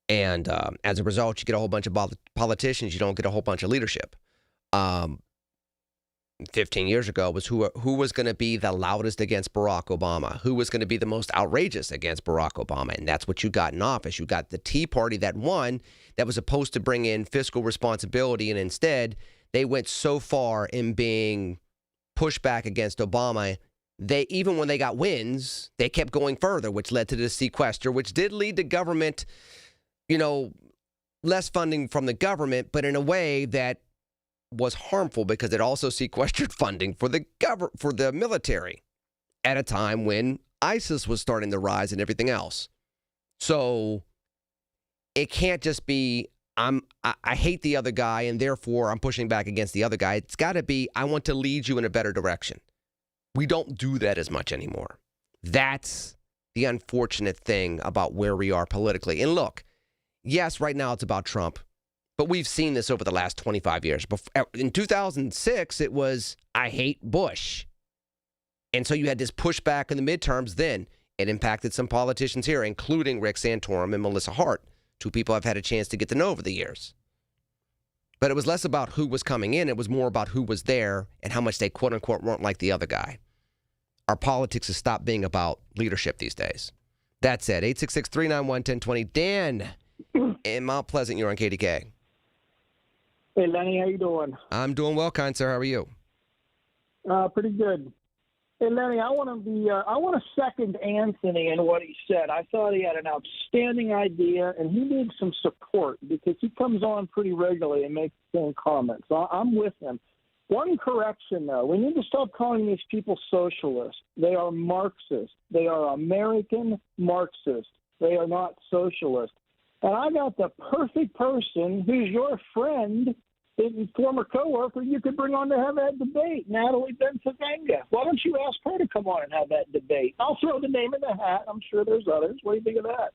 And as a result, you get a whole bunch of politicians. You don't get a whole bunch of leadership. 15 years ago was who was going to be the loudest against Barack Obama, who was going to be the most outrageous against Barack Obama. And that's what you got in office. You got the Tea Party that won, that was supposed to bring in fiscal responsibility. And instead, they went so far in being pushed back against Obama. Even when they got wins, they kept going further, which led to the sequester, which did lead to government, less funding from the government, but in a way that was harmful because it also sequestered funding for the military at a time when ISIS was starting to rise and everything else. So it can't just be I hate the other guy and therefore I'm pushing back against the other guy. It's got to be I want to lead you in a better direction. We don't do that as much anymore. That's the unfortunate thing about where we are politically. And look, yes, right now it's about Trump. But we've seen this over the last 25 years. In 2006, it was, I hate Bush. And so you had this pushback in the midterms then. It impacted some politicians here, including Rick Santorum and Melissa Hart, two people I've had a chance to get to know over the years. But it was less about who was coming in. It was more about who was there and how much they, quote unquote, weren't like the other guy. Our politics has stopped being about leadership these days. That said, 866-391-1020. Dan in Mount Pleasant, you're on KDK. Hey, Lenny, how you doing? I'm doing well, kind sir. How are you? Pretty good. Hey, Lenny, I want to second Anthony in what he said. I thought he had an outstanding idea, and he needs some support because he comes on pretty regularly and makes the same comments. I'm with him. One correction, though. We need to stop calling these people socialists. They are Marxists. They are American Marxists. They are not socialists. And I got the perfect person who's your friend and former coworker you could bring on to have that debate, Natalie Bensavenga. Why don't you ask her to come on and have that debate? I'll throw the name in the hat. I'm sure there's others. What do you think of that?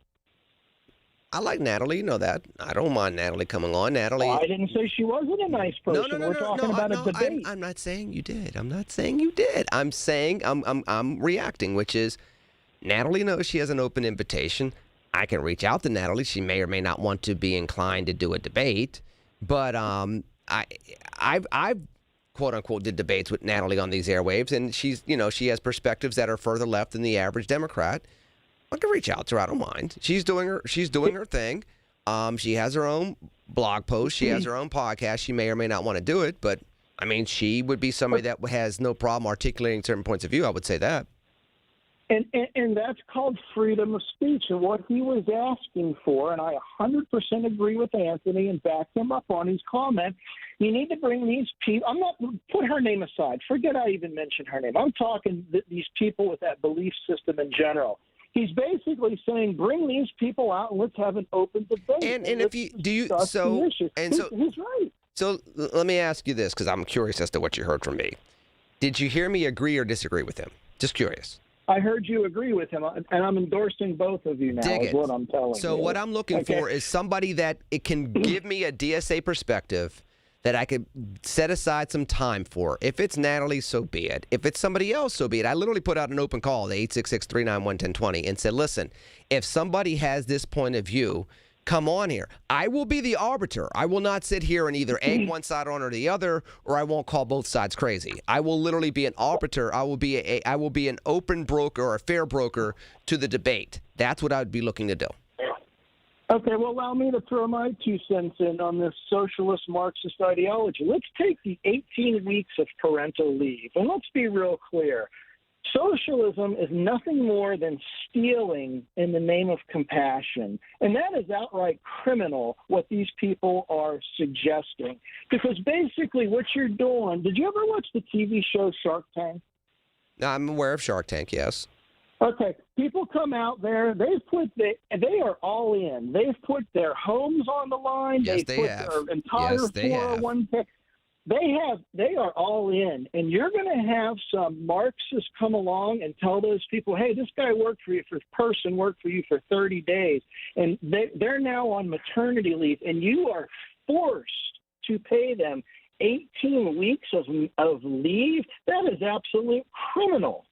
I like Natalie. You know that. I don't mind Natalie coming on. Natalie. I didn't say she wasn't a nice person. We're talking about a debate. I'm not saying you did. I'm not saying you did. I'm saying I'm reacting, which is Natalie knows she has an open invitation. I can reach out to Natalie. She may or may not want to be inclined to do a debate, but I've quote unquote did debates with Natalie on these airwaves, and she's she has perspectives that are further left than the average Democrat. I can reach out to her. I don't mind. She's doing her thing. She has her own blog post. She has her own podcast. She may or may not want to do it, but I mean, she would be somebody that has no problem articulating certain points of view. I would say that. And that's called freedom of speech. And what he was asking for, and I 100% agree with Anthony and back him up on his comment, You need to bring these people. I'm not put her name aside. Forget I even mentioned her name. I'm talking these people with that belief system in general. He's basically saying, bring these people out and let's have an open debate. And if you do you so and so he's right. So let me ask you this, because I'm curious as to what you heard from me. Did you hear me agree or disagree with him? Just curious. I heard you agree with him, and I'm endorsing both of you now. Is what I'm telling you. So what I'm looking for is somebody that it can give me a DSA perspective that I could set aside some time for. If it's Natalie, so be it. If it's somebody else, so be it. I literally put out an open call, the 866-391-1020, and said, listen, if somebody has this point of view, come on here. I will be the arbiter. I will not sit here and either egg one side on or the other, or I won't call both sides crazy. I will literally be an arbiter. I will be an open broker or a fair broker to the debate. That's what I would be looking to do. Okay, well, allow me to throw my 2 cents in on this socialist Marxist ideology. Let's take the 18 weeks of parental leave, and let's be real clear. Socialism is nothing more than stealing in the name of compassion. And that is outright criminal, what these people are suggesting. Because basically what you're doing, did you ever watch the TV show Shark Tank? I'm aware of Shark Tank, yes. Okay, people come out there, they are all in. They've put their homes on the line. Yes, they put have. their entire Yes, they have. 401k. They are all in, and you're going to have some Marxists come along and tell those people, hey, this guy worked for you for 30 days, and they're now on maternity leave, and you are forced to pay them 18 weeks of leave. That is absolute criminal.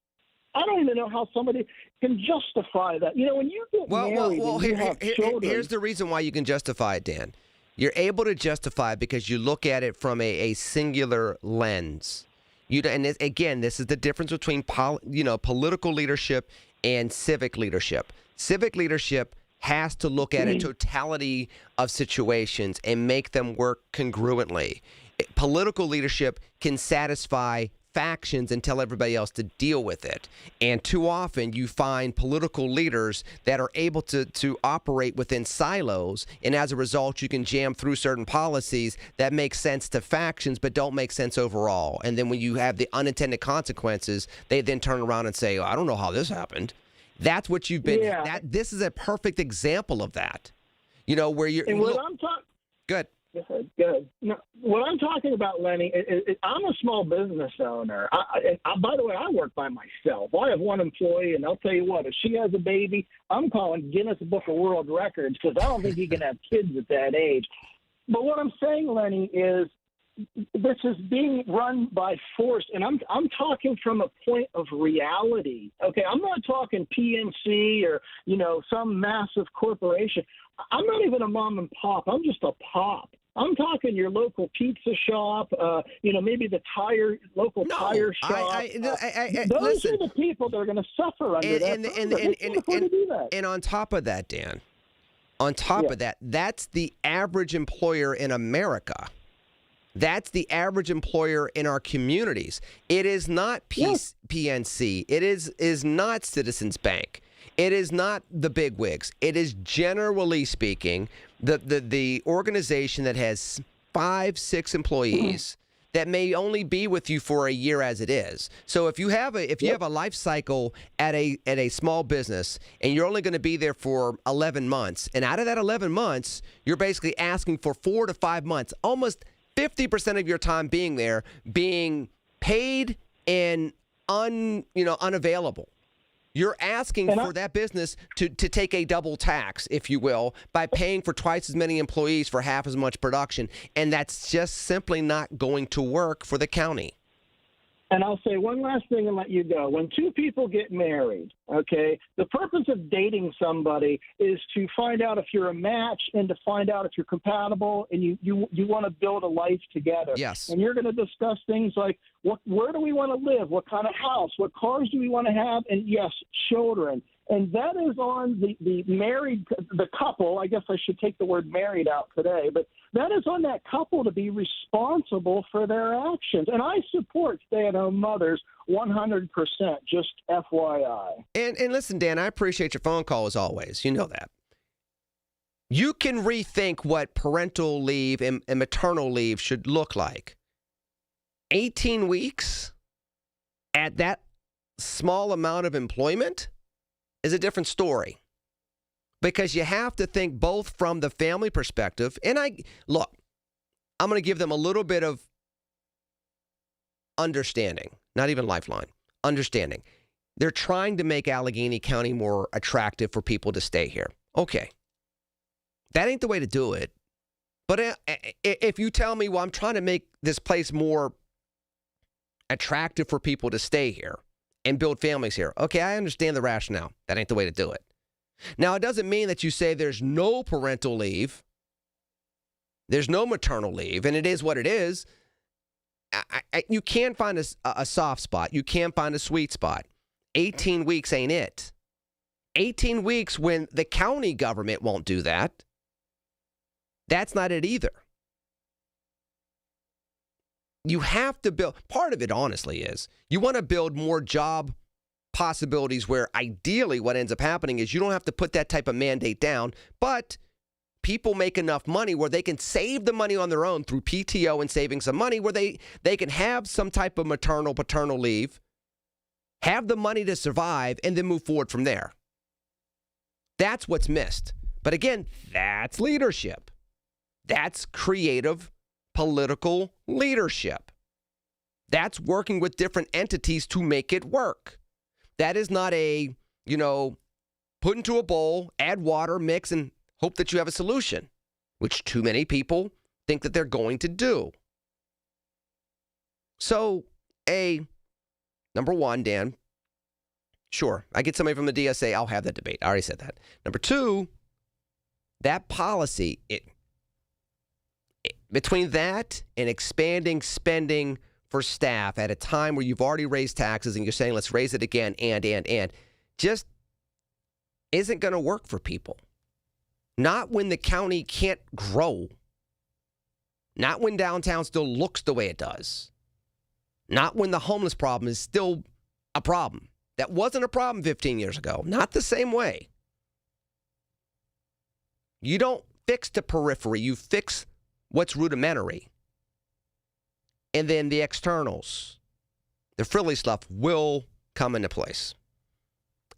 I don't even know how somebody can justify that. You know, when you get married and you have children. Here's the reason why you can justify it, Dan. You're able to justify it because you look at it from a singular lens. Again, this is the difference between political leadership and civic leadership. Civic leadership has to look at a totality of situations and make them work congruently. Political leadership can satisfy factions and tell everybody else to deal with it. And too often you find political leaders that are able to operate within silos, and as a result you can jam through certain policies that make sense to factions but don't make sense overall. And then when you have the unintended consequences, they then turn around and say, I don't know how this happened. That's what you've been. This is a perfect example of that. You know, where you're. And what I'm talking. Good. Good. No, what I'm talking about, Lenny, I'm a small business owner. By the way, I work by myself. I have one employee, and I'll tell you what, if she has a baby, I'm calling Guinness Book of World Records because I don't think you can have kids at that age. But what I'm saying, Lenny, is this is being run by force, and I'm talking from a point of reality. Okay, I'm not talking PNC or some massive corporation. I'm not even a mom and pop. I'm just a pop. I'm talking your local pizza shop, maybe the local tire shop. Those are the people that are going to suffer under that. And on top of that, Dan, of that, that's the average employer in America. That's the average employer in our communities. It is not PNC. It is not Citizens Bank. It is not the bigwigs. It is, generally speaking, the organization that has 5-6 employees that may only be with you for a year as it is. So if you have a life cycle at a small business and you're only going to be there for 11 months, and out of that 11 months, you're basically asking for 4 to 5 months, almost 50% of your time being there, being paid and unavailable. You're asking for that business to take a double tax, if you will, by paying for twice as many employees for half as much production. And that's just simply not going to work for the county. And I'll say one last thing and let you go. When two people get married, okay, the purpose of dating somebody is to find out if you're a match and to find out if you're compatible and you want to build a life together. Yes. And you're going to discuss things like where do we want to live? What kind of house? What cars do we want to have? And yes, children. And that is on the couple. I guess I should take the word married out today, but that is on that couple to be responsible for their actions. And I support stay-at-home mothers 100%, just FYI. And listen, Dan, I appreciate your phone call as always. You know that. you can rethink what parental leave and maternal leave should look like. 18 weeks at that small amount of employment is a different story. Because you have to think both from the family perspective, and I'm going to give them a little bit of understanding, not even lifeline, understanding. They're trying to make Allegheny County more attractive for people to stay here. Okay. That ain't the way to do it. But if you tell me, well, I'm trying to make this place more attractive for people to stay here and build families here. Okay, I understand the rationale. That ain't the way to do it. Now, it doesn't mean that you say there's no parental leave, there's no maternal leave, and it is what it is. You can find a soft spot. You can find a sweet spot. 18 weeks ain't it. 18 weeks when the county government won't do that, that's not it either. You have to build, part of it honestly is, you want to build more job possibilities where ideally what ends up happening is you don't have to put that type of mandate down, but people make enough money where they can save the money on their own through PTO and saving some money where they can have some type of maternal, paternal leave, have the money to survive, and then move forward from there. That's what's missed. But again, that's leadership. That's creative political leadership. That's working with different entities to make it work. That is not a, put into a bowl, add water, mix, and hope that you have a solution, which too many people think that they're going to do. So, number one, Dan, sure, I get somebody from the DSA, I'll have that debate. I already said that. Number two, that policy, between that and expanding spending for staff at a time where you've already raised taxes and you're saying, let's raise it again, and, just isn't going to work for people. Not when the county can't grow. Not when downtown still looks the way it does. Not when the homeless problem is still a problem. That wasn't a problem 15 years ago. Not the same way. You don't fix the periphery. You fix what's rudimentary. And then the externals, the frilly stuff, will come into place.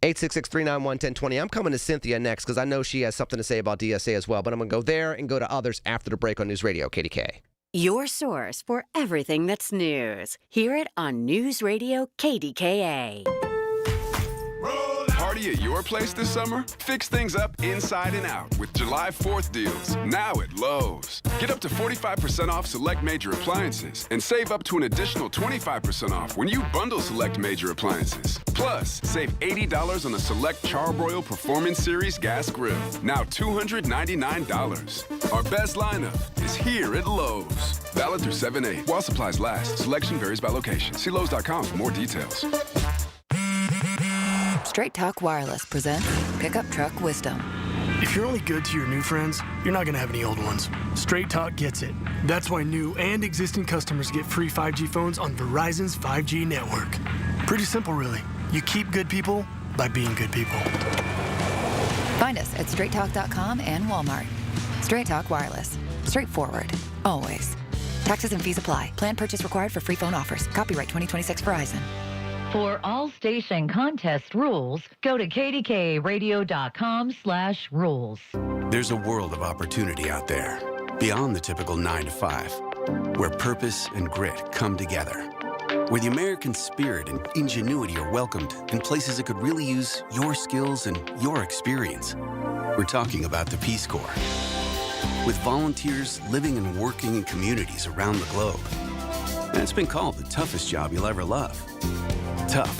866-391-1020. I'm coming to Cynthia next because I know she has something to say about DSA as well, but I'm going to go there and go to others after the break on News Radio KDKA. Your source for everything that's news. Hear it on News Radio KDKA. Party at your place this summer? Fix things up inside and out with July 4th deals, now at Lowe's. Get up to 45% off select major appliances and save up to an additional 25% off when you bundle select major appliances. Plus, save $80 on the select Charbroil Performance Series gas grill, now $299. Our best lineup is here at Lowe's. Valid through 7/8 while supplies last. Selection varies by location. See Lowe's.com for more details. Straight Talk Wireless presents Pickup Truck Wisdom. If you're only good to your new friends, you're not going to have any old ones. Straight Talk gets it. That's why new and existing customers get free 5G phones on Verizon's 5G network. Pretty simple, really. You keep good people by being good people. Find us at straighttalk.com and Walmart. Straight Talk Wireless. Straightforward. Always. Taxes and fees apply. Plan purchase required for free phone offers. Copyright 2026 Verizon. For all station contest rules, go to kdkaradio.com/rules. There's a world of opportunity out there, beyond the typical 9 to 5, where purpose and grit come together, where the American spirit and ingenuity are welcomed in places that could really use your skills and your experience. We're talking about the Peace Corps, with volunteers living and working in communities around the globe. And it's been called the toughest job you'll ever love. Tough,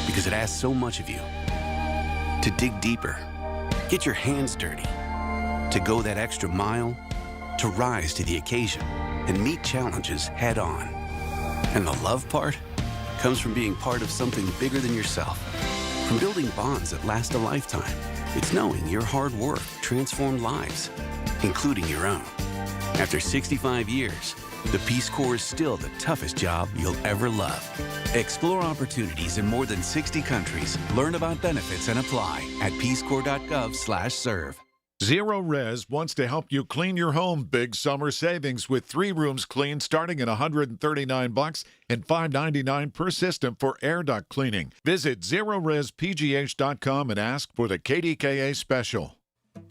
because it asks so much of you. To dig deeper, get your hands dirty, to go that extra mile, to rise to the occasion and meet challenges head on. And the love part comes from being part of something bigger than yourself, from building bonds that last a lifetime. It's knowing your hard work transformed lives, including your own. After 65 years, the Peace Corps is still the toughest job you'll ever love. Explore opportunities in more than 60 countries. Learn about benefits and apply at peacecorps.gov/serve. Zero Res wants to help you clean your home. Big summer savings with 3 rooms cleaned starting at $139 and $599 per system for air duct cleaning. Visit ZeroResPGH.com and ask for the KDKA special.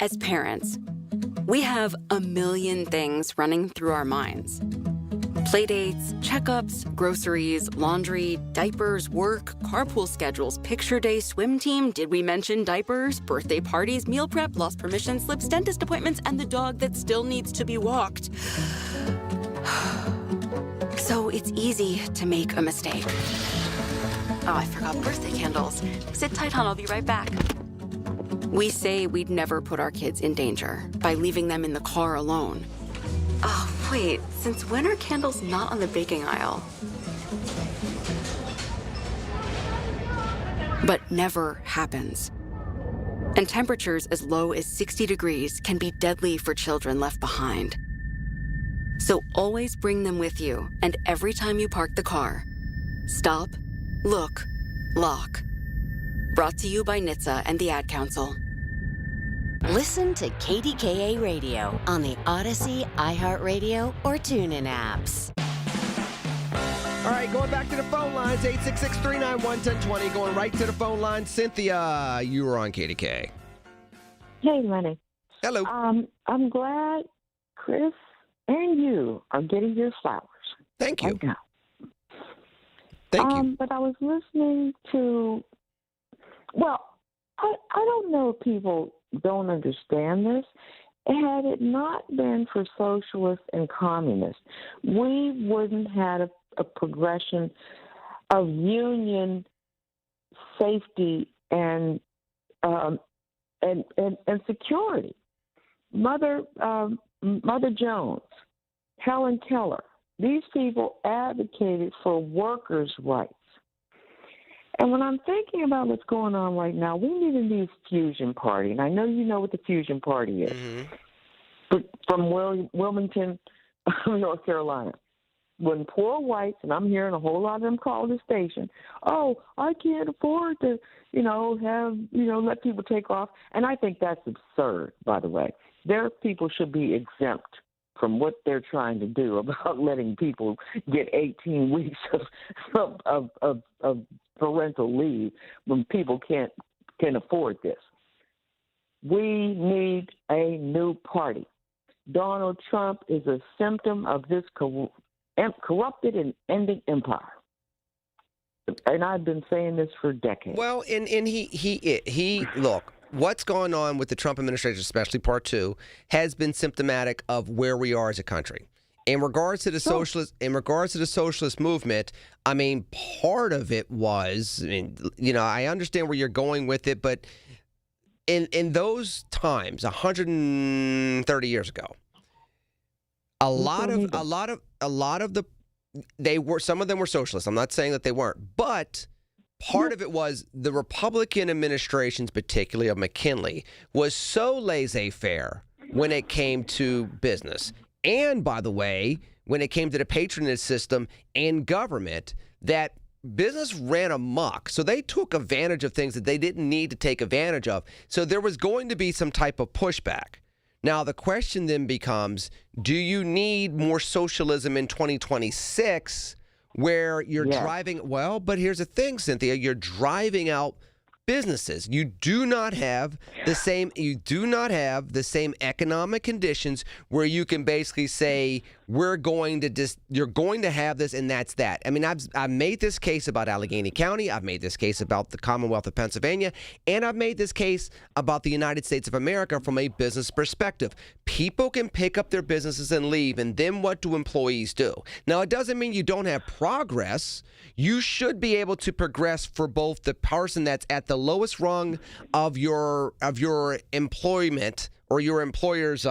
As parents, we have a million things running through our minds. Playdates, checkups, groceries, laundry, diapers, work, carpool schedules, picture day, swim team, did we mention diapers, birthday parties, meal prep, lost permission slips, dentist appointments, and the dog that still needs to be walked. So it's easy to make a mistake. Oh, I forgot birthday candles. Sit tight, hon, I'll be right back. We say we'd never put our kids in danger by leaving them in the car alone. Oh, wait, since when are candles not on the baking aisle? But never happens. And temperatures as low as 60 degrees can be deadly for children left behind. So always bring them with you, and every time you park the car, stop, look, lock. Brought to you by NHTSA and the Ad Council. Listen to KDKA Radio on the Odyssey, iHeartRadio, or TuneIn apps. All right, going back to the phone lines, 866-391-1020, going right to the phone line. Cynthia, you were on KDK. Hey, Lenny. Hello. I'm glad Chris and you are getting your flowers. Thank you. Right now. Thank you. But I was listening to, well, I don't know if people don't understand this. Had it not been for socialists and communists, we wouldn't have a progression of union safety and security. Mother Jones, Helen Keller, these people advocated for workers' rights. And when I'm thinking about what's going on right now, we need a new fusion party. And I know you know what the fusion party is. Mm-hmm. From Wilmington, North Carolina. When poor whites, and I'm hearing a whole lot of them call the station, oh, I can't afford to, let people take off. And I think that's absurd, by the way. Their people should be exempt from what they're trying to do about letting people get 18 weeks of parental leave when people can afford this. We need a new party. Donald Trump is a symptom of this corrupted and ending empire. And I've been saying this for decades. Well, and he look, what's going on with the Trump administration, especially part 2, has been symptomatic of where we are as a country. In regards to the socialist movement, I mean, part of it was, I understand where you're going with it, but in those times, 130 years ago, some of them were socialists. I'm not saying that they weren't, but part of it was the Republican administrations, particularly of McKinley, was so laissez-faire when it came to business. And, by the way, when it came to the patronage system and government, that business ran amok. So they took advantage of things that they didn't need to take advantage of. So there was going to be some type of pushback. Now, the question then becomes, do you need more socialism in 2026 where you're driving? Well, but here's the thing, Cynthia, you're driving out businesses. You do not have the same economic conditions where you can basically say you're going to have this and that's that. I mean, I've made this case about Allegheny County, I've made this case about the Commonwealth of Pennsylvania, and I've made this case about the United States of America from a business perspective. People can pick up their businesses and leave, and then what do employees do? Now, it doesn't mean you don't have progress. You should be able to progress for both the person that's at the lowest rung of your employment or your employer's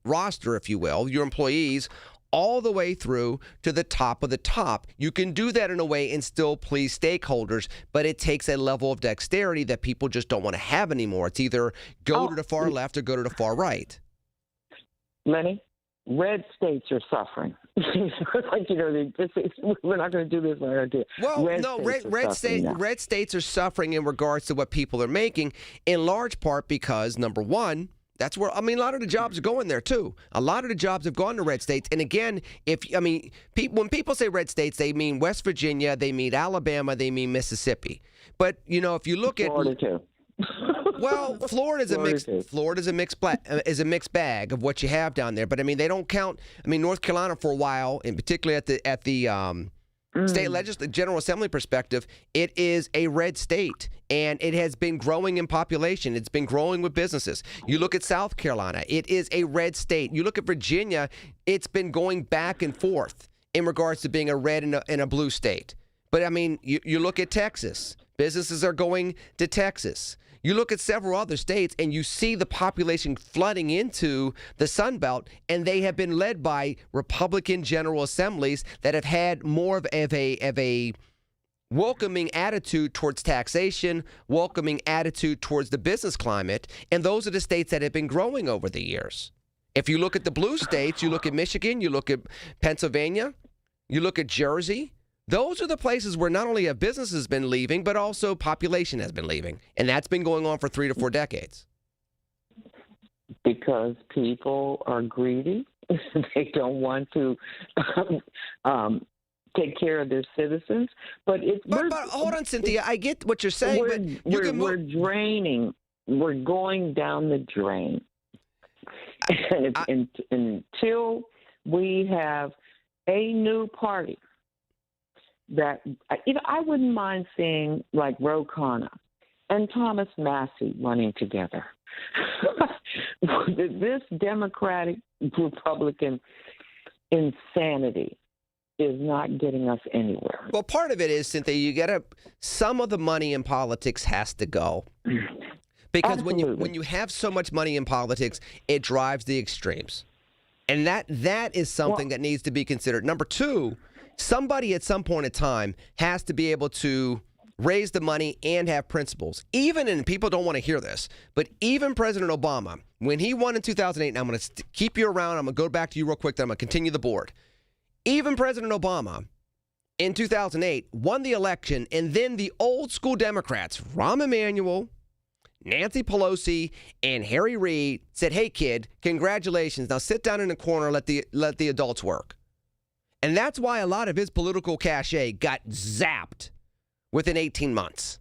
roster, if you will, your employees, all the way through to the top of the top. You can do that in a way and still please stakeholders, but it takes a level of dexterity that people just don't want to have anymore. It's either go to the far left or go to the far right. Lenny, red states are suffering. We're not going to do this. We're going to do it. Well, red states are suffering in regards to what people are making, in large part because, number one, That's where, a lot of the jobs are going there, too. A lot of the jobs have gone to red states. And again, when people say red states, they mean West Virginia, they mean Alabama, they mean Mississippi. But, if you look Florida too. Well, Florida's a mixed bag of what you have down there. But they don't count. North Carolina for a while, and particularly at the state legislative general assembly perspective, it is a red state, and it has been growing in population. It's been growing with businesses. You look at South Carolina, it is a red state. You look at Virginia, it's been going back and forth in regards to being a red and a blue state. But you look at Texas, businesses are going to Texas. You look at several other states, and you see the population flooding into the Sun Belt, and they have been led by Republican General Assemblies that have had more of a welcoming attitude towards taxation, welcoming attitude towards the business climate, and those are the states that have been growing over the years. If you look at the blue states, you look at Michigan, you look at Pennsylvania, you look at Jersey, those are the places where not only have businesses been leaving, but also population has been leaving. And that's been going on for 3 to 4 decades. Because people are greedy. They don't want to take care of their citizens. But hold on, Cynthia. I get what you're saying, we're draining. We're going down the drain. And until we have a new party that, I wouldn't mind seeing like Ro Khanna and Thomas Massey running together. This Democratic Republican insanity is not getting us anywhere. Well, part of it is, Cynthia, some of the money in politics has to go. Because when you have so much money in politics, it drives the extremes. And that is something that needs to be considered. Number two, somebody at some point in time has to be able to raise the money and have principles. And people don't want to hear this, but even President Obama, when he won in 2008, and I'm going to keep you around, I'm going to go back to you real quick, then I'm going to continue the board. Even President Obama in 2008 won the election, and then the old school Democrats, Rahm Emanuel, Nancy Pelosi, and Harry Reid said, "Hey kid, congratulations. Now sit down in the corner, let the adults work." And that's why a lot of his political cachet got zapped within 18 months.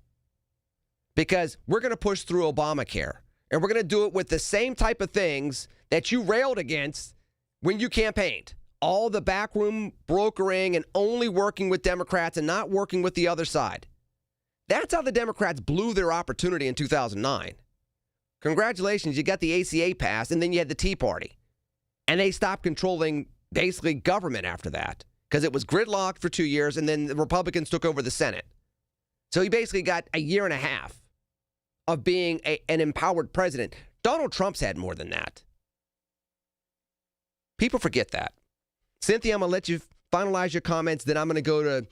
Because we're going to push through Obamacare. And we're going to do it with the same type of things that you railed against when you campaigned. All the backroom brokering and only working with Democrats and not working with the other side. That's how the Democrats blew their opportunity in 2009. Congratulations, you got the ACA passed, and then you had the Tea Party. And they stopped controlling basically government after that because it was gridlocked for 2 years, and then the Republicans took over the Senate. So he basically got a year and a half of being an empowered president. Donald Trump's had more than that. People forget that. Cynthia, I'm going to let you finalize your comments, then I'm going to go to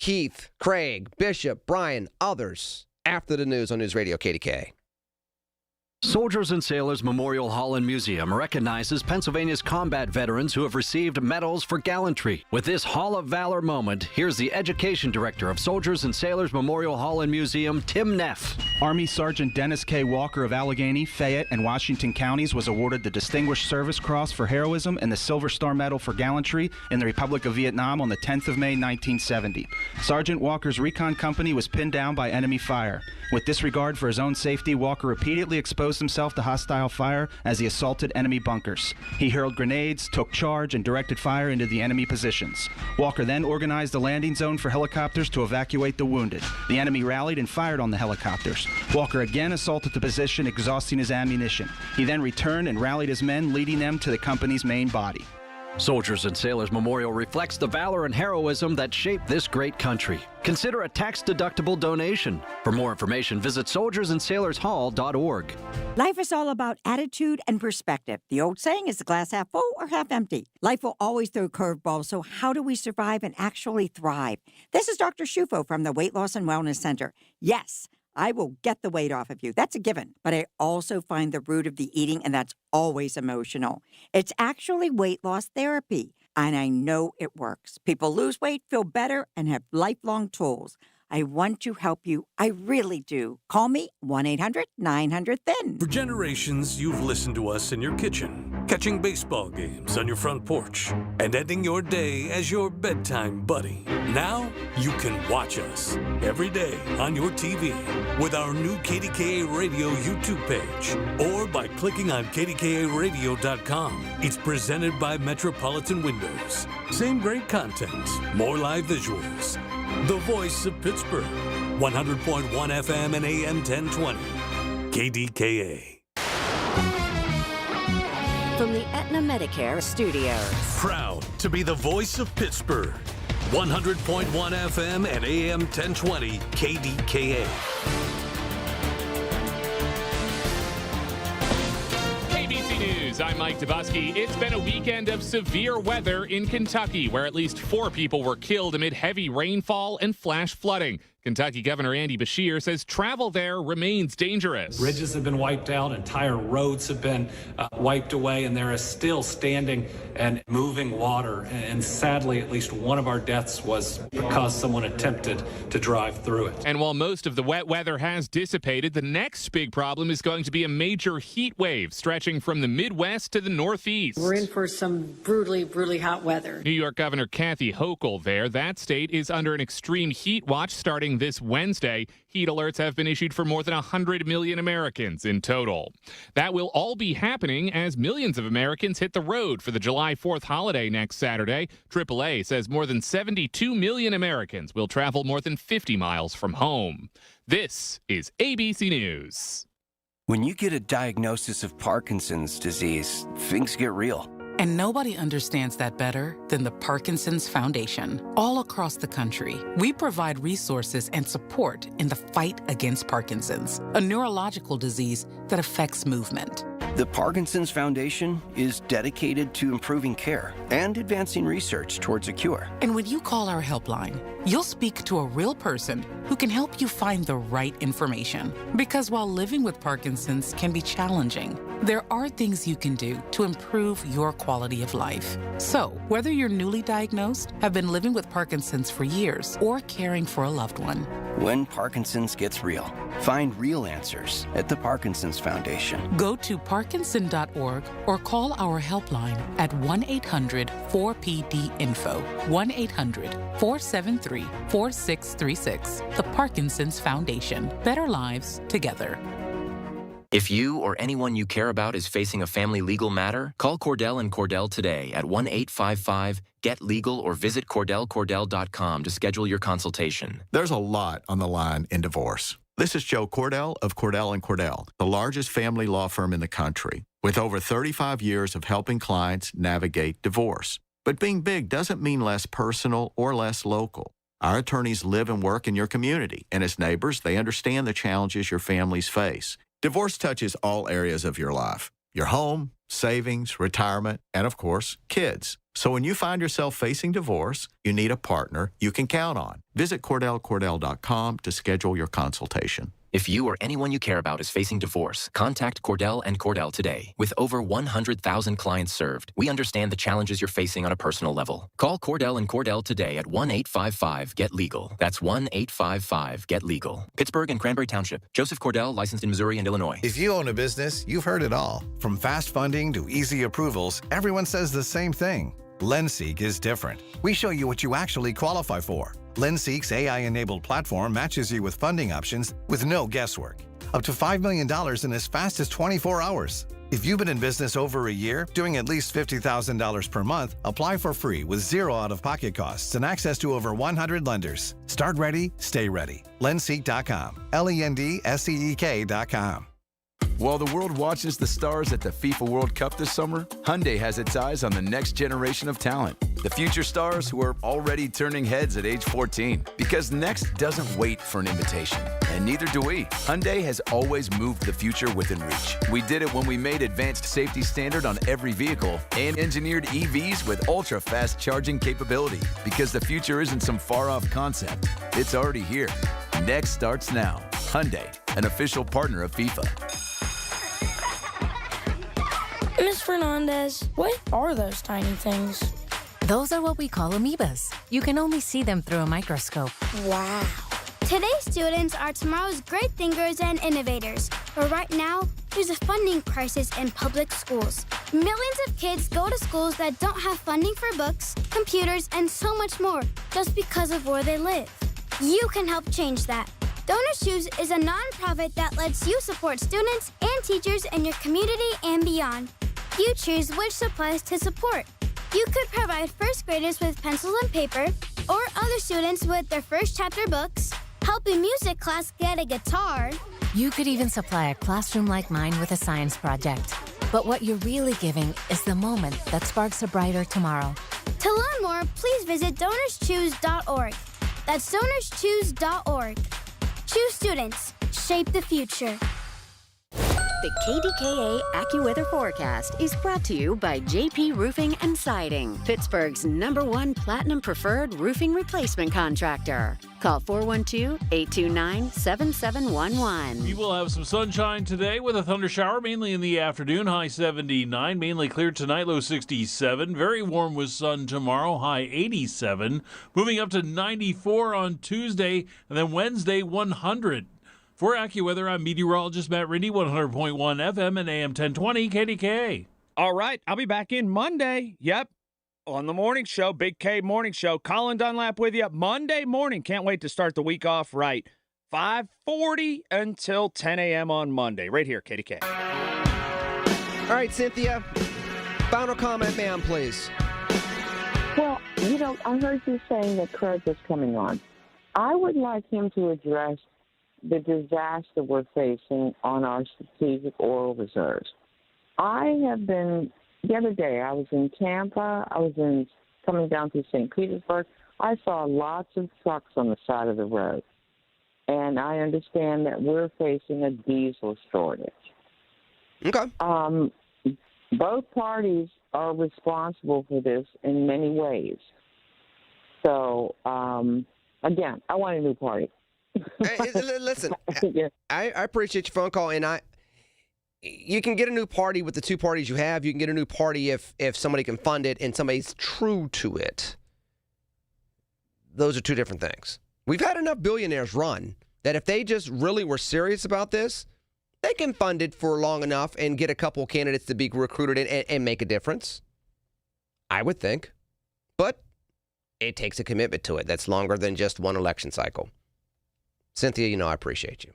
Keith, Craig, Bishop, Brian, others after the news on News Radio KDKA. Soldiers and Sailors Memorial Hall and Museum recognizes Pennsylvania's combat veterans who have received medals for gallantry. With this Hall of Valor moment, here's the Education Director of Soldiers and Sailors Memorial Hall and Museum, Tim Neff. Army Sergeant Dennis K. Walker of Allegheny, Fayette, and Washington counties was awarded the Distinguished Service Cross for heroism and the Silver Star Medal for gallantry in the Republic of Vietnam on the 10th of May, 1970. Sergeant Walker's recon company was pinned down by enemy fire. With disregard for his own safety, Walker repeatedly exposed himself to hostile fire as he assaulted enemy bunkers. He hurled grenades, took charge, and directed fire into the enemy positions. Walker then organized a landing zone for helicopters to evacuate the wounded. The enemy rallied and fired on the helicopters. Walker again assaulted the position, exhausting his ammunition. He then returned and rallied his men, leading them to the company's main body. Soldiers and Sailors Memorial reflects the valor and heroism that shaped this great country. Consider a tax-deductible donation. For more information, visit soldiersandsailorshall.org. Life is all about attitude and perspective. The old saying is the glass half full or half empty. Life will always throw curveballs, so how do we survive and actually thrive? This is Dr. Shufo from the Weight Loss and Wellness Center. Yes, I will get the weight off of you. That's a given. But I also find the root of the eating, and that's always emotional. It's actually weight loss therapy, and I know it works. People lose weight, feel better, and have lifelong tools. I want to help you. I really do. Call me 1-800-900-THIN. For generations, you've listened to us in your kitchen, catching baseball games on your front porch, and ending your day as your bedtime buddy. Now, you can watch us every day on your TV with our new KDKA Radio YouTube page or by clicking on KDKARadio.com. It's presented by Metropolitan Windows. Same great content, more live visuals. The voice of Pittsburgh, 100.1 FM and AM 1020. KDKA. From the Aetna Medicare Studios. Proud to be the voice of Pittsburgh. 100.1 FM and AM 1020 KDKA. ABC News, I'm Mike Dubusky. It's been a weekend of severe weather in Kentucky, where at least 4 people were killed amid heavy rainfall and flash flooding. Kentucky Governor Andy Beshear says travel there remains dangerous. Bridges have been wiped out, entire roads have been wiped away, and there is still standing and moving water. And sadly, at least one of our deaths was because someone attempted to drive through it. And while most of the wet weather has dissipated, the next big problem is going to be a major heat wave stretching from the Midwest to the Northeast. We're in for some brutally, brutally hot weather. New York Governor Kathy Hochul there. That state is under an extreme heat watch starting this Wednesday. Heat alerts have been issued for more than 100 million Americans in total. That will all be happening as millions of Americans hit the road for the July 4th holiday next Saturday. AAA says more than 72 million Americans will travel more than 50 miles from home. This is ABC News. When you get a diagnosis of Parkinson's disease, things get real. And nobody understands that better than the Parkinson's Foundation. All across the country, we provide resources and support in the fight against Parkinson's, a neurological disease that affects movement. The Parkinson's Foundation is dedicated to improving care and advancing research towards a cure. And when you call our helpline, you'll speak to a real person who can help you find the right information. Because while living with Parkinson's can be challenging, there are things you can do to improve your quality of life. So, whether you're newly diagnosed, have been living with Parkinson's for years, or caring for a loved one, when Parkinson's gets real, find real answers at the Parkinson's Foundation. Go to parkinson.org or call our helpline at 1-800-4PD-INFO, 1-800-473-4636. The Parkinson's Foundation. Better lives together. If you or anyone you care about is facing a family legal matter, call Cordell and Cordell today at 1-855-GET-LEGAL or visit CordellCordell.com to schedule your consultation. There's a lot on the line in divorce. This is Joe Cordell of Cordell & Cordell, the largest family law firm in the country, with over 35 years of helping clients navigate divorce. But being big doesn't mean less personal or less local. Our attorneys live and work in your community, and as neighbors, they understand the challenges your families face. Divorce touches all areas of your life: your home, savings, retirement, and of course, kids. So when you find yourself facing divorce, you need a partner you can count on. Visit CordellCordell.com to schedule your consultation. If you or anyone you care about is facing divorce, contact Cordell and Cordell today. With over 100,000 clients served, we understand the challenges you're facing on a personal level. Call Cordell and Cordell today at 1-855-GET-LEGAL. That's 1-855-GET-LEGAL. Pittsburgh and Cranberry Township. Joseph Cordell, licensed in Missouri and Illinois. If you own a business, you've heard it all. From fast funding to easy approvals, everyone says the same thing. LendSeek is different. We show you what you actually qualify for. LendSeek's AI-enabled platform matches you with funding options with no guesswork. Up to $5 million in as fast as 24 hours. If you've been in business over a year, doing at least $50,000 per month, apply for free with zero out-of-pocket costs and access to over 100 lenders. Start ready, stay ready. LendSeek.com. LendSeek.com. While the world watches the stars at the FIFA World Cup this summer, Hyundai has its eyes on the next generation of talent. The future stars who are already turning heads at age 14. Because next doesn't wait for an invitation. And neither do we. Hyundai has always moved the future within reach. We did it when we made advanced safety standard on every vehicle and engineered EVs with ultra-fast charging capability. Because the future isn't some far-off concept. It's already here. Next starts now. Hyundai, an official partner of FIFA. Ms. Fernandez, what are those tiny things? Those are what we call amoebas. You can only see them through a microscope. Wow. Today's students are tomorrow's great thinkers and innovators. But right now, there's a funding crisis in public schools. Millions of kids go to schools that don't have funding for books, computers, and so much more just because of where they live. You can help change that. Donors Choose is a nonprofit that lets you support students and teachers in your community and beyond. You choose which supplies to support. You could provide first graders with pencils and paper, or other students with their first chapter books, help a music class get a guitar. You could even supply a classroom like mine with a science project. But what you're really giving is the moment that sparks a brighter tomorrow. To learn more, please visit DonorsChoose.org. That's DonorsChoose.org. Choose students. Shape the future. The KDKA AccuWeather forecast is brought to you by JP Roofing and Siding, Pittsburgh's #1 Platinum Preferred Roofing Replacement Contractor. Call 412-829-7711. We will have some sunshine today with a thunder shower, mainly in the afternoon, high 79. Mainly clear tonight, low 67. Very warm with sun tomorrow, high 87. Moving up to 94 on Tuesday, and then Wednesday, 100. For AccuWeather, I'm meteorologist Matt Rindy, 100.1 FM and AM 1020 KDKA. All right, I'll be back in Monday. Yep, on the morning show, Big K Morning Show. Colin Dunlap with you Monday morning. Can't wait to start the week off right. 5:40 until 10 a.m. on Monday, right here, KDK. All right, Cynthia, final comment, ma'am, please. Well, I heard you saying that Craig is coming on. I would like him to address the disaster we're facing on our strategic oil reserves. The other day, I was in Tampa, coming down to St. Petersburg. I saw lots of trucks on the side of the road. And I understand that we're facing a diesel shortage. Okay. Both parties are responsible for this in many ways. So, again, I want a new party. Hey, listen, I appreciate your phone call, and you can get a new party with the two parties you have. You can get a new party if somebody can fund it and somebody's true to it. Those are two different things. We've had enough billionaires run that if they just really were serious about this, they can fund it for long enough and get a couple of candidates to be recruited and make a difference. I would think. But it takes a commitment to it that's longer than just one election cycle. Cynthia, I appreciate you.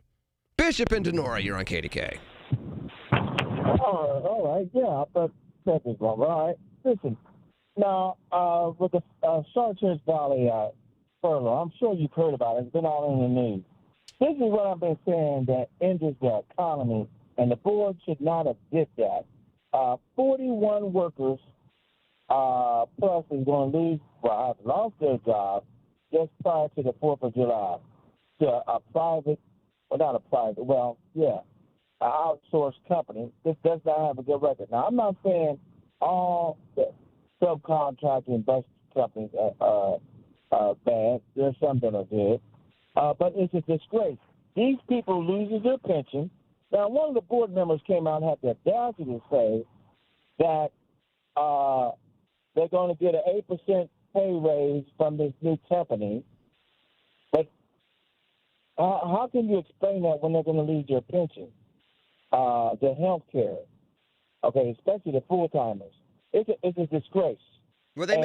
Bishop and Denora, you're on KDK. All right, yeah, I thought that was wrong. All right, listen, now, with the Chartiers Valley furlough, I'm sure you've heard about it. It's been all in the news. This is what I've been saying that injures the economy, and the board should not have did that. 41 workers plus is going to lose, have lost their job just prior to the 4th of July. To a private, an outsourced company. This does not have a good record. Now, I'm not saying all the subcontracting bus companies are bad. There's some that are good. But it's a disgrace. These people lose their pension. Now, one of the board members came out and had the audacity to say that they're going to get an 8% pay raise from this new company. But how can you explain that when they're going to lose their pension, their health care, especially the full-timers? It's a disgrace. Well, they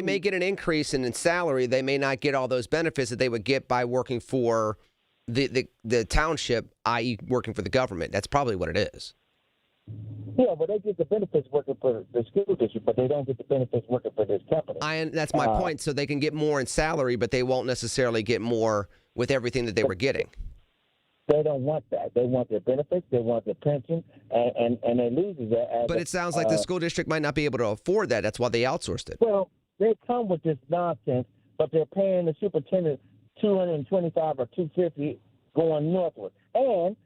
may get an increase in salary. They may not get all those benefits that they would get by working for the township, i.e. working for the government. That's probably what it is. Yeah, but they get the benefits working for the school district, but they don't get the benefits working for this company. That's my point. So they can get more in salary, but they won't necessarily get more with everything that they were getting. They don't want that. They want their benefits. They want their pension, and they lose that. But it sounds like the school district might not be able to afford that. That's why they outsourced it. Well, they come with this nonsense, but they're paying the superintendent $225 or $250 going northward. And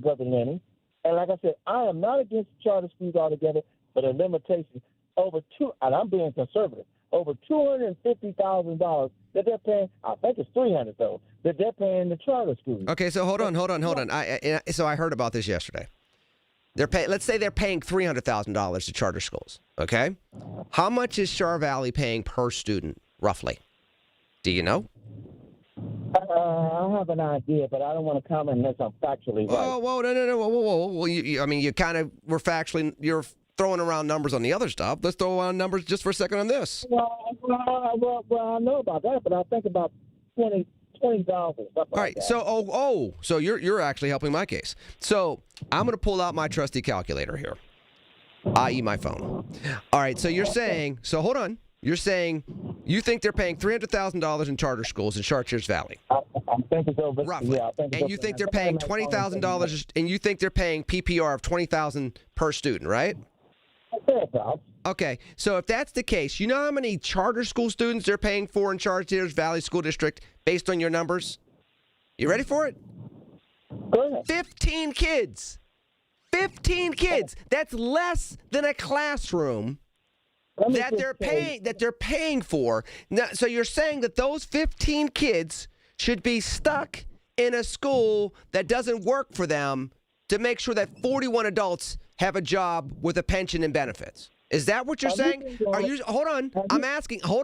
Brother Lenny, and like I said, I am not against charter schools altogether, but a limitation and I'm being conservative, over $250,000 that they're paying. I think it's $300 though that they're paying the charter schools. Okay, so hold on. So I heard about this yesterday. Let's say they're paying $300,000 to charter schools. Okay, how much is Char Valley paying per student roughly? Do you know? I have an idea, but I don't want to comment unless I'm factually right. Whoa, no. Whoa. Well, you kind of were factually, you're throwing around numbers on the other stuff. Let's throw around numbers just for a second on this. Well, I know about that, but I think about 20,000. All right, like so you're actually helping my case. So I'm going to pull out my trusty calculator here, i.e. my phone. All right, so you're saying, so hold on. You're saying you think they're paying $300,000 in charter schools in Chartiers Valley. I think it's over. Roughly. Yeah, and you think they're paying $20,000, and you think they're paying PPR of $20,000 per student, right? Okay, so if that's the case, you know how many charter school students they're paying for in Chartiers Valley School District based on your numbers? You ready for it? Go ahead. 15 kids. 15 kids. That's less than a classroom that they're paying for. Now, so you're saying that those 15 kids should be stuck in a school that doesn't work for them to make sure that 41 adults have a job with a pension and benefits. Is that what you're saying? Hold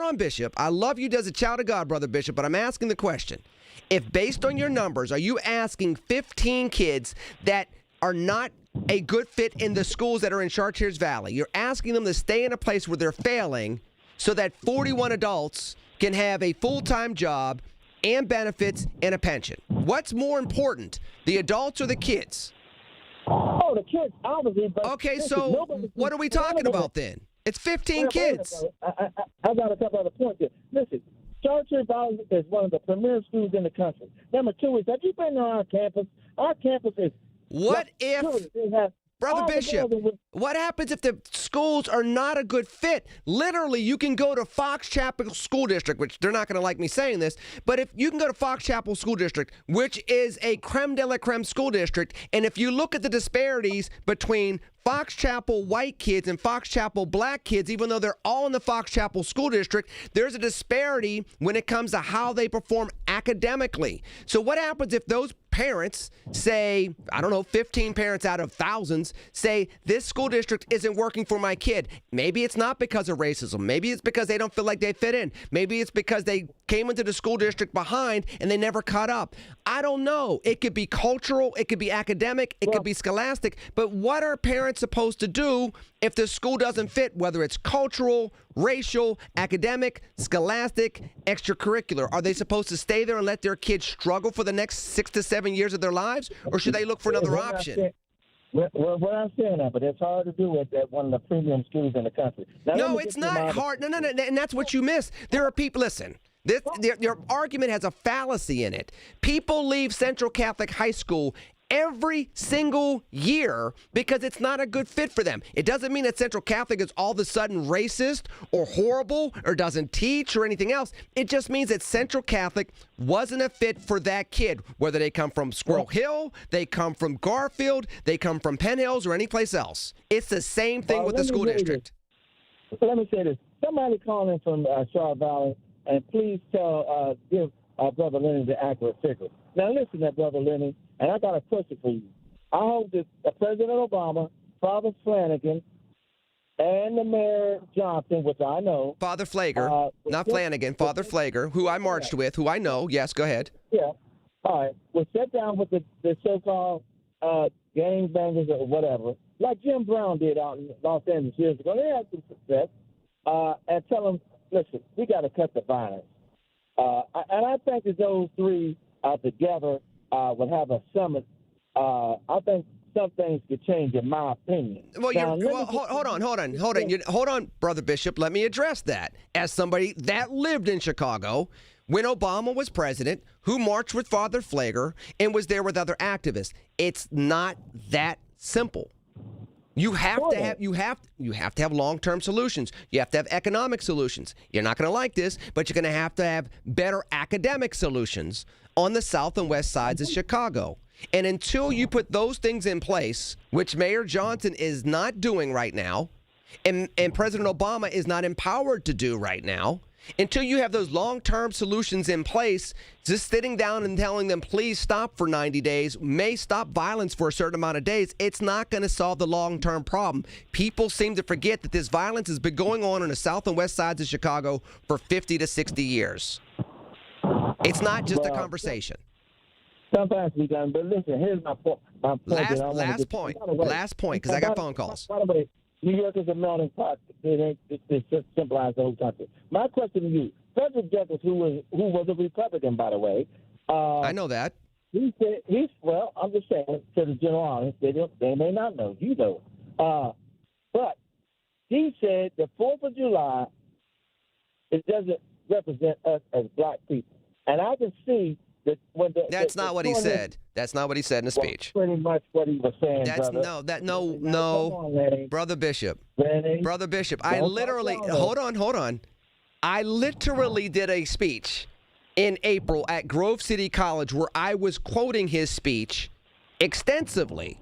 on, Bishop. I love you as a child of God, Brother Bishop, but I'm asking the question. If based on your numbers, are you asking 15 kids that are not a good fit in the schools that are in Chartiers Valley, you're asking them to stay in a place where they're failing so that 41 adults can have a full-time job and benefits and a pension? What's more important, the adults or the kids? Oh, the kids, obviously. But okay, so what are we talking about then? It's 15 kids. I got a couple other points here. Listen, Chartiers Valley is one of the premier schools in the country. Number two is, have you been to our campus? Our campus is... What if, Brother Bishop, what happens if the schools are not a good fit? Literally, you can go to Fox Chapel School District, which they're not going to like me saying this, but if you can go to Fox Chapel School District, which is a creme de la creme school district, and if you look at the disparities between Fox Chapel white kids and Fox Chapel black kids, even though they're all in the Fox Chapel School District, there's a disparity when it comes to how they perform academically. So what happens if those parents say, 15 parents out of thousands say, this school district isn't working for my kid? Maybe it's not because of racism. Maybe it's because they don't feel like they fit in. Maybe it's because they came into the school district behind and they never caught up. I don't know. It could be cultural. It could be academic. It could be scholastic. But what are parents supposed to do if the school doesn't fit, whether it's cultural, racial, academic, scholastic, extracurricular? Are they supposed to stay there and let their kids struggle for the next 6 to 7 years of their lives, or should they look for another option? Well, what I'm saying that, but it's hard to do at one of the premium schools in the country. Now, no, it's not hard. No, and that's what you miss. There are people, listen, your argument has a fallacy in it. People leave Central Catholic High School every single year because it's not a good fit for them. It doesn't mean that Central Catholic is all of a sudden racist or horrible or doesn't teach or anything else. It just means that Central Catholic wasn't a fit for that kid, whether they come from Squirrel Hill, they come from Garfield, they come from Penn Hills or any place else. It's the same thing with the school district. Let me say this. Somebody call in from Charlotte Valley and please give Brother Lenny the accurate figure. Now listen to Brother Lenny, and I got a question for you. I hope that President Obama, Father Flanagan, and the Mayor Johnson, which I know. Father Flager, not Flanagan, Father Flager, who I marched with, who I know. Yes, go ahead. Yeah. All right. We'll sit down with the so-called gangbangers or whatever, like Jim Brown did out in Los Angeles years ago. They had some success. And tell them, listen, we got to cut the violence. And I think that those three together would have a summit. I think some things could change, in my opinion. Well, hold on, Brother Bishop. Let me address that. As somebody that lived in Chicago when Obama was president, who marched with Father Flager and was there with other activists, it's not that simple. You have to have long-term solutions. You have to have economic solutions. You're not going to like this, but you're going to have better academic solutions on the south and west sides of Chicago. And until you put those things in place, which Mayor Johnson is not doing right now, and President Obama is not empowered to do right now, until you have those long-term solutions in place, just sitting down and telling them, please stop for 90 days, may stop violence for a certain amount of days, it's not going to solve the long-term problem. People seem to forget that this violence has been going on the south and west sides of Chicago for 50 to 60 years. It's not just a conversation. Sometimes we can, but listen, here's my point. Last point, because I got phone calls. By the way, New York is a melting pot. It's just symbolize the whole country. My question to you, Frederick Douglass, who was a Republican, by the way. I know that. He said, I'm just saying, to the general audience, they may not know. You know. But he said the 4th of July, it doesn't represent us as black people. And I can see that when That's not what he said. That's not what he said in the speech. Pretty much what he was saying, no, Brother Bishop. Brother Bishop, I literally, hold on. I literally did a speech in April at Grove City College where I was quoting his speech extensively.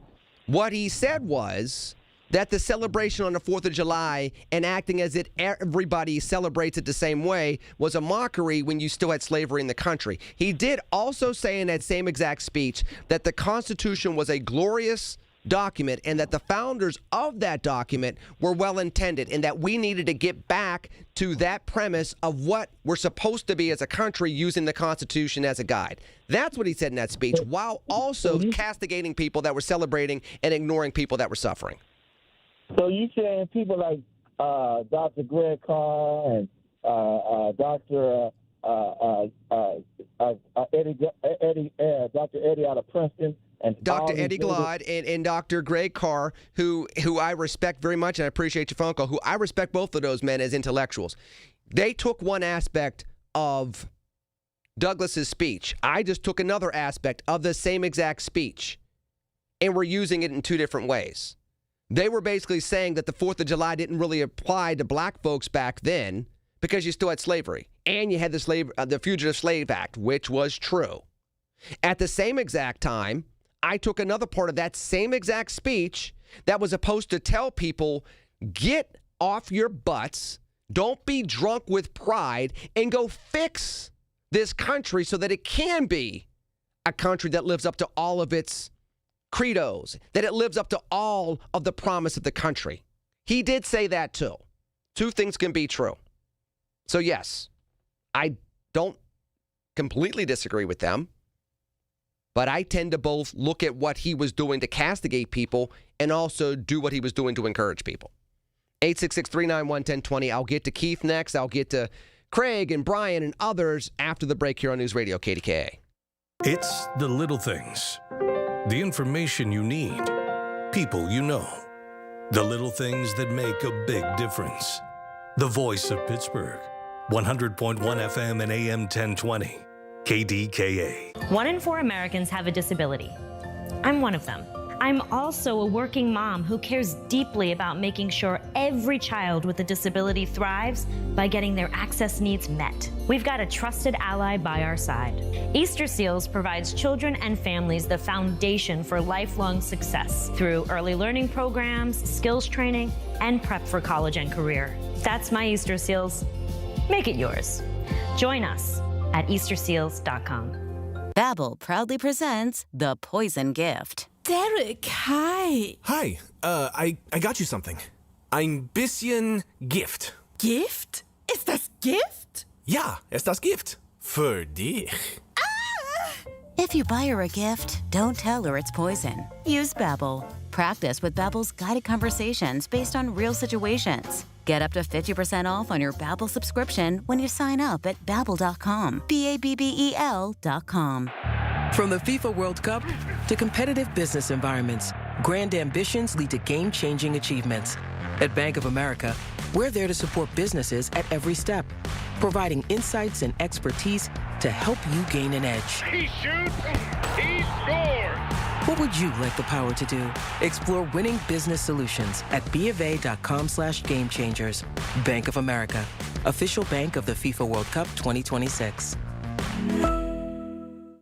What he said was that the celebration on the 4th of July and acting as if everybody celebrates it the same way was a mockery when you still had slavery in the country. He did also say in that same exact speech that the Constitution was a glorious document and that the founders of that document were well-intended and that we needed to get back to that premise of what we're supposed to be as a country using the Constitution as a guide. That's what he said in that speech, while also castigating people that were celebrating and ignoring people that were suffering. So you saying people like Dr. Greg Carr and Dr. Eddie out of Princeton and Dr. Eddie Glaude and Dr. Greg Carr, who I respect very much, and I appreciate your phone call, who I respect both of those men as intellectuals. They took one aspect of Douglas's speech. I just took another aspect of the same exact speech, and we're using it in two different ways. They were basically saying that the 4th of July didn't really apply to black folks back then because you still had slavery and you had the Fugitive Slave Act, which was true. At the same exact time, I took another part of that same exact speech that was supposed to tell people, get off your butts, don't be drunk with pride, and go fix this country so that it can be a country that lives up to all of its credos, that it lives up to all of the promise of the country. He did say that too. Two things can be true. So yes, I don't completely disagree with them, but I tend to both look at what he was doing to castigate people and also do what he was doing to encourage people. 866-391-1020. I'll get to Keith next. I'll get to Craig and Brian and others after the break here on News Radio KDKA. It's the little things. The information you need. People you know. The little things that make a big difference. The voice of Pittsburgh. 100.1 FM and AM 1020. KDKA. 1 in 4 Americans have a disability. I'm one of them. I'm also a working mom who cares deeply about making sure every child with a disability thrives by getting their access needs met. We've got a trusted ally by our side. Easter Seals provides children and families the foundation for lifelong success through early learning programs, skills training, and prep for college and career. That's my Easter Seals. Make it yours. Join us at easterseals.com. Babbel proudly presents The Poison Gift. Derek, hi. Hi, I got you something. Ein bisschen Gift. Gift? Ist das Gift? Ja, ist das Gift. Für dich. If you buy her a gift, don't tell her it's poison. Use Babbel. Practice with Babbel's guided conversations based on real situations. Get up to 50% off on your Babbel subscription when you sign up at Babbel.com. Babbel.com. From the FIFA World Cup to competitive business environments, grand ambitions lead to game-changing achievements. At Bank of America, we're there to support businesses at every step, providing insights and expertise to help you gain an edge. He shoots, he scores! What would you like the power to do? Explore winning business solutions at BofA.com/gamechangers. Bank of America, official bank of the FIFA World Cup 2026.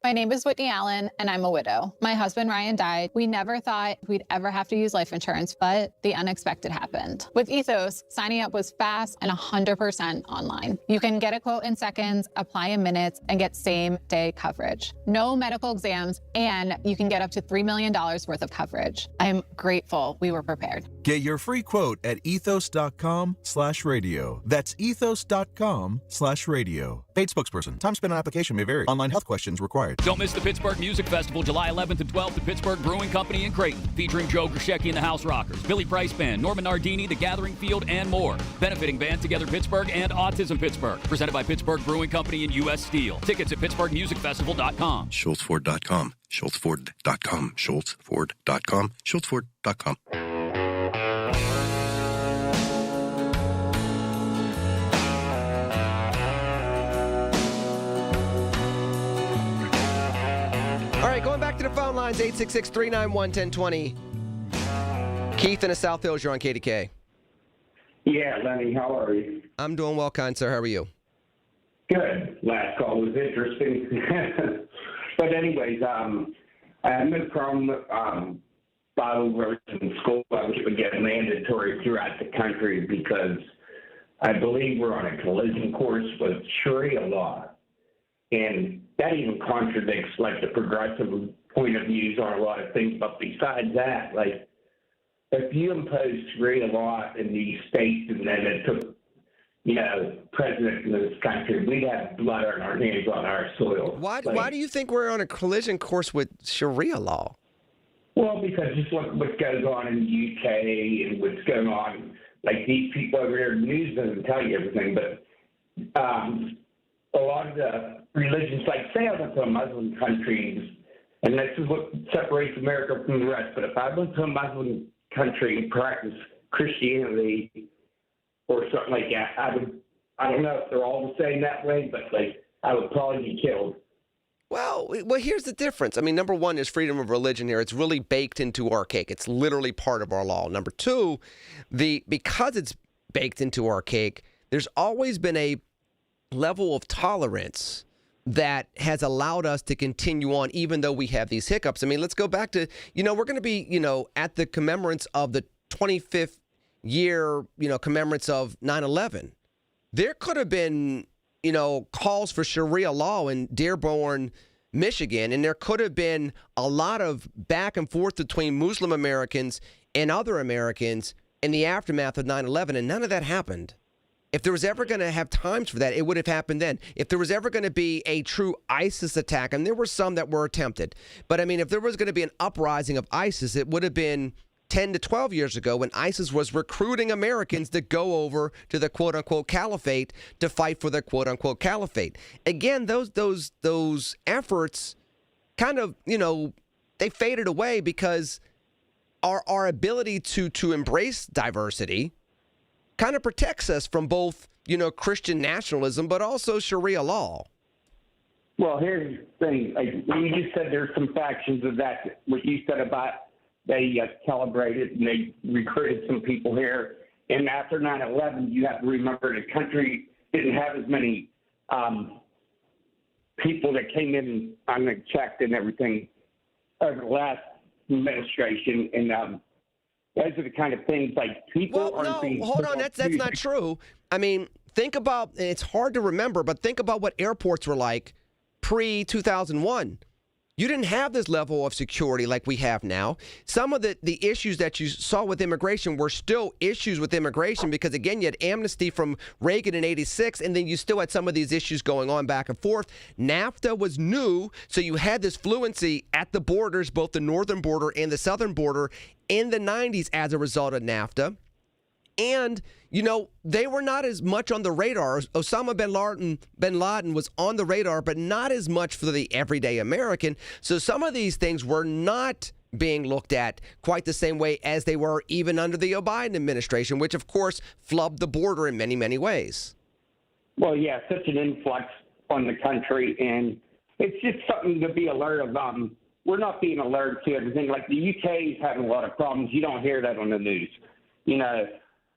My name is Whitney Allen, and I'm a widow. My husband, Ryan, died. We never thought we'd ever have to use life insurance, but the unexpected happened. With Ethos, signing up was fast and 100% online. You can get a quote in seconds, apply in minutes, and get same-day coverage. No medical exams, and you can get up to $3 million worth of coverage. I'm grateful we were prepared. Get your free quote at ethos.com/radio. That's ethos.com/radio. Paid spokesperson. Time spent on application may vary. Online health questions required. Don't miss the Pittsburgh Music Festival, July 11th and 12th at Pittsburgh Brewing Company in Creighton, featuring Joe Grishecki and the House Rockers, Billy Price Band, Norman Nardini, The Gathering Field, and more. Benefiting Band Together Pittsburgh and Autism Pittsburgh. Presented by Pittsburgh Brewing Company and U.S. Steel. Tickets at pittsburghmusicfestival.com. SchultzFord.com. SchultzFord.com. SchultzFord.com. SchultzFord.com. All right, going back to the phone lines, 866-391-1020. Keith in the South Hills, you're on KDK. Yeah, Lenny, how are you? I'm doing well, kind sir. How are you? Good. Last call was interesting. But anyways, I moved from Bible version school, which would get mandatory throughout the country because I believe we're on a collision course with Sharia law. And that even contradicts, like, the progressive point of views on a lot of things. But besides that, like, if you impose Sharia law in these states and then it took, president in this country, we'd have blood on our hands on our soil. Why do you think we're on a collision course with Sharia law? Well, because just what goes on in the UK and what's going on, like these people over there, the news doesn't tell you everything, but a lot of the religions, like say I went to a Muslim country, and this is what separates America from the rest, but if I went to a Muslim country and practiced Christianity or something like that, I don't know if they're all the same that way, but like I would probably be killed. Well, here's the difference. I mean, number one is freedom of religion here. It's really baked into our cake. It's literally part of our law. Number two, because it's baked into our cake, there's always been a level of tolerance that has allowed us to continue on even though we have these hiccups. I mean, let's go back to, we're going to be, at the commemorance of the 25th year, commemorance of 9/11. There could have been, calls for Sharia law in Dearborn, Michigan, and there could have been a lot of back and forth between Muslim Americans and other Americans in the aftermath of 9/11, and none of that happened. If there was ever going to have times for that, it would have happened then. If there was ever going to be a true ISIS attack, and there were some that were attempted, but I mean, if there was going to be an uprising of ISIS, it would have been 10 to 12 years ago when ISIS was recruiting Americans to go over to the quote-unquote caliphate to fight for the quote-unquote caliphate. Again, those efforts kind of, they faded away because our ability to embrace diversity kind of protects us from both, Christian nationalism, but also Sharia law. Well, here's the thing. Like you just said, there's some factions of that. What you said about they calibrated and they recruited some people here. And after 9/11, you have to remember the country didn't have as many people that came in unchecked and everything over the last administration. And those are the kind of things like people aren't being. Hold on, that's not true. I mean, think about, it's hard to remember, but think about what airports were like pre-2001. You didn't have this level of security like we have now. Some of the issues that you saw with immigration were still issues with immigration because, again, you had amnesty from Reagan in 86, and then you still had some of these issues going on back and forth. NAFTA was new, so you had this fluency at the borders, both the northern border and the southern border, in the 90s as a result of NAFTA. And, they were not as much on the radar. Osama bin Laden was on the radar, but not as much for the everyday American. So some of these things were not being looked at quite the same way as they were even under the Biden administration, which, of course, flubbed the border in many, many ways. Well, yeah, such an influx on the country, and it's just something to be alert of. We're not being alert to everything. Like the UK is having a lot of problems. You don't hear that on the news,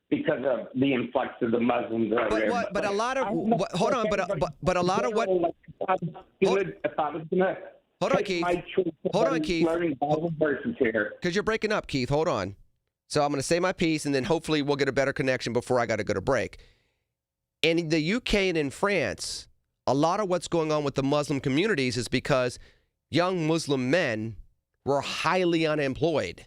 because of the influx of the Muslims. But a lot of hold on, but a lot of what. If I was going to Hold on, Keith. Hold on, Keith. Learning Bible verses here. Because you're breaking up, Keith. Hold on. So I'm going to say my piece, and then hopefully we'll get a better connection before I got to go to break. In the UK and in France, a lot of what's going on with the Muslim communities is because young Muslim men were highly unemployed.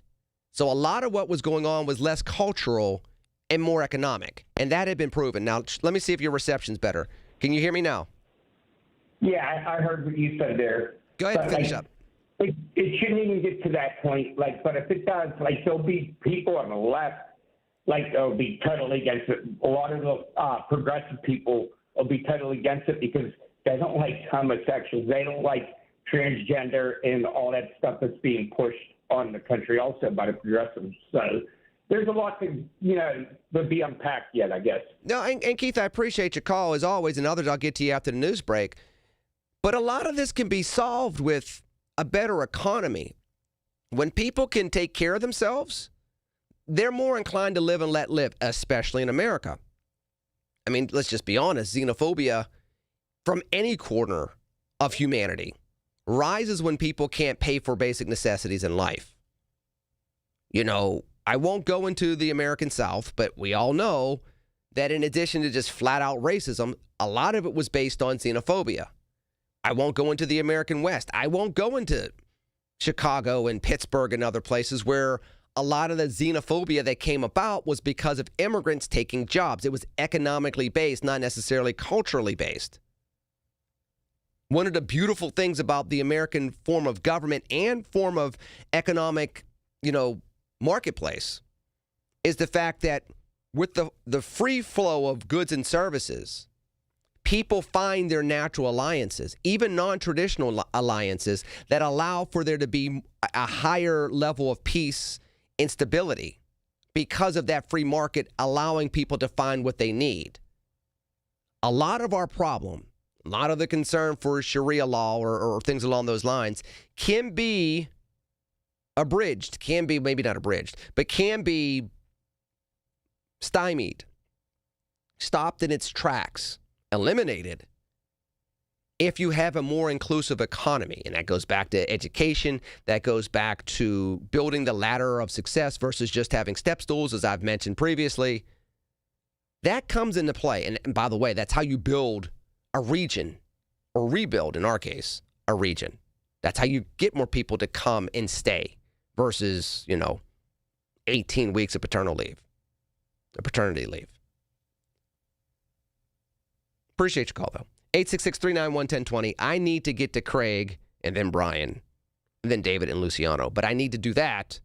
So a lot of what was going on was less cultural and more economic. And that had been proven. Now, let me see if your reception's better. Can you hear me now? Yeah, I heard what you said there. Go ahead and finish up. It shouldn't even get to that point. But if it does, there'll be people on the left, they'll be totally against it. A lot of the progressive people will be totally against it because they don't like homosexuals. They don't like transgender and all that stuff that's being pushed on the country also by the progressives. So there's a lot to, be unpacked yet, I guess. No, and Keith, I appreciate your call as always, and others I'll get to you after the news break. But a lot of this can be solved with a better economy. When people can take care of themselves, they're more inclined to live and let live, especially in America. I mean, let's just be honest, xenophobia from any corner of humanity rises when people can't pay for basic necessities in life. I won't go into the American South, but we all know that in addition to just flat out racism, a lot of it was based on xenophobia. I won't go into the American West. I won't go into Chicago and Pittsburgh and other places where a lot of the xenophobia that came about was because of immigrants taking jobs. It was economically based, not necessarily culturally based. One of the beautiful things about the American form of government and form of economic, marketplace is the fact that with the free flow of goods and services, people find their natural alliances, even non-traditional alliances that allow for there to be a higher level of peace and stability because of that free market allowing people to find what they need. A lot of our problem, a lot of the concern for Sharia law or things along those lines can be abridged, can be maybe not abridged, but can be stymied, stopped in its tracks, eliminated if you have a more inclusive economy. And that goes back to education. That goes back to building the ladder of success versus just having step stools, as I've mentioned previously. That comes into play. And by the way, that's how you build a region, or rebuild, in our case, a region. That's how you get more people to come and stay versus, 18 weeks of paternity leave. Appreciate your call, though. 866-391-1020. I need to get to Craig and then Brian, and then David and Luciano. But I need to do that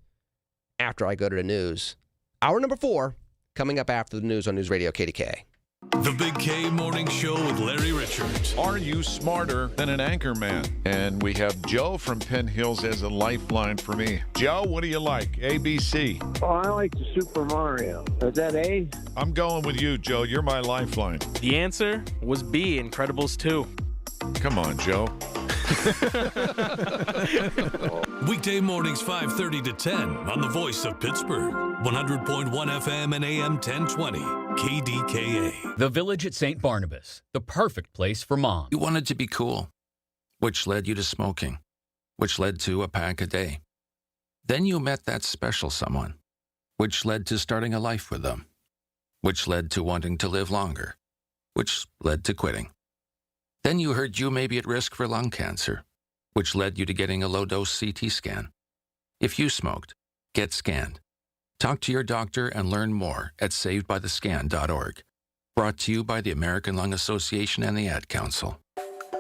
after I go to the news. Hour number 4, coming up after the news on News Radio KDKA. The Big K Morning Show with Larry Richards. Are you smarter than an anchor man? And we have Joe from Penn Hills as a lifeline for me. Joe, what do you like? A, B, C? Oh, I like the Super Mario. Is that A? I'm going with you, Joe. You're my lifeline. The answer was B, Incredibles 2. Come on, Joe. Weekday mornings 5:30 to 10 on the voice of Pittsburgh. 100.1 FM and AM 1020. KDKA. The Village at St. Barnabas, the perfect place for mom. You wanted to be cool, which led you to smoking, which led to a pack a day. Then you met that special someone, which led to starting a life with them, which led to wanting to live longer, which led to quitting. Then you heard you may be at risk for lung cancer, which led you to getting a low-dose CT scan. If you smoked, get scanned. Talk to your doctor and learn more at savedbythescan.org. Brought to you by the American Lung Association and the Ad Council.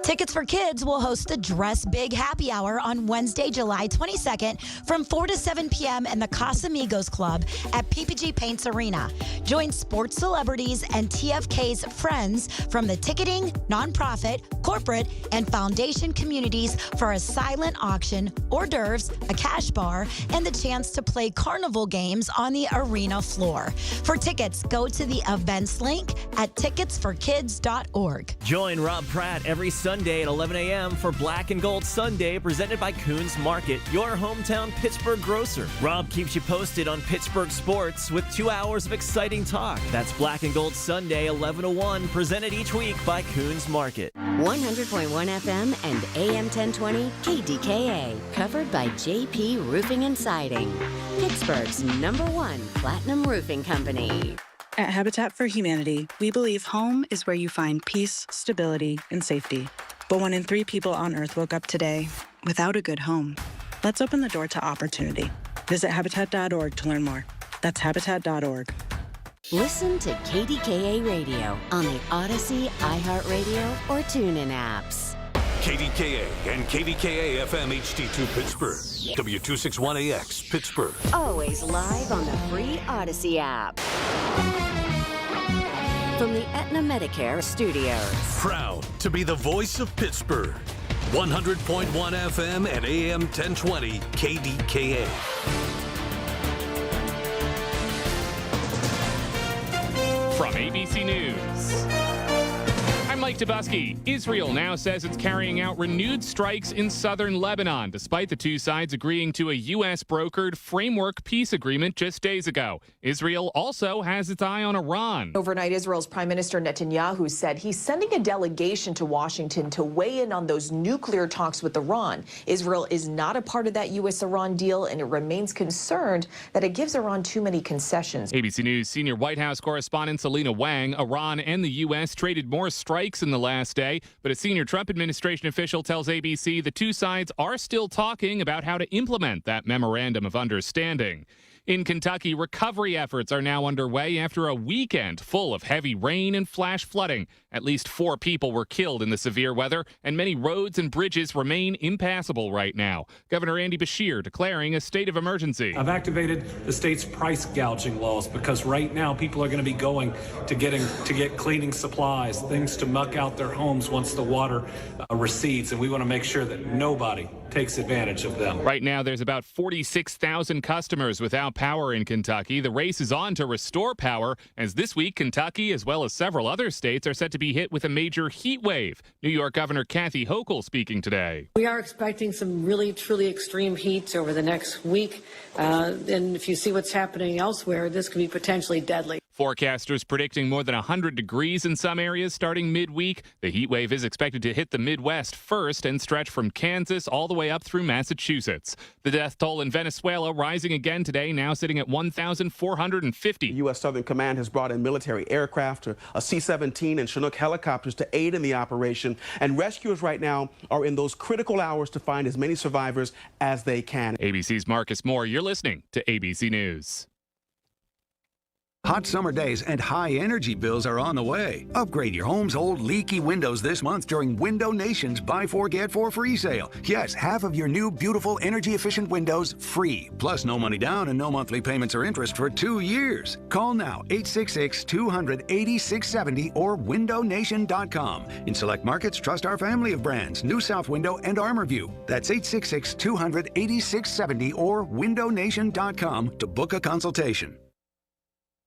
Tickets for Kids will host the Dress Big Happy Hour on Wednesday, July 22nd from 4 to 7 p.m. in the Casamigos Club at PPG Paints Arena. Join sports celebrities and TFK's friends from the ticketing, nonprofit, corporate, and foundation communities for a silent auction, hors d'oeuvres, a cash bar, and the chance to play carnival games on the arena floor. For tickets, go to the events link at ticketsforkids.org. Join Rob Pratt every Sunday Sunday at 11 a.m. for Black and Gold Sunday, presented by Coons Market, your hometown Pittsburgh grocer. Rob keeps you posted on Pittsburgh sports with 2 hours of exciting talk. That's Black and Gold Sunday, 11 to 1, presented each week by Coons Market. 100.1 FM and AM 1020 KDKA, covered by JP Roofing and Siding, Pittsburgh's #1 platinum roofing company. At Habitat for Humanity, we believe home is where you find peace, stability, and safety. But 1 in 3 people on Earth woke up today without a good home. Let's open the door to opportunity. Visit Habitat.org to learn more. That's Habitat.org. Listen to KDKA Radio on the Odyssey, iHeartRadio, or TuneIn apps. KDKA and KDKA-FM HD2 Pittsburgh. W261AX Pittsburgh. Always live on the free Odyssey app. From the Aetna Medicare Studios. Proud to be the voice of Pittsburgh. 100.1 FM and AM 1020 KDKA. From ABC News, I'm Mike Dubusky. Israel now says it's carrying out renewed strikes in southern Lebanon, despite the two sides agreeing to a U.S.-brokered framework peace agreement just days ago. Israel also has its eye on Iran. Overnight, Israel's Prime Minister Netanyahu said he's sending a delegation to Washington to weigh in on those nuclear talks with Iran. Israel is not a part of that U.S.-Iran deal, and it remains concerned that it gives Iran too many concessions. ABC News senior White House correspondent Selena Wang. Iran and the U.S. traded more strikes in the last day, but a senior Trump administration official tells ABC the two sides are still talking about how to implement that memorandum of understanding. In Kentucky, recovery efforts are now underway after a weekend full of heavy rain and flash flooding. At least 4 people were killed in the severe weather, and many roads and bridges remain impassable right now. Governor Andy Beshear declaring a state of emergency. I've activated the state's price gouging laws because right now people are going to be going to get cleaning supplies, things to muck out their homes once the water recedes, and we want to make sure that nobody takes advantage of them. Right now, there's about 46,000 customers without power in Kentucky. The race is on to restore power, as this week, Kentucky, as well as several other states, are set to be hit with a major heat wave. New York Governor Kathy Hochul speaking today. We are expecting some really, truly extreme heats over the next week. And if you see what's happening elsewhere, this could be potentially deadly. Forecasters predicting more than 100 degrees in some areas starting midweek. The heat wave is expected to hit the Midwest first and stretch from Kansas all the way up through Massachusetts. The death toll in Venezuela rising again today, now sitting at 1,450. U.S. Southern Command has brought in military aircraft, a C-17 and Chinook helicopters to aid in the operation. And rescuers right now are in those critical hours to find as many survivors as they can. ABC's Marcus Moore, you're listening to ABC News. Hot summer days and high energy bills are on the way. Upgrade your home's old leaky windows this month during Window Nation's Buy 4 Get 4 free sale. Yes, half of your new beautiful energy efficient windows free. Plus no money down and no monthly payments or interest for 2 years. Call now 866-200-8670 or windownation.com. In select markets, trust our family of brands, New South Window and ArmorView. That's 866-200-8670 or windownation.com to book a consultation.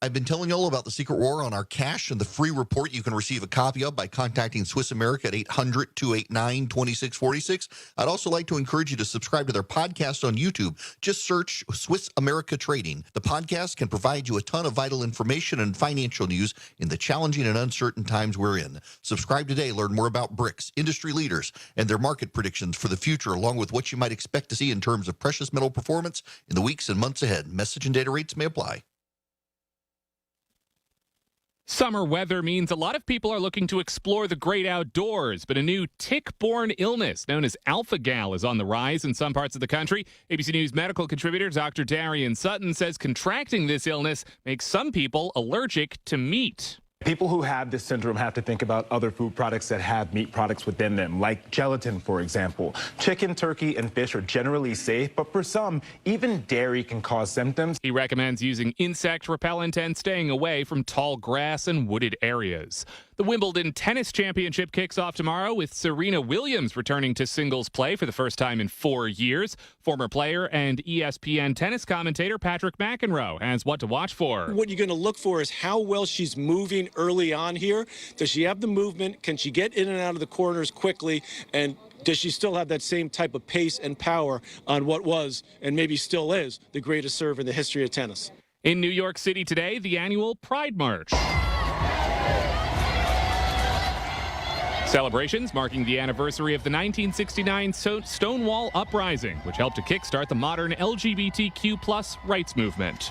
I've been telling you all about the secret war on our cash and the free report you can receive a copy of by contacting Swiss America at 800-289-2646. I'd also like to encourage you to subscribe to their podcast on YouTube. Just search Swiss America Trading. The podcast can provide you a ton of vital information and financial news in the challenging and uncertain times we're in. Subscribe today. Learn more about BRICS, industry leaders, and their market predictions for the future, along with what you might expect to see in terms of precious metal performance in the weeks and months ahead. Message and data rates may apply. Summer weather means a lot of people are looking to explore the great outdoors, but a new tick-borne illness known as alpha-gal is on the rise in some parts of the country. ABC News medical contributor Dr. Darian Sutton says contracting this illness makes some people allergic to meat. People who have this syndrome have to think about other food products that have meat products within them, like gelatin, for example. Chicken, turkey, and fish are generally safe, but for some, even dairy can cause symptoms. He recommends using insect repellent and staying away from tall grass and wooded areas. The Wimbledon Tennis Championship kicks off tomorrow with Serena Williams returning to singles play for the first time in 4 years. Former player and ESPN tennis commentator Patrick McEnroe has what to watch for. What you're going to look for is how well she's moving early on here. Does she have the movement? Can she get in and out of the corners quickly? And does she still have that same type of pace and power on what was, and maybe still is, the greatest serve in the history of tennis? In New York City today, the annual Pride March. Celebrations marking the anniversary of the 1969 Stonewall Uprising, which helped to kickstart the modern LGBTQ+ rights movement.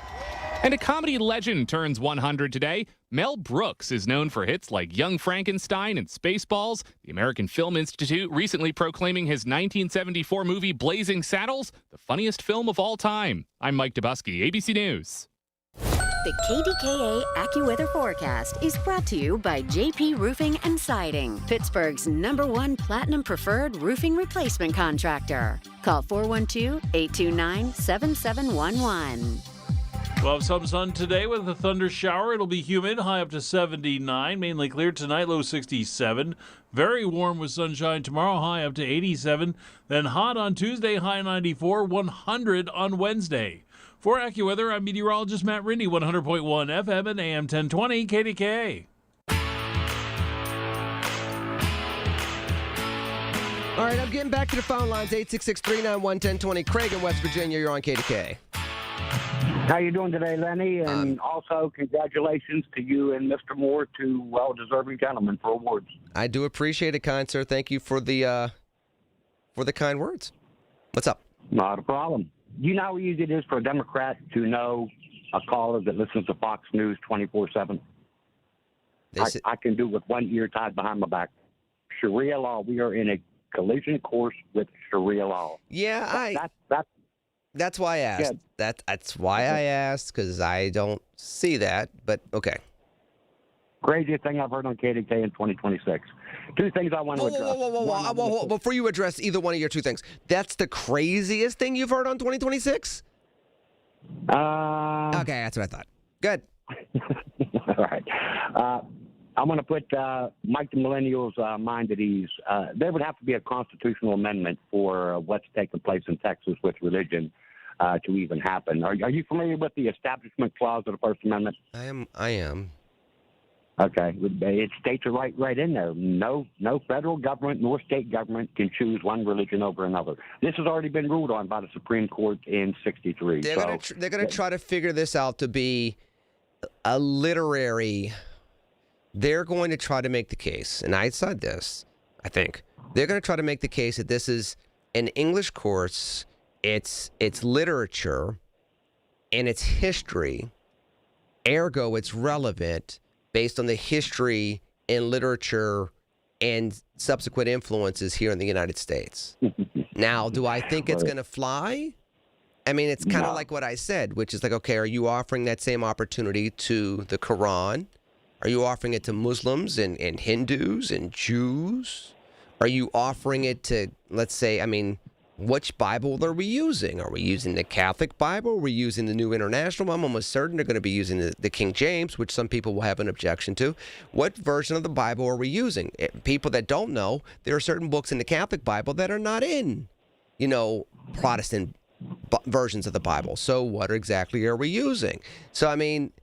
And a comedy legend turns 100 today. Mel Brooks is known for hits like Young Frankenstein and Spaceballs. The American Film Institute recently proclaiming his 1974 movie Blazing Saddles the funniest film of all time. I'm Mike Dubusky, ABC News. The KDKA AccuWeather forecast is brought to you by JP Roofing and Siding, Pittsburgh's #1 Platinum Preferred Roofing Replacement Contractor. Call 412-829-7711. We'll have some sun today with a thunder shower. It'll be humid, high up to 79. Mainly clear tonight, low 67. Very warm with sunshine tomorrow, high up to 87. Then hot on Tuesday, high 94. 100 on Wednesday. For AccuWeather, I'm meteorologist Matt Rindy, 100.1 FM and AM 1020 KDKA. All right, I'm getting back to the phone lines, 866-391-1020. Craig in West Virginia, you're on KDKA. How you doing today, Lenny? And also, congratulations to you and Mr. Moore, two well-deserving gentlemen for awards. I do appreciate it, kind sir. Thank you for the kind words. What's up? Not a problem. You know how easy it is for a Democrat to know a caller that listens to Fox News 24/7? I can do it with one ear tied behind my back. Sharia law. We are in a collision course with Sharia law. Yeah, that's why I asked. That's why I asked, because I don't see that, but okay. Craziest thing I've heard on KDK in 2026. Two things I want to address. Whoa. Before you address either one of your two things, that's the craziest thing you've heard on 2026? Okay, that's what I thought. Good. All right. I'm going to put Mike the Millennial's mind at ease. There would have to be a constitutional amendment for what's taking place in Texas with religion to even happen. Are you familiar with the Establishment Clause of the First Amendment? I am. Okay. It states it right in there. No federal government nor state government can choose one religion over another. This has already been ruled on by the Supreme Court in 1963. They're going to try to figure this out to be a literary. They're going to try to make the case, and I said this, I think. They're going to try to make the case that this is an English course, it's literature, and it's history. Ergo, it's relevant based on the history and literature and subsequent influences here in the United States. Now, do I think it's going to fly? I mean, it's kind of like what I said, which is like, okay, are you offering that same opportunity to the Quran? Are you offering it to Muslims and Hindus and Jews? Are you offering it to, let's say, I mean, which Bible are we using? Are we using the Catholic Bible? Are we using the New International? I'm almost certain they're going to be using the King James, which some people will have an objection to. What version of the Bible are we using? People that don't know, there are certain books in the Catholic Bible that are not in, Protestant versions of the Bible. So what exactly are we using? So, I mean,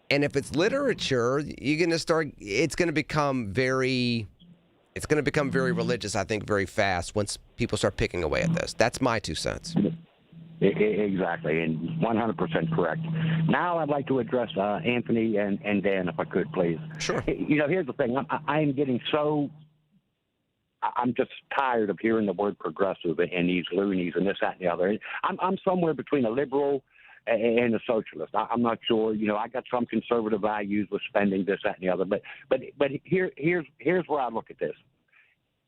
and if it's literature, you're going to start, it's going to become very religious, I think, very fast once people start picking away at this. That's my 2 cents. Exactly, and 100% correct. Now I'd like to address Anthony and Dan, if I could, please. Sure. Here's the thing. I'm getting I'm just tired of hearing the word progressive and these loonies and this, that, and the other. I'm somewhere between a liberal and a socialist. I'm not sure. I got some conservative values with spending, this, that, and the other. But here's where I look at this.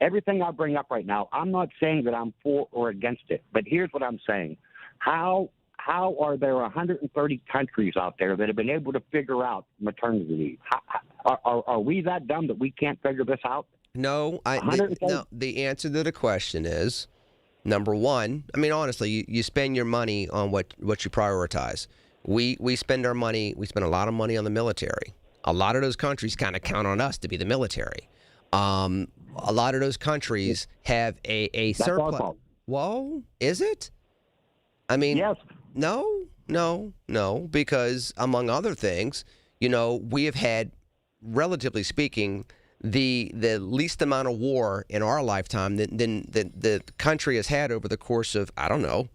Everything I bring up right now, I'm not saying that I'm for or against it. But here's what I'm saying. How are there 130 countries out there that have been able to figure out maternity leave? Are we that dumb that we can't figure this out? No. The answer to the question is, number one, I mean, honestly, you spend your money on what you prioritize. We spend our money. We spend a lot of money on the military. A lot of those countries kind of count on us to be the military. A lot of those countries have a surplus. Whoa, is it? I mean, yes. No, because among other things, we have had, relatively speaking, the least amount of war in our lifetime than the country has had over the course of, I don't know,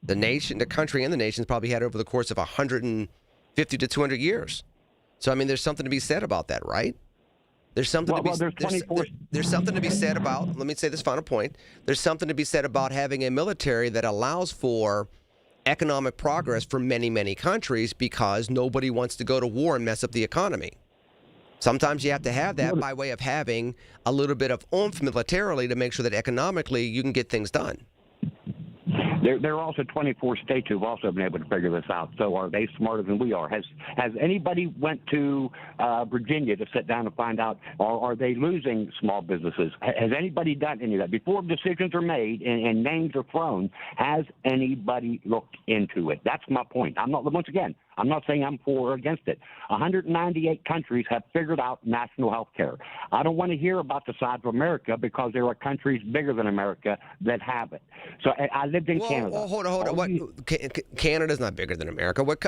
the country and the nation's probably had over the course of 150 to 200 years. So, I mean, there's something to be said about that, right? There's something there's something to be said about, let me say this final point, there's something to be said about having a military that allows for economic progress for many, many countries because nobody wants to go to war and mess up the economy. Sometimes you have to have that by way of having a little bit of oomph militarily to make sure that economically you can get things done. There are also 24 states who've also been able to figure this out. So are they smarter than we are? Has anybody went to Virginia to sit down and find out, are they losing small businesses? Has anybody done any of that? Before decisions are made and names are thrown, has anybody looked into it? That's my point. Once again, I'm not saying I'm for or against it. 198 countries have figured out national health care. I don't want to hear about the size of America because there are countries bigger than America that have it. So I lived in Canada. Well, hold on. Canada's not bigger than America. What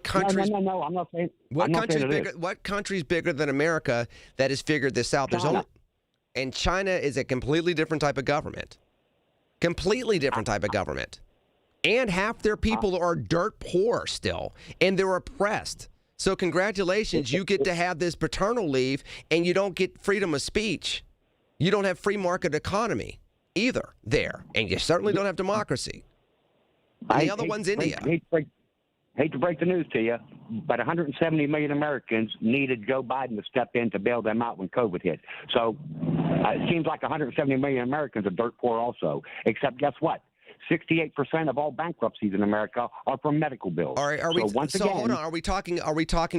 countries? No. I'm not saying. What country's bigger than America that has figured this out? And China is a completely different type of government. Completely different type of government. And half their people are dirt poor still, and they're oppressed. So congratulations, you get to have this paternal leave, and you don't get freedom of speech. You don't have free market economy either there, and you certainly don't have democracy. The other one's India. Hate to break the news to you, but 170 million Americans needed Joe Biden to step in to bail them out when COVID hit. So it seems like 170 million Americans are dirt poor also, except guess what? 68% of all bankruptcies in America are from medical bills. All right, hold on. Are we talking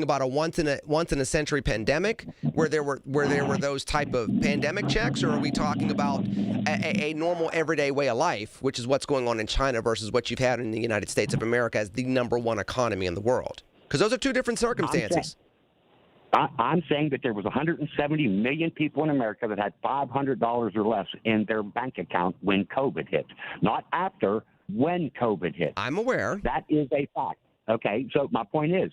about a once in a century pandemic where there were those type of pandemic checks, or are we talking about a normal everyday way of life, which is what's going on in China versus what you've had in the United States of America as the #1 economy in the world? Because those are two different circumstances. I'm saying that there was 170 million people in America that had $500 or less in their bank account when COVID hit, not after, when COVID hit. I'm aware. That is a fact. Okay, so my point is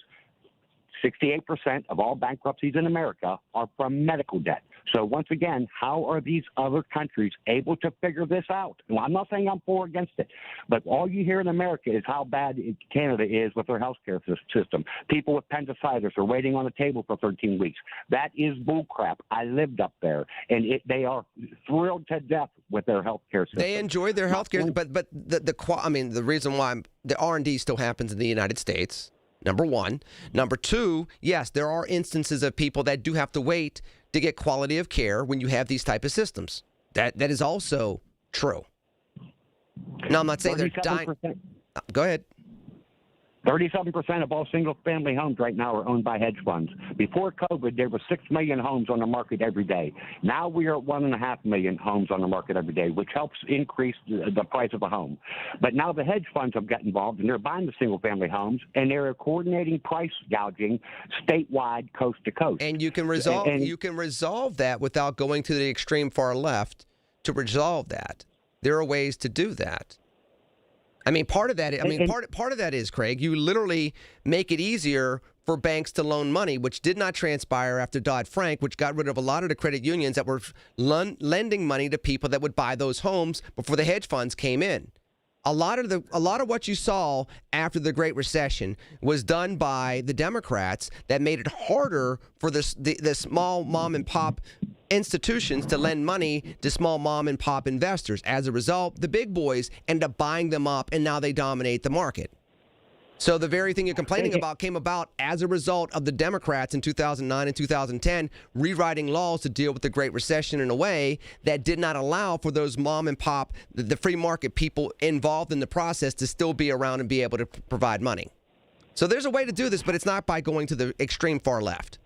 68% of all bankruptcies in America are from medical debt. So once again, how are these other countries able to figure this out? Well, I'm not saying I'm for or against it, but all you hear in America is how bad Canada is with their health care system. People with appendicitis are waiting on the table for 13 weeks. That is bullcrap. I lived up there, and they are thrilled to death with their health care system. They enjoy their health care, but the reason why the R&D still happens in the United States, number one. Number two, yes, there are instances of people that do have to wait to get quality of care when you have these type of systems. That is also true. Now, I'm not saying they're dying. Go ahead. 37% of all single-family homes right now are owned by hedge funds. Before COVID, there were 6 million homes on the market every day. Now we are at 1.5 million homes on the market every day, which helps increase the price of a home. But now the hedge funds have got involved, and they're buying the single-family homes, and they're coordinating price gouging statewide, coast to coast. And you can resolve that without going to the extreme far left to resolve that. There are ways to do that. I mean, part of that is, Craig, you literally make it easier for banks to loan money, which did not transpire after Dodd-Frank, which got rid of a lot of the credit unions that were lending money to people that would buy those homes before the hedge funds came in. A lot of what you saw after the Great Recession was done by the Democrats that made it harder for the small mom and pop institutions to lend money to small mom and pop investors. As a result, the big boys end up buying them up, and now they dominate the market. So the very thing you're complaining about came about as a result of the Democrats in 2009 and 2010 rewriting laws to deal with the Great Recession in a way that did not allow for those mom and pop, the free market people involved in the process to still be around and be able to provide money. So there's a way to do this, but it's not by going to the extreme far left.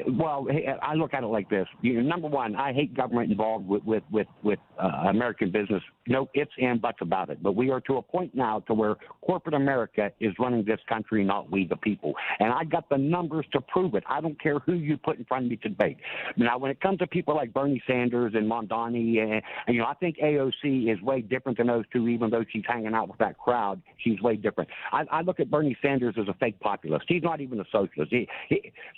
Well, I look at it like this. Number one, I hate government involved with American business. No ifs and buts about it. But we are to a point now to where corporate America is running this country, not we the people. And I got the numbers to prove it. I don't care who you put in front of me to debate. Now, when it comes to people like Bernie Sanders and Mondani, I think AOC is way different than those two, even though she's hanging out with that crowd. She's way different. I look at Bernie Sanders as a fake populist. He's not even a socialist.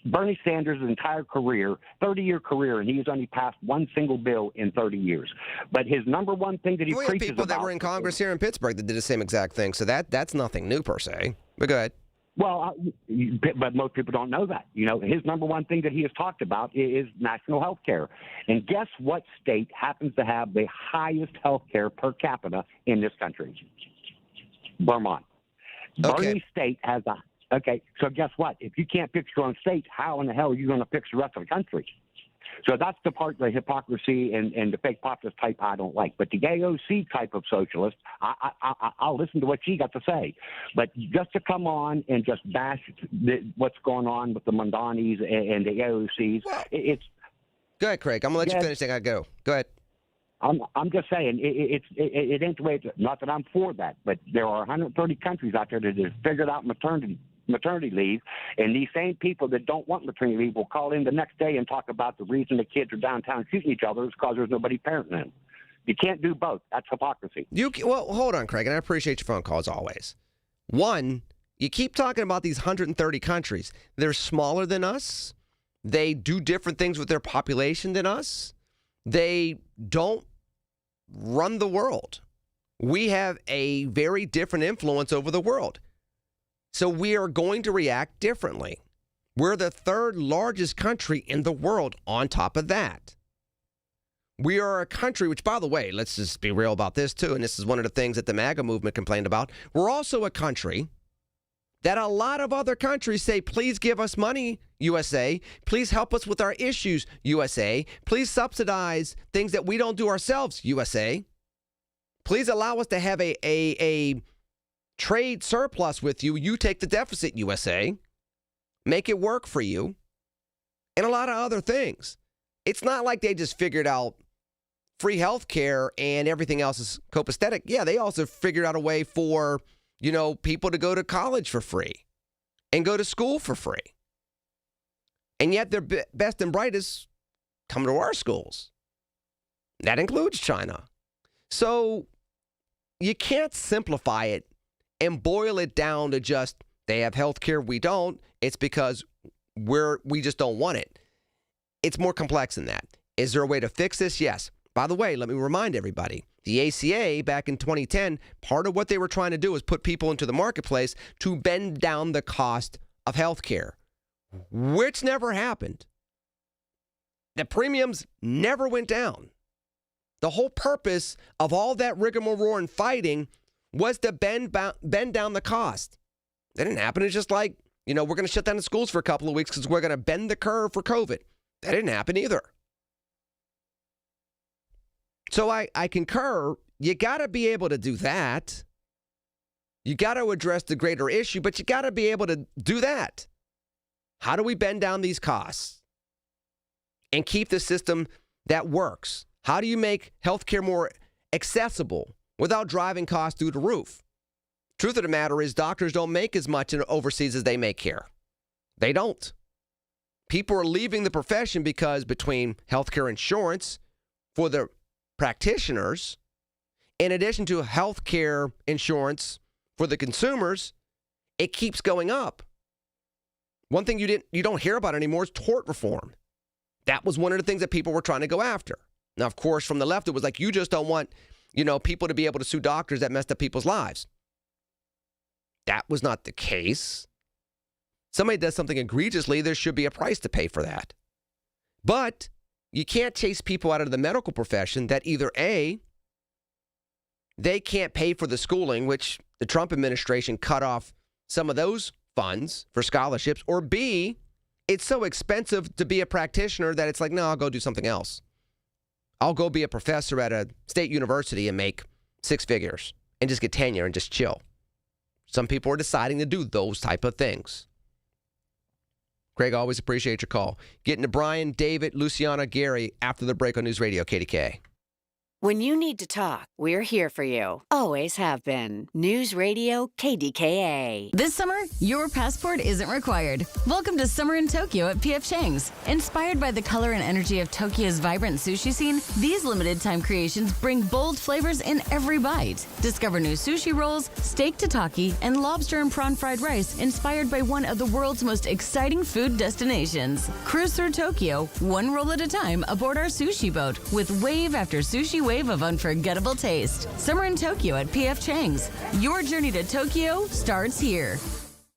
Bernie Sanders' entire career, 30-year career, and he has only passed one single bill in 30 years. But his number one thing that he preaches about... We have people that were in Congress here in Pittsburgh that did the same exact thing, so that's nothing new per se. But go ahead. Well, but most people don't know that. His number one thing that he has talked about is national health care. And guess what state happens to have the highest health care per capita in this country? Vermont. Okay. Bernie State has a... Okay, so guess what? If you can't fix your own state, how in the hell are you going to fix the rest of the country? So that's the part, the hypocrisy and the fake populist type I don't like. But the AOC type of socialist, I'll listen to what she got to say. But just to come on and just bash what's going on with the Mondanis and the AOCs, it's... Go ahead, Craig. I'm going to let you finish. I got to go. Go ahead. I'm just saying, it ain't the way it's... Not that I'm for that, but there are 130 countries out there that have figured out maternity leave, and these same people that don't want maternity leave will call in the next day and talk about the reason the kids are downtown shooting each other is because there's nobody parenting them. You can't do both. That's hypocrisy. Well, hold on, Craig, and I appreciate your phone call as always. One, you keep talking about these 130 countries. They're smaller than us. They do different things with their population than us. They don't run the world. We have a very different influence over the world. So we are going to react differently. We're the third largest country in the world on top of that. We are a country, which, by the way, let's just be real about this too, and this is one of the things that the MAGA movement complained about. We're also a country that a lot of other countries say, please give us money, USA. Please help us with our issues, USA. Please subsidize things that we don't do ourselves, USA. Please allow us to have a trade surplus with you. You take the deficit, USA. Make it work for you. And a lot of other things. It's not like they just figured out free health care and everything else is copacetic. Yeah, they also figured out a way for, people to go to college for free and go to school for free. And yet their best and brightest come to our schools. That includes China. So you can't simplify it and boil it down to just they have health care, we don't. It's because we just don't want it. It's more complex than that. Is there a way to fix this? Yes. By the way, let me remind everybody, the ACA back in 2010, part of what they were trying to do was put people into the marketplace to bend down the cost of health care, which never happened. The premiums never went down. The whole purpose of all that rigmarole and fighting was to bend down the cost. That didn't happen. It's just like, we're going to shut down the schools for a couple of weeks because we're going to bend the curve for COVID. That didn't happen either. So I concur. You got to be able to do that. You got to address the greater issue, but you got to be able to do that. How do we bend down these costs and keep the system that works? How do you make healthcare more accessible without driving costs through the roof? Truth of the matter is doctors don't make as much overseas as they make here. They don't. People are leaving the profession because between healthcare insurance for the practitioners, in addition to healthcare insurance for the consumers, it keeps going up. One thing you don't hear about anymore is tort reform. That was one of the things that people were trying to go after. Now, of course, from the left, it was like, you just don't want, people to be able to sue doctors that messed up people's lives. That was not the case. Somebody does something egregiously, there should be a price to pay for that. But you can't chase people out of the medical profession that either A, they can't pay for the schooling, which the Trump administration cut off some of those funds for scholarships, or B, it's so expensive to be a practitioner that it's like, no, I'll go do something else. I'll go be a professor at a state university and make 6 figures and just get tenure and just chill. Some people are deciding to do those type of things. Craig, always appreciate your call. Getting to Brian, David, Luciana, Gary after the break on News Radio KDKA. When you need to talk, we're here for you. Always have been. News Radio KDKA. This summer, your passport isn't required. Welcome to Summer in Tokyo at P.F. Chang's. Inspired by the color and energy of Tokyo's vibrant sushi scene, these limited-time creations bring bold flavors in every bite. Discover new sushi rolls, steak tataki, and lobster and prawn fried rice inspired by one of the world's most exciting food destinations. Cruise through Tokyo, one roll at a time aboard our sushi boat with wave after sushi wave of unforgettable taste. Summer in Tokyo at P.F. Chang's. Your journey to Tokyo starts here.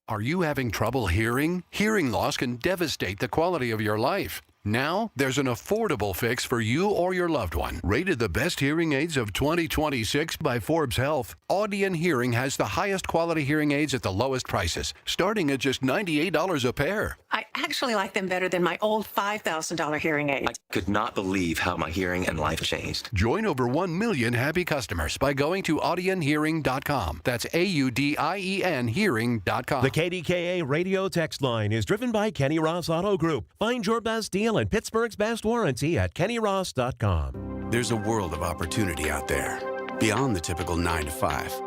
Are you having trouble hearing? Hearing loss can devastate the quality of your life. Now, there's an affordable fix for you or your loved one. Rated the best hearing aids of 2026 by Forbes Health, Audion Hearing has the highest quality hearing aids at the lowest prices, starting at just $98 a pair. I actually like them better than my old $5,000 hearing aids. I could not believe how my hearing and life changed. Join over 1 million happy customers by going to audionhearing.com. That's AUDIEN hearing.com. The KDKA radio text line is driven by Kenny Ross Auto Group. Find your best deal and Pittsburgh's best warranty at kennyross.com. There's a world of opportunity out there, beyond the typical 9 to 5,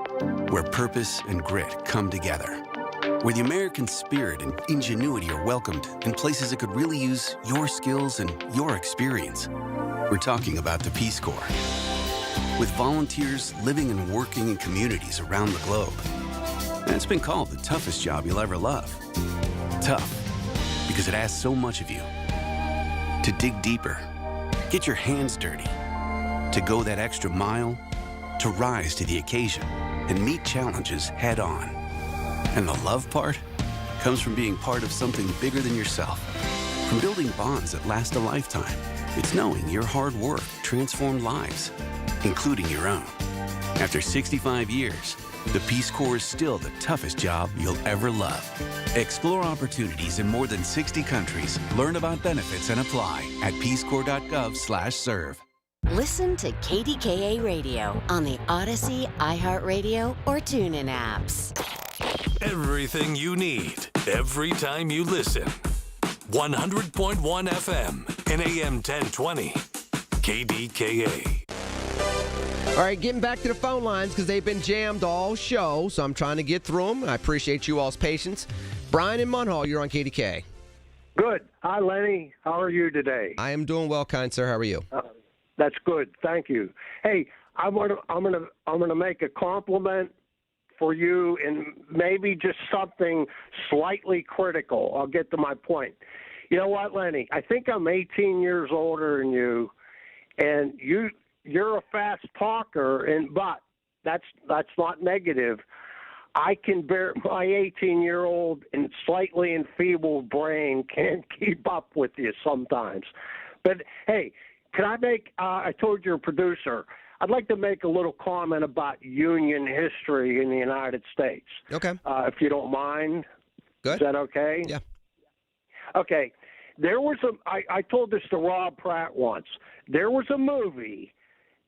where purpose and grit come together, where the American spirit and ingenuity are welcomed in places that could really use your skills and your experience. We're talking about the Peace Corps, with volunteers living and working in communities around the globe. And it's been called the toughest job you'll ever love. Tough, because it asks so much of you. To dig deeper, get your hands dirty, to go that extra mile, to rise to the occasion and meet challenges head on. And the love part comes from being part of something bigger than yourself, from building bonds that last a lifetime. It's knowing your hard work transformed lives, including your own. After 65 years, the Peace Corps is still the toughest job you'll ever love. Explore opportunities in more than 60 countries. Learn about benefits and apply at peacecorps.gov/serve. Listen to KDKA Radio on the Odyssey, iHeartRadio, or TuneIn apps. Everything you need, every time you listen. 100.1 FM and AM 1020. KDKA. All right, getting back to the phone lines because they've been jammed all show, so I'm trying to get through them. I appreciate you all's patience. Brian in Munhall, you're on KDK. Good. Hi, Lenny. How are you today? I am doing well, kind sir. How are you? That's good. Thank you. Hey, I'm gonna make a compliment for you and maybe just something slightly critical. I'll get to my point. You know what, Lenny? I think I'm 18 years older than you, and you're a fast talker, but that's not negative. I can bear my 18-year-old and slightly enfeebled brain can't keep up with you sometimes. But hey, can I make? I told your producer I'd like to make a little comment about Union history in the United States. Okay. If you don't mind. Good. Is that okay? Yeah. Okay. There was I told this to Rob Pratt once. There was a movie.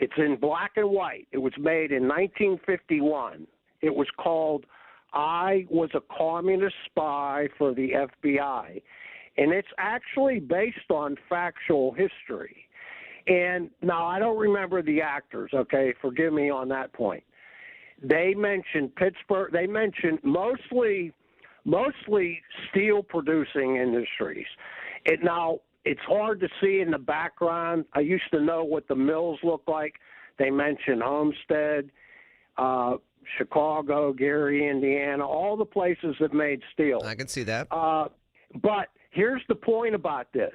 It's in black and white. It was made in 1951. It was called I Was a Communist Spy for the FBI. And it's actually based on factual history. And now I don't remember the actors, okay? Forgive me on that point. They mentioned Pittsburgh. They mentioned mostly steel producing industries. Now, it's hard to see in the background. I used to know what the mills looked like. They mentioned Homestead, Chicago, Gary, Indiana, all the places that made steel. I can see that. But here's the point about this.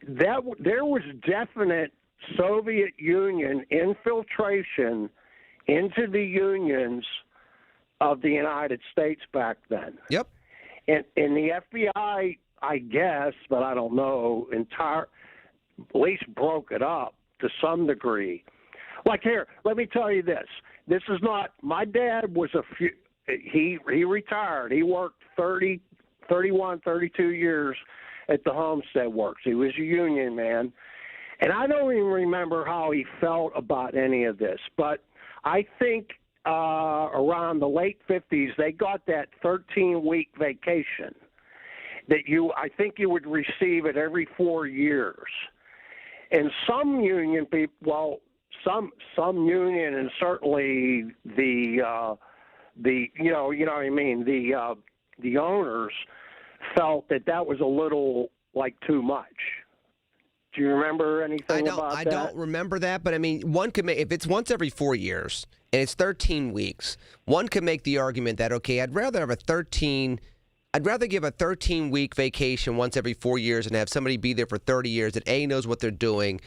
There was definite Soviet Union infiltration into the unions of the United States back then. Yep. And the FBI, I guess, but I don't know, at least broke it up to some degree. Like here, let me tell you this. This is not, my dad was he retired. He worked 31, 32 years at the Homestead Works. He was a union man. And I don't even remember how he felt about any of this. But I think around the late 50s, they got that 13-week vacation. that I think you would receive it every 4 years. And some union people, some union, and certainly the owners felt that was a little like too much. Do you remember anything about that? I don't remember that, but I mean, one could make, if it's once every 4 years and it's 13 weeks, one could make the argument that, okay, I'd rather give a 13-week vacation once every 4 years and have somebody be there for 30 years that A, knows what they're doing,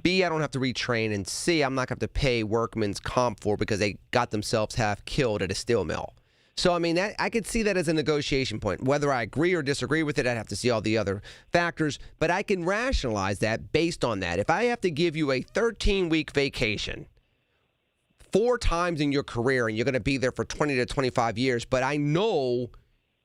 B, I don't have to retrain, and C, I'm not going to have to pay workman's comp for because they got themselves half killed at a steel mill. So, I mean, I could see that as a negotiation point. Whether I agree or disagree with it, I'd have to see all the other factors. But I can rationalize that based on that. If I have to give you a 13-week vacation 4 times in your career and you're going to be there for 20 to 25 years, but I know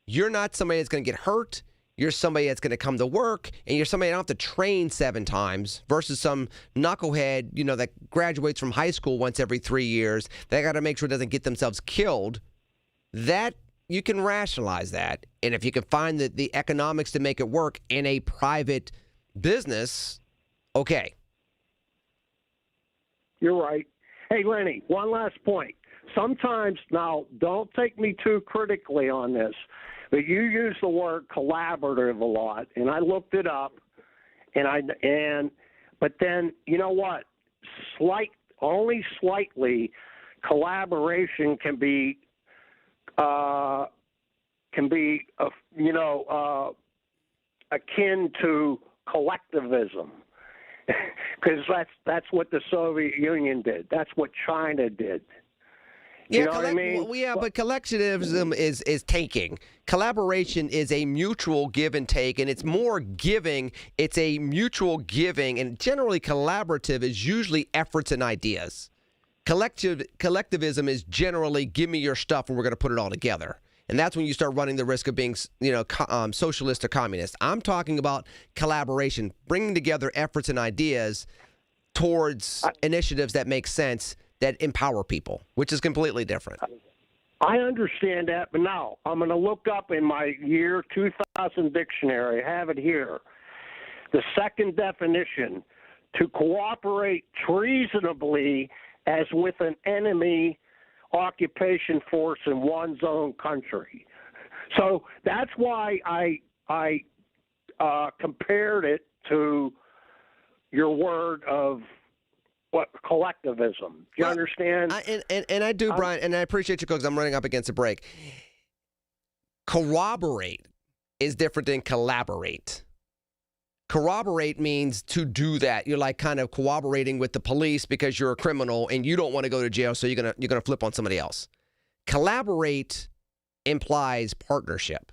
you're not somebody that's going to get hurt, you're somebody that's going to come to work, and you're somebody I don't have to train 7 times versus some knucklehead, that graduates from high school once every 3 years. They got to make sure it doesn't get themselves killed. That you can rationalize that. And if you can find the economics to make it work in a private business, okay. You're right. Hey, Lenny, one last point. Sometimes, now, don't take me too critically on this, but you use the word collaborative a lot, and I looked it up, but then, you know what? Only slightly, collaboration can be akin to collectivism, because that's what the Soviet Union did. That's what China did. You know what I mean? Well, yeah, but collectivism is taking. Collaboration is a mutual give and take, and it's more giving. It's a mutual giving, and generally collaborative is usually efforts and ideas. Collectivism is generally give me your stuff and we're going to put it all together. And that's when you start running the risk of being, socialist or communist. I'm talking about collaboration, bringing together efforts and ideas towards initiatives that make sense, that empower people, which is completely different. I understand that, but now I'm going to look up in my year 2000 dictionary. I have it here. The second definition, to cooperate treasonably as with an enemy occupation force in one's own country. So that's why I compared it to your word of collectivism. Do you understand? And I do, Brian, and I appreciate you because I'm running up against a break. Corroborate is different than collaborate. Corroborate means to do that. You're like kind of cooperating with the police because you're a criminal and you don't want to go to jail, so you're gonna flip on somebody else. Collaborate implies partnership.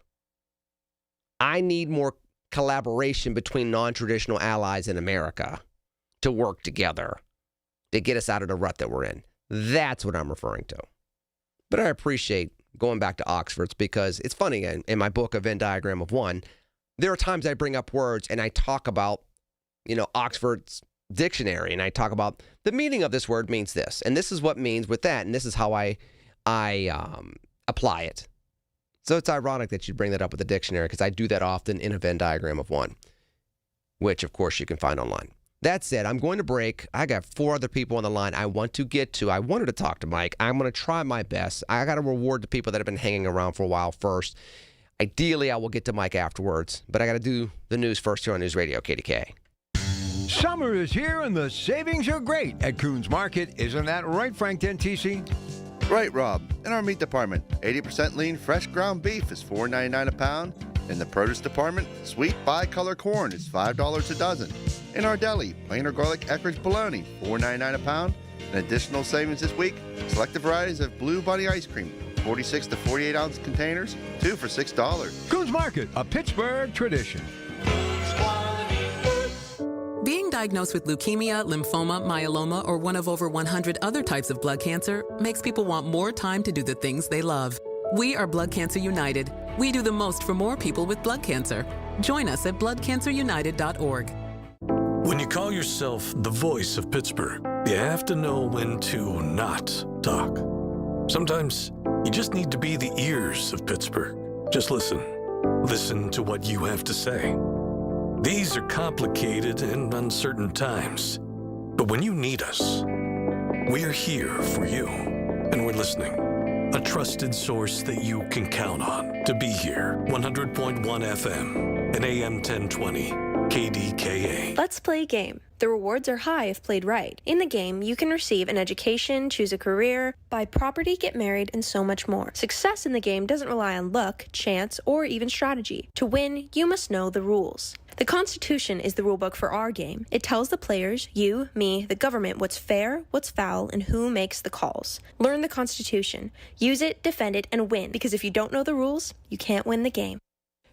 I need more collaboration between non-traditional allies in America to work together to get us out of the rut that we're in. That's what I'm referring to. But I appreciate going back to Oxford's because it's funny, in my book, A Venn Diagram of One, there are times I bring up words and I talk about, Oxford's dictionary, and I talk about the meaning of this word means this, and this is what means with that, and this is how I apply it. So it's ironic that you bring that up with the dictionary because I do that often in A Venn Diagram of One, which, of course, you can find online. That said, I'm going to break. I got 4 other people on the line I want to get to. I wanted to talk to Mike. I'm going to try my best. I got to reward the people that have been hanging around for a while first. Ideally, I will get to Mike afterwards, but I got to do the news first here on News Radio KDKA. Summer is here and the savings are great at Coons Market. Isn't that right, Frank Dentisi? Right, Rob. In our meat department, 80% lean fresh ground beef is $4.99 a pound. In the produce department, sweet bicolor corn is $5 a dozen. In our deli, plain or garlic Eckrich bologna, $4.99 a pound. An additional savings this week, selected varieties of Blue Bunny ice cream, 46 to 48 ounce containers, 2 for $6. Coons Market, a Pittsburgh tradition. Being diagnosed with leukemia, lymphoma, myeloma, or one of over 100 other types of blood cancer makes people want more time to do the things they love. We are Blood Cancer United. We do the most for more people with blood cancer. Join us at bloodcancerunited.org. When you call yourself the voice of Pittsburgh, you have to know when to not talk. Sometimes you just need to be the ears of Pittsburgh. Just listen. listen to what you have to say. These are complicated and uncertain times. But when you need us, we're here for you. And we're listening. A trusted source that you can count on to be here. 100.1 FM and AM 1020 KDKA. Let's play a game. The rewards are high if played right. In the game, you can receive an education, choose a career, buy property, get married, and so much more. Success in the game doesn't rely on luck, chance, or even strategy. To win, you must know the rules. The Constitution is the rulebook for our game. It tells the players, you, me, the government, what's fair, what's foul, and who makes the calls. Learn the Constitution. Use it, defend it, and win, because if you don't know the rules, you can't win the game.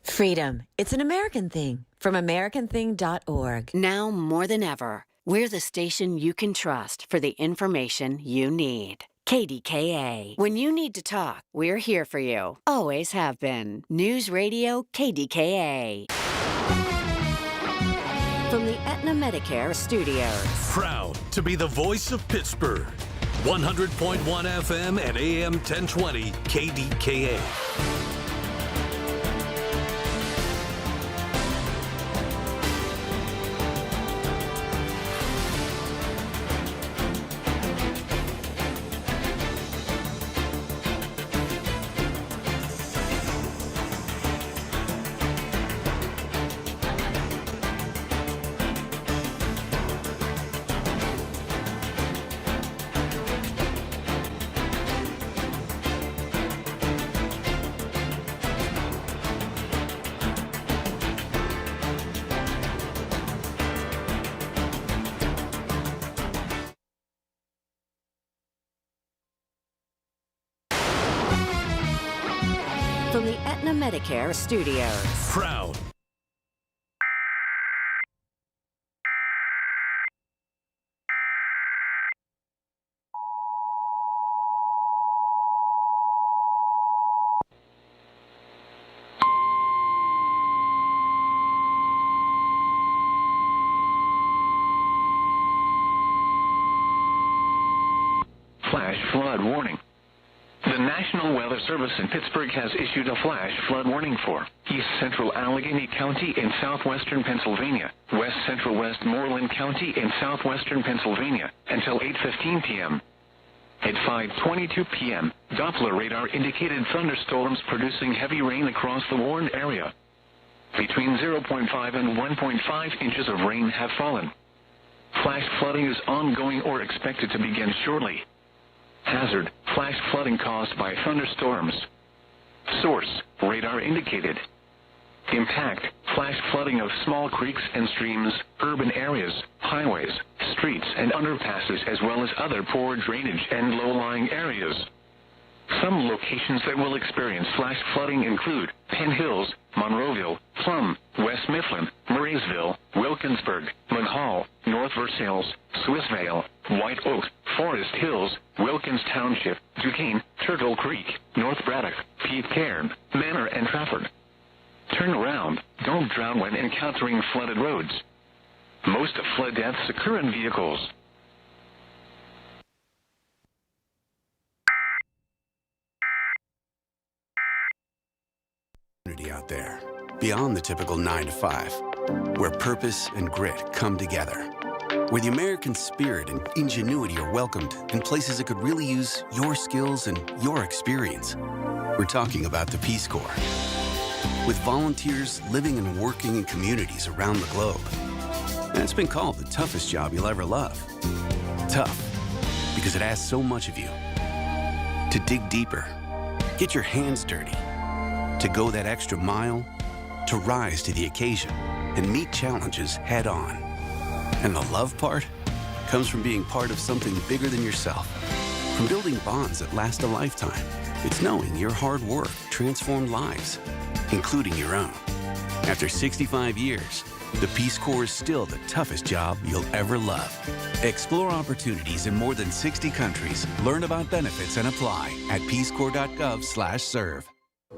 Freedom. It's an American thing. From AmericanThing.org. Now more than ever, we're the station you can trust for the information you need. KDKA. When you need to talk, we're here for you. Always have been. News Radio KDKA. From the Aetna Medicare Studios. Proud to be the voice of Pittsburgh. 100.1 FM and AM 1020 KDKA. From the Aetna Medicare Studios. Proud. Flash flood warning. The National Weather Service in Pittsburgh has issued a flash flood warning for East Central Allegheny County in southwestern Pennsylvania, West Central Westmoreland County in southwestern Pennsylvania until 8:15 p.m. At 5:22 p.m., Doppler radar indicated thunderstorms producing heavy rain across the warned area. Between 0.5 and 1.5 inches of rain have fallen. Flash flooding is ongoing or expected to begin shortly. Hazard, flash flooding caused by thunderstorms. Source, radar indicated. Impact, flash flooding of small creeks and streams, urban areas, highways, streets, and underpasses, as well as other poor drainage and low-lying areas. Some locations that will experience flash flooding include Penn Hills, Monroeville, Plum, West Mifflin, Murraysville, Wilkinsburg, Munhall, North Versailles, Swissvale, White Oak, Forest Hills, Wilkins Township, Duquesne, Turtle Creek, North Braddock, Pitcairn, Manor, and Trafford. Turn around. Don't drown when encountering flooded roads. Most flood deaths occur in vehicles. Out there, beyond the typical 9 to 5, where purpose and grit come together, where the American spirit and ingenuity are welcomed in places that could really use your skills and your experience. We're talking about the Peace Corps. With volunteers living and working in communities around the globe. And it's been called the toughest job you'll ever love. Tough, because it asks so much of you. To dig deeper, get your hands dirty, to go that extra mile, to rise to the occasion and meet challenges head on. And the love part comes from being part of something bigger than yourself, from building bonds that last a lifetime. It's knowing your hard work transformed lives, including your own. After 65 years, the Peace Corps is still the toughest job you'll ever love. Explore opportunities in more than 60 countries. Learn about benefits and apply at peacecorps.gov/serve.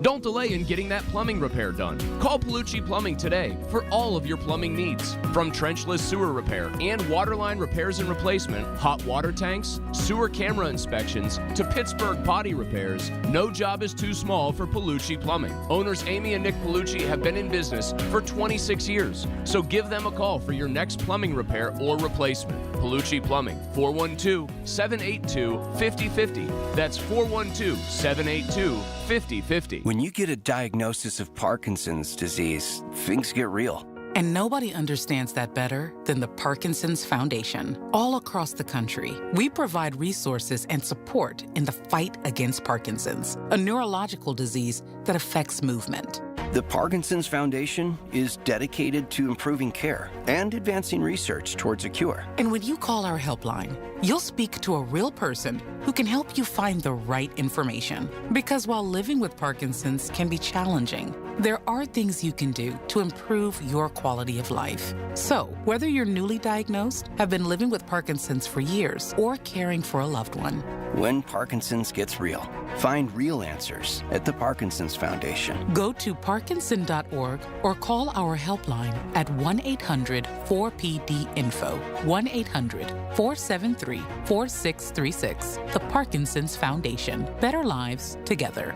Don't delay in getting that plumbing repair done. Call Palucci Plumbing today for all of your plumbing needs. From trenchless sewer repair and waterline repairs and replacement, hot water tanks, sewer camera inspections, to Pittsburgh potty repairs, no job is too small for Palucci Plumbing. Owners Amy and Nick Palucci have been in business for 26 years, so give them a call for your next plumbing repair or replacement. Palucci Plumbing, 412-782-5050. That's 412-782-5050. When you get a diagnosis of Parkinson's disease, things get real. And nobody understands that better than the Parkinson's Foundation. All across the country, we provide resources and support in the fight against Parkinson's, a neurological disease that affects movement. The Parkinson's Foundation is dedicated to improving care and advancing research towards a cure. And when you call our helpline, you'll speak to a real person who can help you find the right information. Because while living with Parkinson's can be challenging, there are things you can do to improve your quality of life. So, whether you're newly diagnosed, have been living with Parkinson's for years, or caring for a loved one, When Parkinson's gets real, find real answers at the Parkinson's Foundation. go to parkinson.org or call our helpline at 1-800-4PD-INFO, 1-800-473-4636. The Parkinson's Foundation. Better lives together.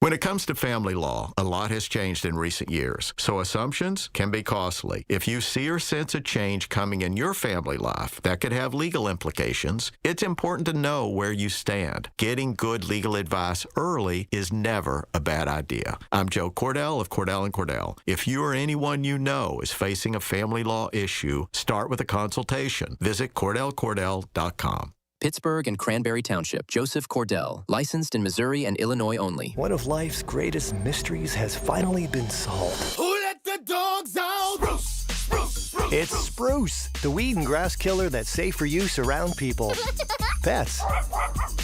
When it comes to family law, a lot has changed in recent years, so assumptions can be costly. If you see or sense a change coming in your family life that could have legal implications, it's important to know where you stand. Getting good legal advice early is never a bad idea. I'm Joe Cordell of Cordell & Cordell. If you or anyone you know is facing a family law issue, start with a consultation. Visit CordellCordell.com. Pittsburgh and Cranberry Township. Joseph Cordell, licensed in Missouri and Illinois only. One of life's greatest mysteries has finally been solved. Who let the dogs out? Spruce, spruce, spruce. It's Spruce, the weed and grass killer that's safe for use around people, pets,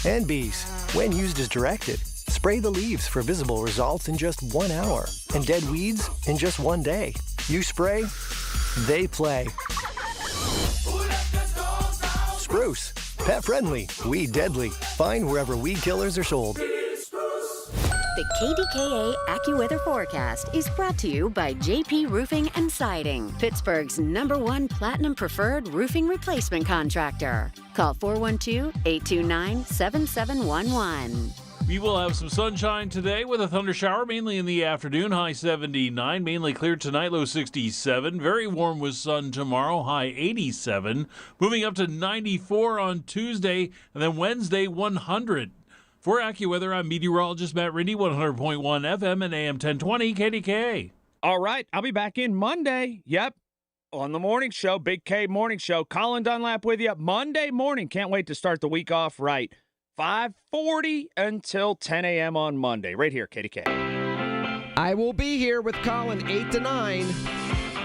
and bees. When used as directed, spray the leaves for visible results in just 1 hour, and dead weeds in just 1 day. You spray, they play. Spruce. Pet friendly, weed deadly. Find wherever weed killers are sold. The KDKA AccuWeather forecast is brought to you by JP Roofing and Siding, Pittsburgh's #1 Platinum Preferred Roofing Replacement Contractor. Call 412-829-7711. We will have some sunshine today with a thunder shower, mainly in the afternoon, high 79. Mainly clear tonight, low 67. Very warm with sun tomorrow, high 87. Moving up to 94 on Tuesday, and then Wednesday, 100. For AccuWeather, I'm meteorologist Matt Rindy, 100.1 FM and AM 1020 KDKA. All right, I'll be back in Monday. Yep, on the morning show, Big K Morning Show. Colin Dunlap with you Monday morning. Can't wait to start the week off right. 5:40 until 10 a.m. on Monday, right here, KDK. I will be here with Colin 8 to 9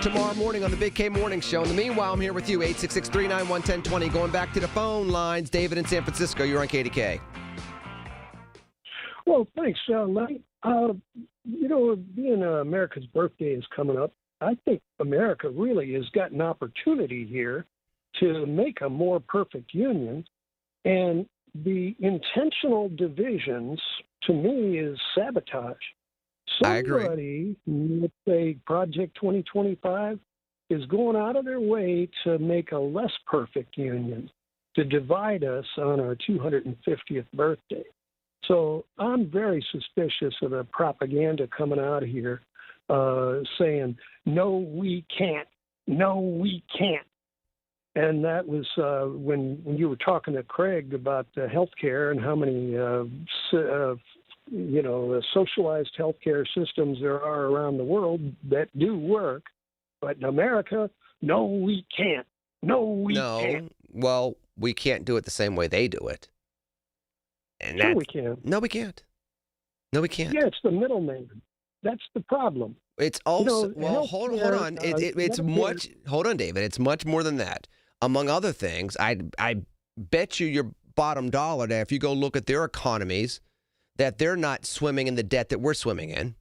tomorrow morning on the Big K Morning Show. In the meanwhile, I'm here with you, 866-391-1020. Going back to the phone lines, David in San Francisco, you're on KDK. Well, thanks, Lenny. Being America's birthday is coming up, I think America really has got an opportunity here to make a more perfect union. And the intentional divisions, to me, is sabotage. I agree. Somebody, let's say Project 2025, is going out of their way to make a less perfect union, to divide us on our 250th birthday. So I'm very suspicious of the propaganda coming out of here saying, no, we can't. No, we can't. And that was when you were talking to Craig about healthcare and how many, socialized healthcare systems there are around the world that do work. But in America, no, we can't. No, we can't. Well, we can't do it the same way they do it. And sure we can. No, we can't. No, we can't. Yeah, it's the middleman. That's the problem. It's also, hold on. It's much, hold on, David. It's much more than that. Among other things, I bet you your bottom dollar that if you go look at their economies, that they're not swimming in the debt that we're swimming in.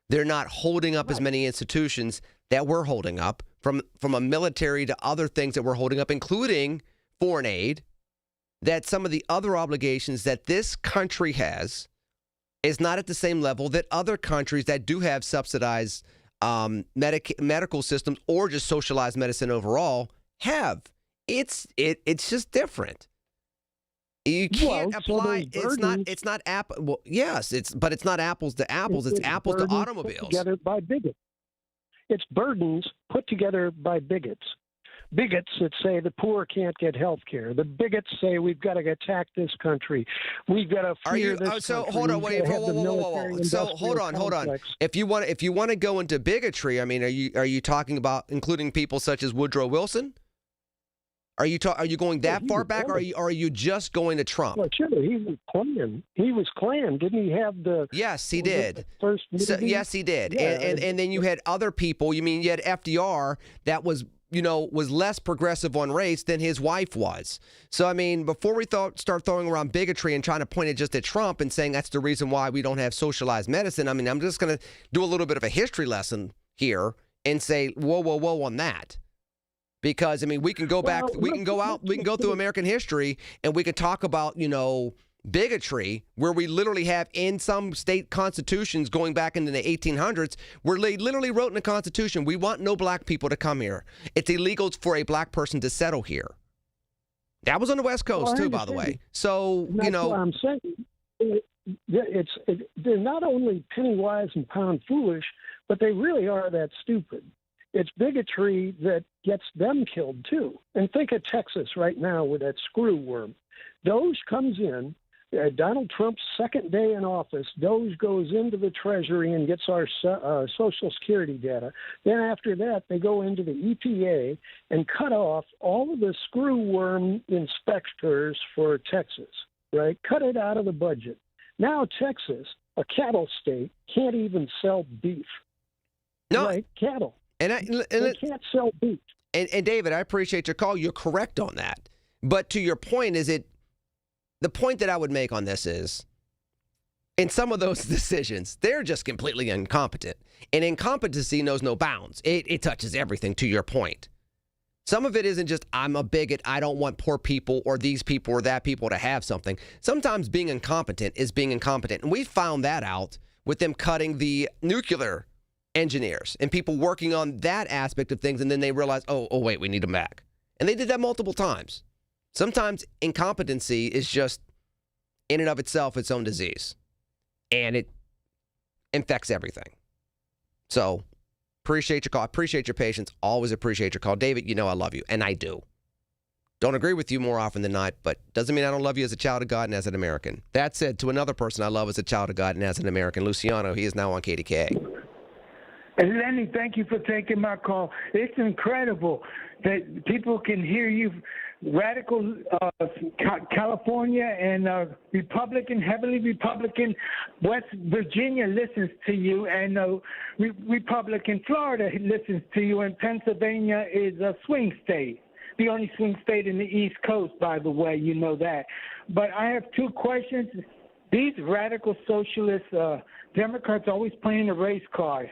They're not holding up as many institutions that we're holding up, from a military to other things that we're holding up, including foreign aid, that some of the other obligations that this country has is not at the same level that other countries that do have subsidized medical systems or just socialized medicine overall have. It's just different. You can't apply. It's not Apple. Well, yes, but it's not apples to apples. It's apples to automobiles. Put together by bigots. It's burdens put together by bigots. Bigots that say the poor can't get health care. The bigots say we've got to attack this country. We've got to fear this so country. hold on, wait, whoa. So hold on. If you want to go into bigotry, I mean, are you talking about including people such as Woodrow Wilson? Are you going that far back, or are you just going to Trump? Well, sure, he was Klan. He was Klan. Didn't he have the? Yes, he did. First yes, he did. Yeah. And then you had other people. You had FDR that was less progressive on race than his wife was. So, I mean, before we start throwing around bigotry and trying to point it just at Trump and saying that's the reason why we don't have socialized medicine, I mean, I'm just going to do a little bit of a history lesson here and say, whoa on that. Because, I mean, we can go back, we can go through American history and we can talk about, bigotry, where we literally have in some state constitutions going back into the 1800s, where they literally wrote in the Constitution, we want no black people to come here. It's illegal for a black person to settle here. That was on the West Coast, too, by the way. So, That's what I'm saying. They're not only penny wise and pound foolish, but they really are that stupid. It's bigotry that gets them killed, too. And think of Texas right now with that screw worm. Doge comes in, Donald Trump's second day in office, Doge goes into the Treasury and gets our Social Security data. Then after that, they go into the EPA and cut off all of the screw worm inspectors for Texas, right? Cut it out of the budget. Now Texas, a cattle state, can't even sell beef. No. Right? Cattle. They can't sell beef. And David, I appreciate your call. You're correct on that. But to your point, the point that I would make on this is, in some of those decisions, they're just completely incompetent. And incompetency knows no bounds. It touches everything, to your point. Some of it isn't just, I'm a bigot, I don't want poor people or these people or that people to have something. Sometimes being incompetent is being incompetent. And we found that out with them cutting the nuclear engineers and people working on that aspect of things, and then they realize, oh wait, we need them back. And they did that multiple times. Sometimes incompetency is just, in and of itself, its own disease. And it infects everything. So, appreciate your call. Appreciate your patience. Always appreciate your call. David, I love you, and I do. Don't agree with you more often than not, but doesn't mean I don't love you as a child of God and as an American. That said, to another person I love as a child of God and as an American, Luciano, he is now on KDKA. And Lenny, thank you for taking my call. It's incredible that people can hear you, radical California and heavily Republican West Virginia listens to you, and Republican Florida listens to you, and Pennsylvania is a swing state. The only swing state in the East Coast, by the way, you know that. But I have two questions. These radical socialist Democrats always playing the race card.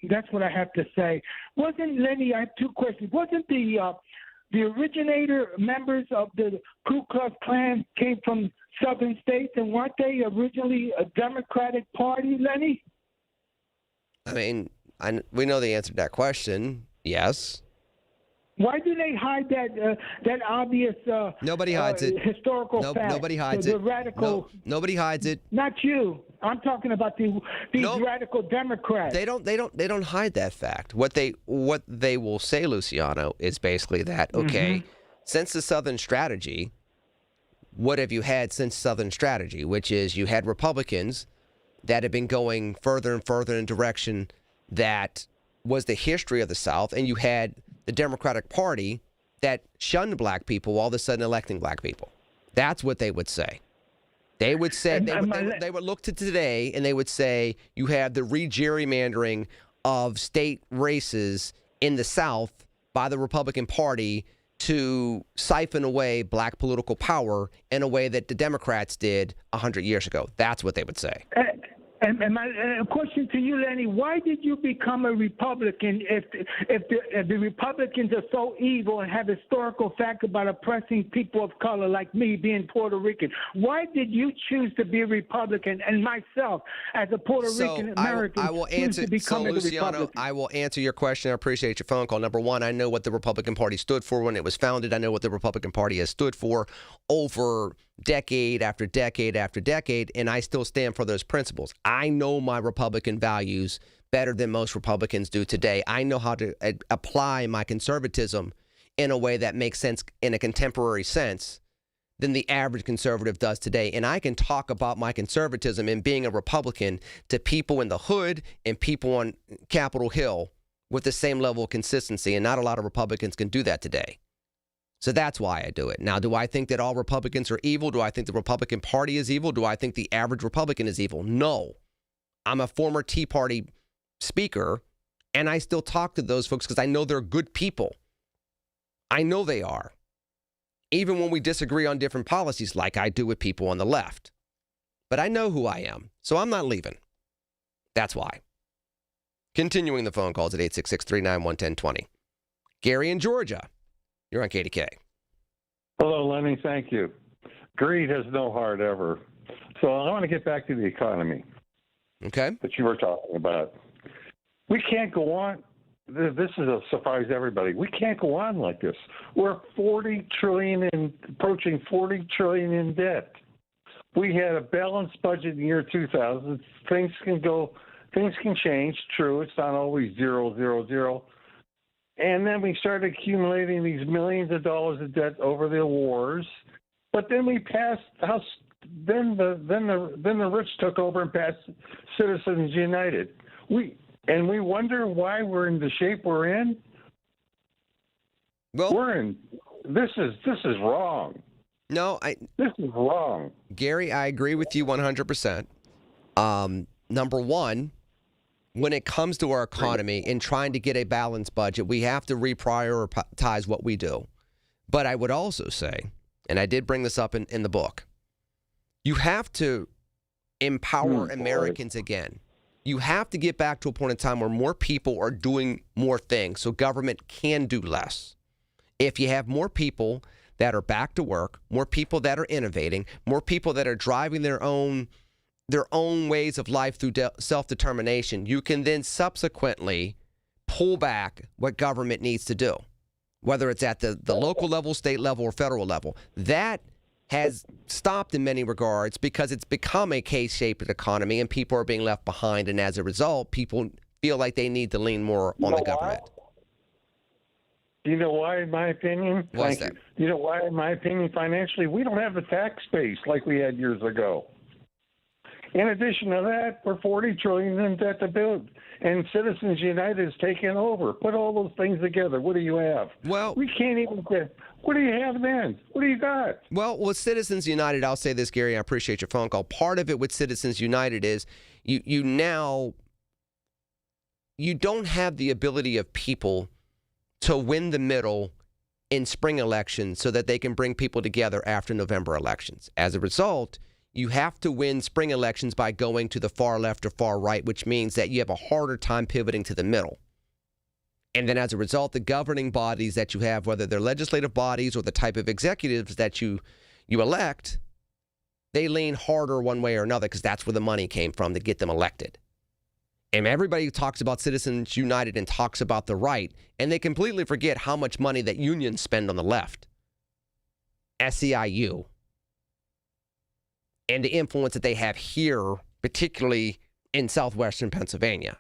That's what I have to say. Lenny, I have two questions. Wasn't the originator members of the Ku Klux Klan came from southern states, and weren't they originally a Democratic Party, Lenny? I mean, we know the answer to that question. Yes. Why do they hide that obvious nobody hides it. Historical fact? Nobody hides the it. Radical. Nobody hides it. Not you. I'm talking about these radical Democrats. They don't hide that fact. What they will say, Luciano, is basically that, okay, since the Southern strategy, what have you had since Southern strategy? Which is you had Republicans that have been going further and further in a direction that was the history of the South, and you had the Democratic Party that shunned black people all of a sudden electing black people. That's what they would say. They would say, they would look to today and they would say, you have the re-gerrymandering of state races in the South by the Republican Party to siphon away black political power in a way that the Democrats did 100 years ago. That's what they would say. And a question to you, Lenny: why did you become a Republican if the Republicans are so evil and have historical fact about oppressing people of color like me being Puerto Rican? Why did you choose to be a Republican and myself as a Puerto Rican American I will answer. to become a Luciano, Republican? I will answer your question. I appreciate your phone call. Number one, I know what the Republican Party stood for when it was founded. I know what the Republican Party has stood for over decade after decade after decade, and I still stand for those principles. I know my Republican values better than most Republicans do today. I know how to apply my conservatism in a way that makes sense in a contemporary sense than the average conservative does today. And I can talk about my conservatism and being a Republican to people in the hood and people on Capitol Hill with the same level of consistency, and not a lot of Republicans can do that today. So that's why I do it. Now, do I think that all Republicans are evil? Do I think the Republican Party is evil? Do I think the average Republican is evil? No. I'm a former Tea Party speaker, and I still talk to those folks because I know they're good people. I know they are. Even when we disagree on different policies, like I do with people on the left. But I know who I am, so I'm not leaving. That's why. Continuing the phone calls at 866-391-1020. Gary in Georgia. You're on KDK. Hello, Lenny. Thank you. Greed has no heart ever. So I want to get back to the economy. Okay. That you were talking about. We can't go on. This is a surprise to everybody. We can't go on like this. We're approaching $40 trillion in debt. We had a balanced budget in the year 2000. Things can change. True, it's not always 0, 0, 0. And then we started accumulating these millions of dollars of debt over the wars. But then we passed House. Then the rich took over and passed Citizens United. We wonder why we're in the shape we're in. Well, this is wrong. No, this is wrong. Gary, I agree with you 100%. Number one, when it comes to our economy and trying to get a balanced budget, we have to reprioritize what we do. But I would also say, and I did bring this up in the book, you have to empower Americans again. You have to get back to a point in time where more people are doing more things so government can do less. If you have more people that are back to work, more people that are innovating, more people that are driving their own ways of life through self-determination, you can then subsequently pull back what government needs to do, whether it's at the local level, state level, or federal level. That has stopped in many regards because it's become a K-shaped economy and people are being left behind. And as a result, people feel like they need to lean more on the government. Do you know why, in my opinion? What's that? You know why, in my opinion, financially, we don't have the tax base like we had years ago. In addition to that, we're $40 trillion in debt to build, and Citizens United has taken over. Put all those things together. What do you have? Well, we can't even get. What do you have then? What do you got? Well, with Citizens United, I'll say this, Gary. I appreciate your phone call. Part of it with Citizens United is you don't have the ability of people to win the middle in spring elections so that they can bring people together after November elections. As a result, you have to win spring elections by going to the far left or far right, which means that you have a harder time pivoting to the middle. And then as a result, the governing bodies that you have, whether they're legislative bodies or the type of executives that you elect, they lean harder one way or another because that's where the money came from to get them elected. And everybody talks about Citizens United and talks about the right, and they completely forget how much money that unions spend on the left. SEIU. And the influence that they have here, particularly in southwestern Pennsylvania.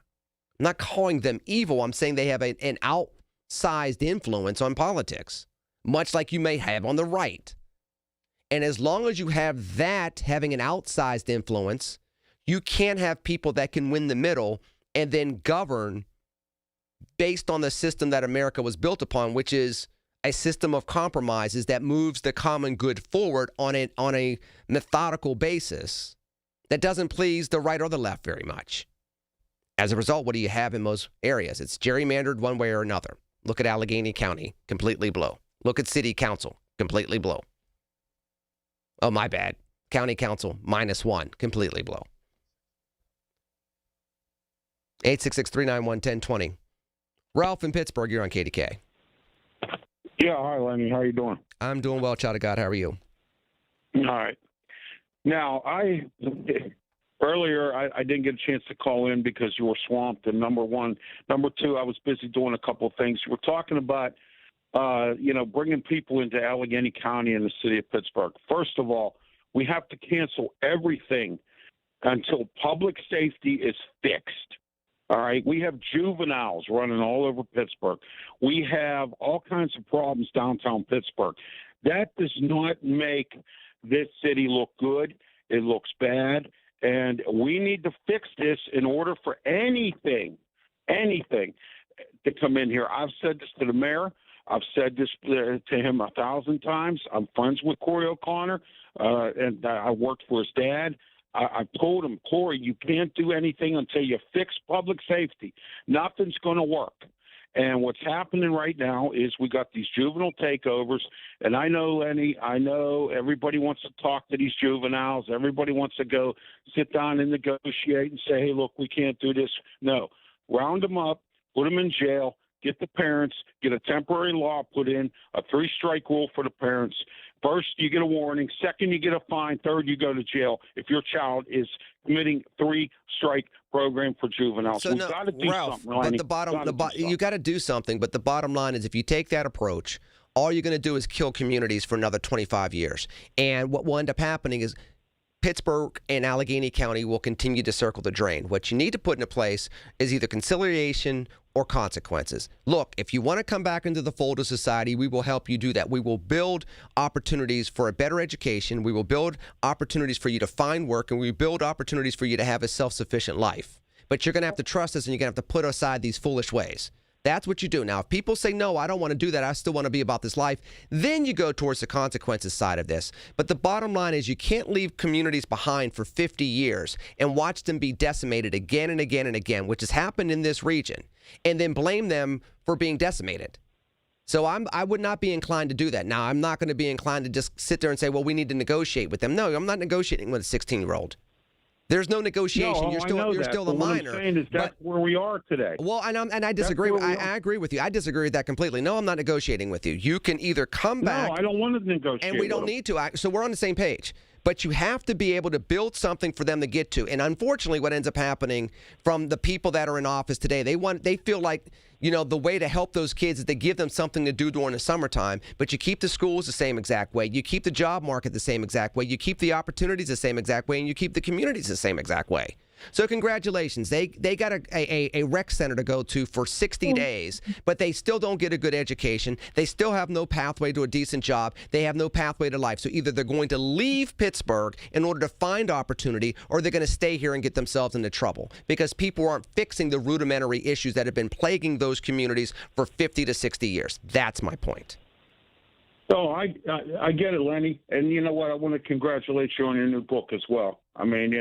I'm not calling them evil. I'm saying they have an outsized influence on politics, much like you may have on the right. And as long as you have that having an outsized influence, you can't have people that can win the middle and then govern based on the system that America was built upon, which is a system of compromises that moves the common good forward on a methodical basis that doesn't please the right or the left very much. As a result, what do you have in most areas? It's gerrymandered one way or another. Look at Allegheny County, completely blue. Look at City Council, completely blue. Oh, my bad. County Council, -1, completely blue. 866-391-1020. Ralph in Pittsburgh, you're on KDK. Yeah, hi, Lenny. How you doing? I'm doing well, child of God. How are you? All right. Now, earlier I didn't get a chance to call in because you were swamped, and number one. Number two, I was busy doing a couple of things. We're talking about, bringing people into Allegheny County and the city of Pittsburgh. First of all, we have to cancel everything until public safety is fixed. All right, we have juveniles running all over Pittsburgh. We have all kinds of problems downtown Pittsburgh. That does not make this city look good. It looks bad, and we need to fix this in order for anything to come in here. I've said this to the mayor. I've said this to him 1,000 times. I'm friends with Corey O'Connor, and I worked for his dad. I told him, Corey, you can't do anything until you fix public safety. Nothing's going to work. And what's happening right now is we got these juvenile takeovers. And I know, Lenny, I know everybody wants to talk to these juveniles. Everybody wants to go sit down and negotiate and say, hey, look, we can't do this. No, round them up, put them in jail, get the parents, get a temporary law put in, a 3-strike rule for the parents. First, you get a warning. Second, you get a fine. Third, you go to jail if your child is committing 3-strike program for juveniles. So We've got to do Ralph, something. but you got to do something. But the bottom line is, if you take that approach, all you're going to do is kill communities for another 25 years. And what will end up happening is Pittsburgh and Allegheny County will continue to circle the drain. What you need to put into place is either conciliation or consequences. Look, if you want to come back into the fold of society, we will help you do that. We will build opportunities for a better education. We will build opportunities for you to find work, and we build opportunities for you to have a self-sufficient life. But you're going to have to trust us, and you're going to have to put aside these foolish ways. That's what you do. Now, if people say, no, I don't want to do that, I still want to be about this life, then you go towards the consequences side of this. But the bottom line is, you can't leave communities behind for 50 years and watch them be decimated again and again and again, which has happened in this region, and then blame them for being decimated. So I would not be inclined to do that. Now, I'm not going to be inclined to just sit there and say, well, we need to negotiate with them. No, I'm not negotiating with a 16-year-old. There's no negotiation. No, you're still a minor. What I'm saying is that's where we are today. Well, and I disagree. I agree with you. I disagree with that completely. No, I'm not negotiating with you. You can either come back. No, I don't want to negotiate. And we don't need to. So we're on the same page. But you have to be able to build something for them to get to. And unfortunately, what ends up happening from the people that are in office today, they feel like, the way to help those kids is they give them something to do during the summertime, but you keep the schools the same exact way. You keep the job market the same exact way. You keep the opportunities the same exact way, and you keep the communities the same exact way. So congratulations. They got a rec center to go to for 60 days, but they still don't get a good education. They still have no pathway to a decent job. They have no pathway to life. So either they're going to leave Pittsburgh in order to find opportunity, or they're going to stay here and get themselves into trouble because people aren't fixing the rudimentary issues that have been plaguing those communities for 50 to 60 years. That's my point. Oh, I get it, Lenny. And you know what? I want to congratulate you on your new book as well. I mean,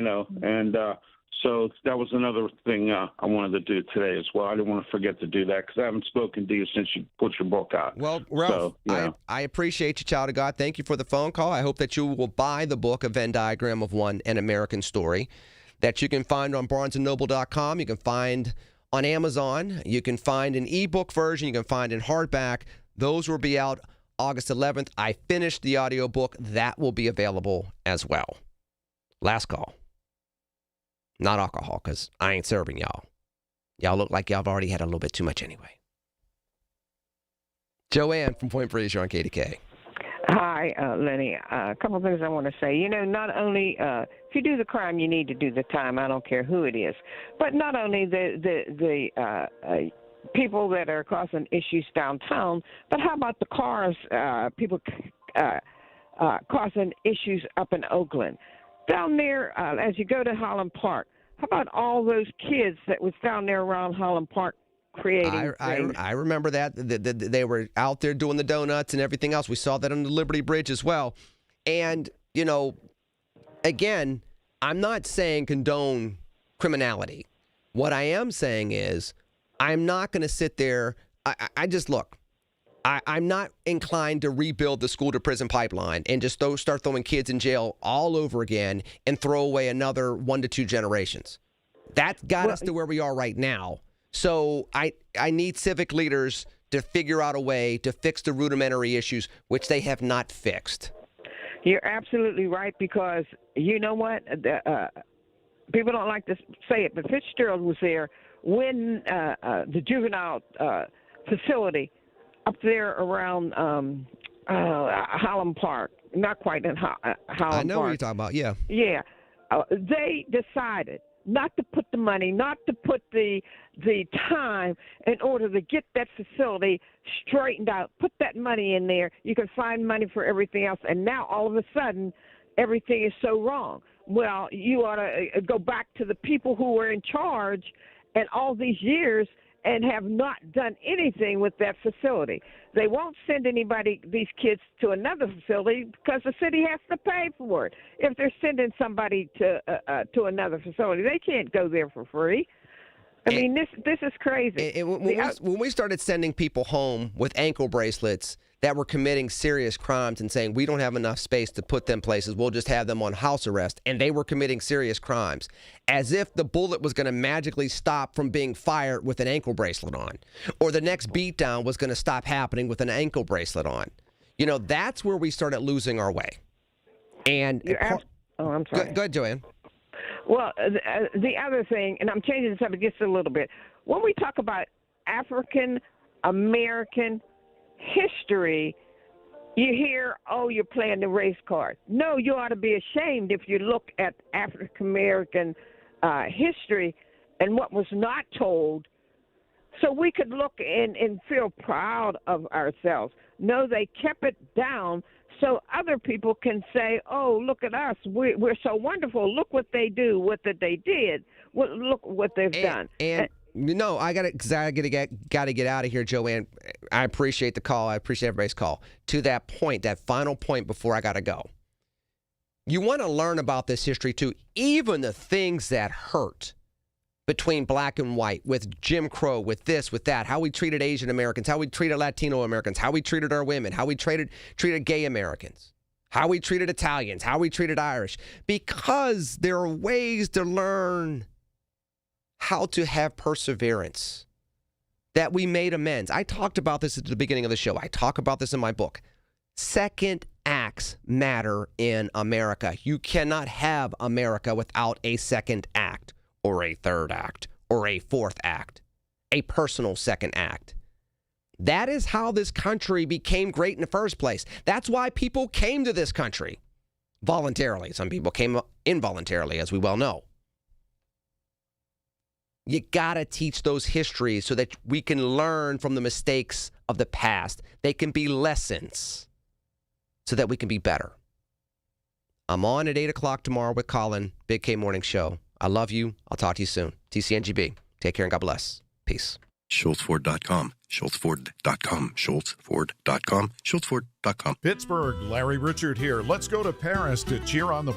so that was another thing I wanted to do today as well. I didn't want to forget to do that because I haven't spoken to you since you put your book out. Well, Ralph, I appreciate you, child of God. Thank you for the phone call. I hope that you will buy the book, A Venn Diagram of One, An American Story, that you can find on barnesandnoble.com. You can find on Amazon. You can find an ebook version. You can find in hardback. Those will be out August 11th. I finished the audiobook. That will be available as well. Last call. Not alcohol, because I ain't serving y'all. Y'all look like y'all have already had a little bit too much anyway. Joanne from Point Breeze, you're on KDK. Hi, Lenny. A couple of things I want to say. Not only if you do the crime, you need to do the time. I don't care who it is. But not only the people that are causing issues downtown, but how about the cars, people causing issues up in Oakland? Down there, as you go to Holland Park, how about all those kids that was down there around Holland Park creating I remember that. They were out there doing the donuts and everything else. We saw that on the Liberty Bridge as well. And, again, I'm not saying condone criminality. What I am saying is I'm not going to sit there. I'm not inclined to rebuild the school-to-prison pipeline and just start throwing kids in jail all over again and throw away another 1 to 2 generations. That got us to where we are right now. So I need civic leaders to figure out a way to fix the rudimentary issues, which they have not fixed. You're absolutely right, because you know what? People don't like to say it, but Fitzgerald was there when the juvenile facility up there around Highland Park, not quite in Highland Park. I know what you're talking about, yeah. Yeah. They decided not to put the money, not to put the time in order to get that facility straightened out. Put that money in there. You can find money for everything else. And now all of a sudden, everything is so wrong. Well, you ought to go back to the people who were in charge and all these years and have not done anything with that facility. They won't send these kids to another facility because the city has to pay for it. If they're sending somebody to another facility, they can't go there for free. I mean, this is crazy. When we started sending people home with ankle bracelets that were committing serious crimes and saying we don't have enough space to put them places, we'll just have them on house arrest, and they were committing serious crimes, as if the bullet was going to magically stop from being fired with an ankle bracelet on, or the next beatdown was going to stop happening with an ankle bracelet on. You know, that's where we started losing our way. And I'm sorry. Go ahead, Joanne. Well, the other thing, and I'm changing the subject just a little bit. When we talk about African American history, you hear, oh, you're playing the race card. No, you ought to be ashamed if you look at African American history and what was not told, so we could look and feel proud of ourselves. No, they kept it down so other people can say, oh, look at us. We're so wonderful. Look what they do, what that they did. Look what they've done. And no, I gotta get out of here, Joanne. I appreciate the call. I appreciate everybody's call. To that point, that final point before I gotta go. You want to learn about this history too, even the things that hurt between black and white, with Jim Crow, with this, with that, how we treated Asian Americans, how we treated Latino Americans, how we treated our women, how we treated gay Americans, how we treated Italians, how we treated Irish, because there are ways to learn how to have perseverance, that we made amends. I talked about this at the beginning of the show. I talk about this in my book. Second acts matter in America. You cannot have America without a second act, or a third act, or a fourth act, a personal second act. That is how this country became great in the first place. That's why people came to this country voluntarily. Some people came involuntarily, as we well know. You gotta teach those histories so that we can learn from the mistakes of the past. They can be lessons so that we can be better. I'm on at 8 o'clock tomorrow with Colin, Big K Morning Show. I love you. I'll talk to you soon. TCNGB. Take care and God bless. Peace. SchultzFord.com. SchultzFord.com. SchultzFord.com. SchultzFord.com. Pittsburgh, Larry Richard here. Let's go to Paris to cheer on the